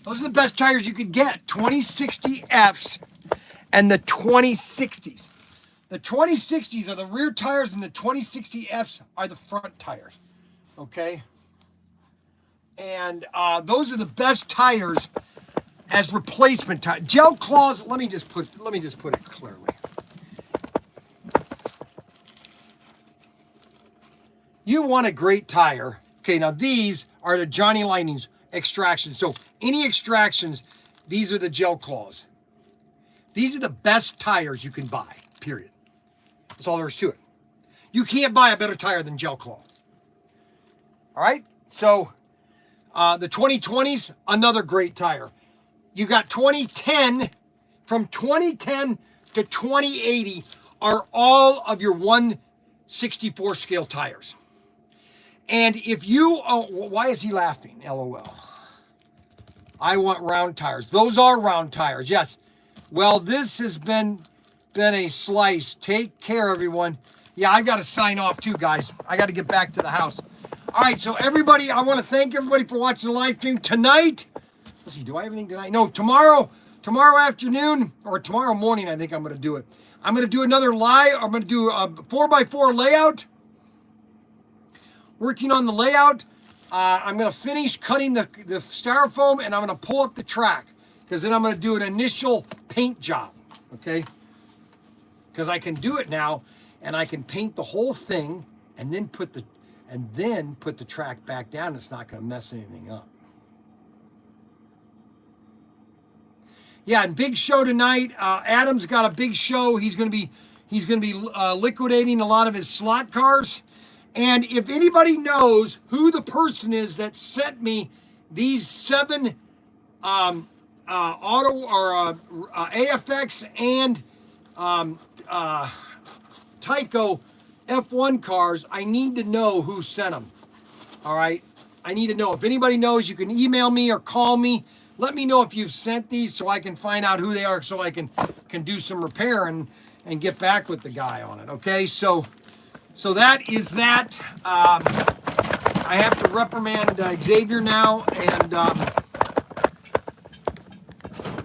Those are the best tires you could get. 2060 Fs and the 2060s. The 2060s are the rear tires and the 2060 Fs are the front tires. Okay? And those are the best tires as replacement tires. Gel claws, let me just put it clearly. You want a great tire. Okay, now these are the Johnny Lightning's extractions. So any extractions, these are the gel claws. These are the best tires you can buy, period. That's all there is to it. You can't buy a better tire than gel claw. All right, so the 2020s, another great tire. You got 2010, from 2010 to 2080 are all of your 1/64 scale tires. And if you, why is he laughing? LOL. I want round tires. Those are round tires, yes. Well, this has been a slice. Take care, everyone. Yeah, I've got to sign off too, guys. I got to get back to the house. All right, so everybody, I want to thank everybody for watching the live stream tonight. Let's see, do I have anything tonight? No, tomorrow afternoon, or tomorrow morning, I think I'm going to do it. I'm going to do another live. I'm going to do a 4x4 layout. Working on the layout. I'm going to finish cutting the styrofoam, and I'm going to pull up the track, because then I'm going to do an initial paint job, okay? Because I can do it now, and I can paint the whole thing, and then put the track back down. It's not going to mess anything up. Yeah, and big show tonight. Adam's got a big show. He's going to be liquidating a lot of his slot cars. And if anybody knows who the person is that sent me these 7 auto or AFX and Tyco F1 cars, I need to know who sent them. All right, I need to know. If anybody knows, you can email me or call me. Let me know if you've sent these so I can find out who they are, so I can do some repair and get back with the guy on it. Okay, so that is that. I have to reprimand Xavier now, and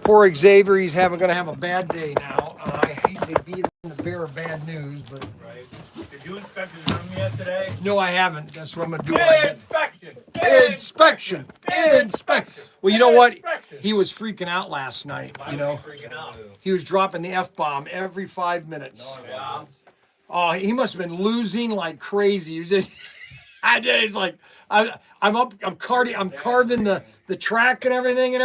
poor Xavier, he's going to have a bad day now. I hate to be the bearer of bad news, but Right. Did you inspect his room yet today? no, I haven't. That's what I'm going to do. when I get- Inspection! Inspection. Well, you know what? He was freaking out last night. You know, Freaking out. he was dropping the F-bomb every 5 minutes. Yeah. Oh, he must have been losing like crazy. He was just, he's like, I'm carving the track and everything. And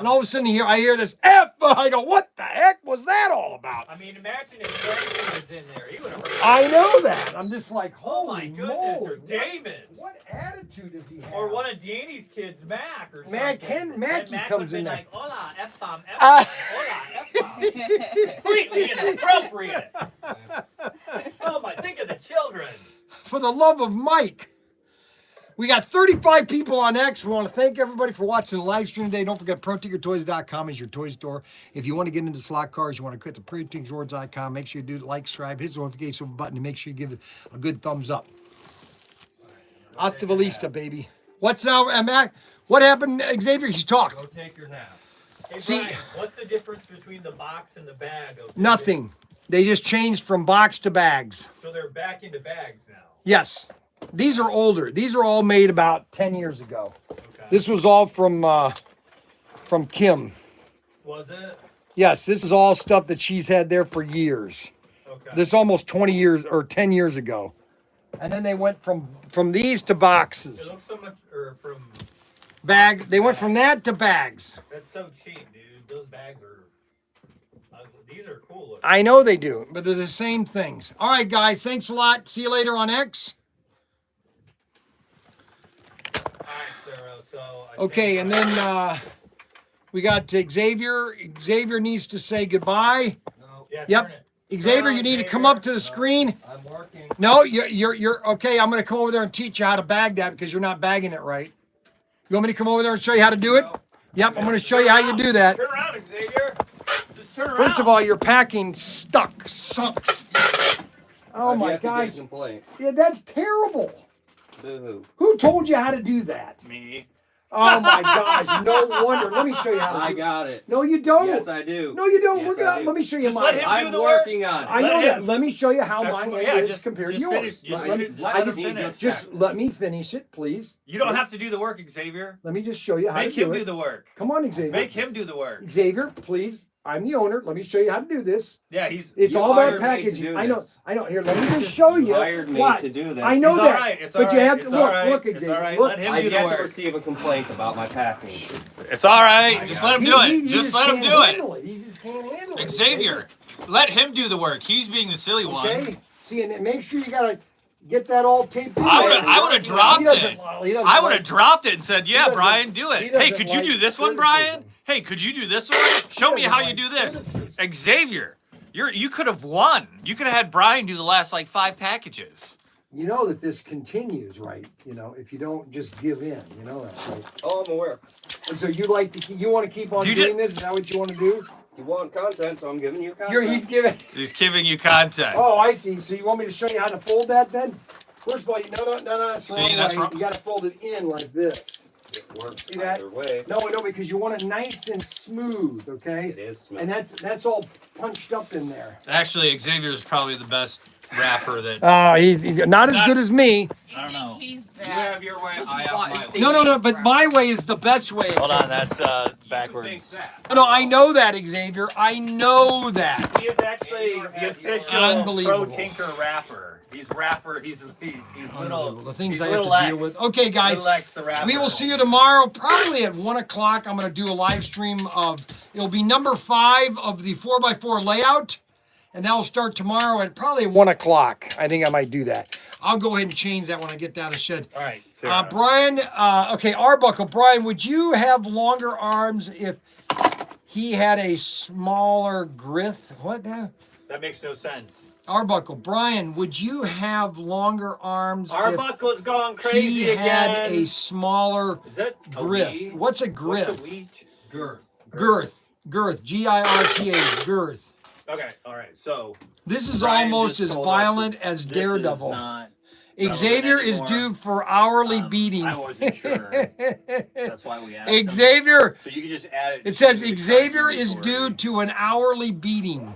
all of a sudden I hear this F. I go, what the heck was that all about? I mean, imagine if Bryan was in there. He would have heard. I know that. I'm just like, Oh holy my goodness, or moly. David. What attitude does he have? Or one of Danny's kids, Mac, or Mac- something. Ken Mackey And Mac comes would've in been there. like, hola, F-bomb, Ah. F-bomb, hola, F-bomb. Completely inappropriate. Oh my, think of the children. For the love of Mike. We got 35 people on X. We want to thank everybody for watching the live stream today. Don't forget, ProTinkerToys.com is your toy store. If you want to get into slot cars, you want to click the ProTinkerToys.com. Make sure you do like, subscribe, hit the notification button, and make sure you give it a good thumbs up. Hasta la vista, baby. What's now, Mac? What happened, Xavier? You talk. Go take your nap. Hey, See- Bryan, what's the difference between the box and the bag? Nothing. They just changed from box to bags. So they're back into bags now. Yes. These are older. These are all made about 10 years ago. Okay. This was all from Kim. Was it? Yes, this is all stuff that she's had there for years. Okay. This almost 20 years or 10 years ago. And then they went from these to It boxes. looks so much, or from. They went from that to bags. That's so cheap, dude. Those bags are. These are cool looking. I know they do, but they're the same things. All right, guys. Thanks a lot. See you later on X. All right, Sarah. So. I Okay, think- and then we got Xavier. Xavier needs to say goodbye. No, Yeah, Yep. turn it. Xavier, on, you need to Xavier. come up to the No. screen. I'm working. No, you're okay. I'm gonna come over there and teach you how to bag that because you're not bagging it right. You want me to come over there and show you how to do it? Yep, I'm gonna show you how you do that. Turn around, Xavier. Just turn around. First of all, your packing sucks. Oh You my have to get a gosh. complaint. Yeah, that's terrible. Boo-hoo. Who told you how to do that? me. Oh my gosh, no wonder. Let me show you how to I do it. got it. No, you don't. Yes, I do. No, you don't. Yes, Look it I up. do. Let me show you Just mine. let him do I'm the work. working on it. I Let know him- that. Let me show you how That's mine what- yeah, is just- compared to just yours. finish- just let me, finish- I let just, him finish. just let me finish it, please. You don't have to do the work, Xavier. Let me just show you how Make to him do do it. the work. Come on, Xavier. Make him do the work. Xavier, please. I'm the owner. Let me show you how to do this. Yeah, he's. It's You all about hired me to packaging. do I know. this. I know. Here, let me just show you. You hired me what. to do this. I know It's that. all right. It's but all you right. have to It's look. all right. Look, It's Xavier. all right. Look. Let him I've do the yet to work. receive a complaint about my packing. It's all right. Just let him do it. He Just just let him can't do it. handle it. He just can't handle it. Xavier, let him do the work. He's being the silly one. Okay. See, and then make sure you gotta get that all taped in. I there. would've dropped He doesn't- it. he doesn't I would have like- dropped it and said, "Yeah, doesn't- Bryan, do it. he Hey, doesn't could you like do this one, Bryan? criticism. Hey, could you do this one? Show me doesn't how like you do this." criticism. Xavier, you could have won. You could have had Bryan do the last like 5 packages. You know that this continues, right? You know, if you don't just give in, you know that, right? Oh, I'm aware. And so you like to, you want to keep on You doing this? Is that what you want to do? You want content, so I'm giving you content. He's giving. He's giving you content. Oh, I see. So you want me to show you how to fold that then? First of all, no, that's the See, wrong that's way. wrong. You got to fold it in like this. It works See that? either way. No, because you want it nice and smooth, okay? It is smooth. And that's all punched up in there. Actually, Xavier's probably the best rapper that. Oh, he's not as good as me. I don't know. He's You have your way, I have my way. No, but my way is the best way. Hold on, that's Who thinks backwards. that? No, I know that, Xavier. I know that. He is actually the official Unbelievable. Pro Tinker rapper. He's rapper. He's little. The things he's I have little to deal X. with. Okay, guys. Little X the rapper. We will see you tomorrow, probably at 1 o'clock. I'm going to do a live stream of, it'll be number 5 of the 4x4 layout. And that will start tomorrow at probably 1 o'clock. I think I might do that. I'll go ahead and change that when I get down the shed. All right. Bryan, okay, Arbuckle. Bryan, would you have longer arms if he had a smaller grith? What now? That makes no sense. Arbuckle. Bryan, would you have longer arms Arbuckle's gone if crazy he had again. a smaller Is that a grith? wee? What's a What's grith? a wee? Girth. Girth. Girth. Girth. Okay. All right. So This is Bryan almost just as told us violent that as this Daredevil. is not Xavier relevant is anymore. due for hourly beating. I wasn't sure. That's why we asked him. Xavier, So you can just add it. it says to the Xavier current is due inventory. to an hourly beating.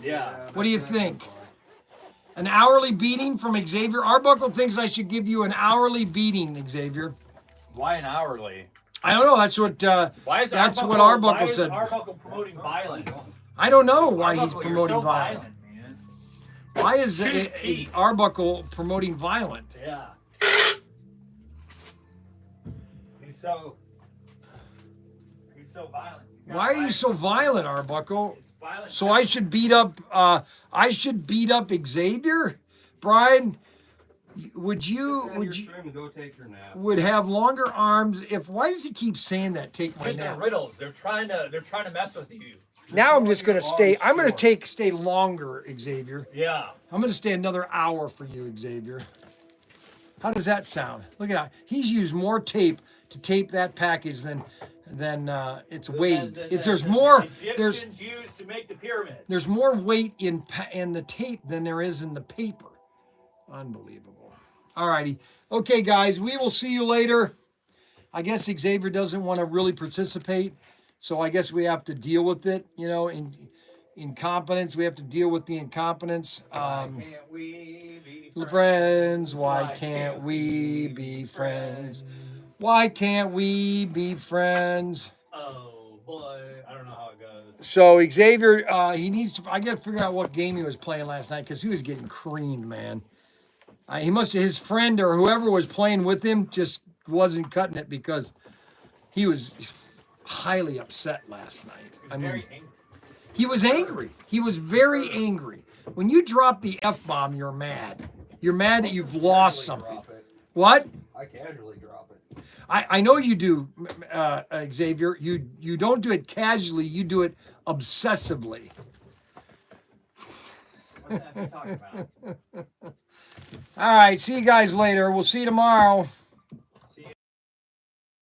Yeah. What do you think? An hourly beating from Xavier? Arbuckle thinks I should give you an hourly beating, Xavier. Why an hourly? I don't know. That's what Why is That's Arbuckle, what Arbuckle why is said. Arbuckle promoting violence? I don't know why he's Arbuckle, you're promoting so violence. man. Why is Choose peace. Arbuckle promoting violent? Yeah. He's so violent. Why are you so violent, Arbuckle? It's violent. So I should beat up Xavier? Bryan, would you Go take your nap. would have longer arms if why does he keep saying that take my Because they're nap? riddles. They're trying to mess with you. Now I'm just gonna stay stay longer, Xavier. Yeah. I'm gonna stay another hour for you, Xavier. How does that sound? Look at that. He's used more tape to tape that package than it's weight. There's more. Egyptians used to make the pyramid. There's more weight in the tape than there is in the paper. Unbelievable. All righty. Okay, guys, we will see you later. I guess Xavier doesn't want to really participate, so I guess we have to deal with it. You know, incompetence. We have to deal with the incompetence. Why can't we be Friends, why can't we be friends? Why can't we be friends? Oh boy, I don't know how it goes. So Xavier, he needs to. I got to figure out what game he was playing last night because he was getting creamed, man. He must have, his friend or whoever was playing with him just wasn't cutting it because he was highly upset last night. I mean, Very angry. he was angry. He was very angry. When you drop the F-bomb, you're mad. You're mad that you've lost something. What? I casually drop it. I know you do, Xavier. You don't do it casually. You do it obsessively. What's that talking about? All right. See you guys later. We'll see you tomorrow.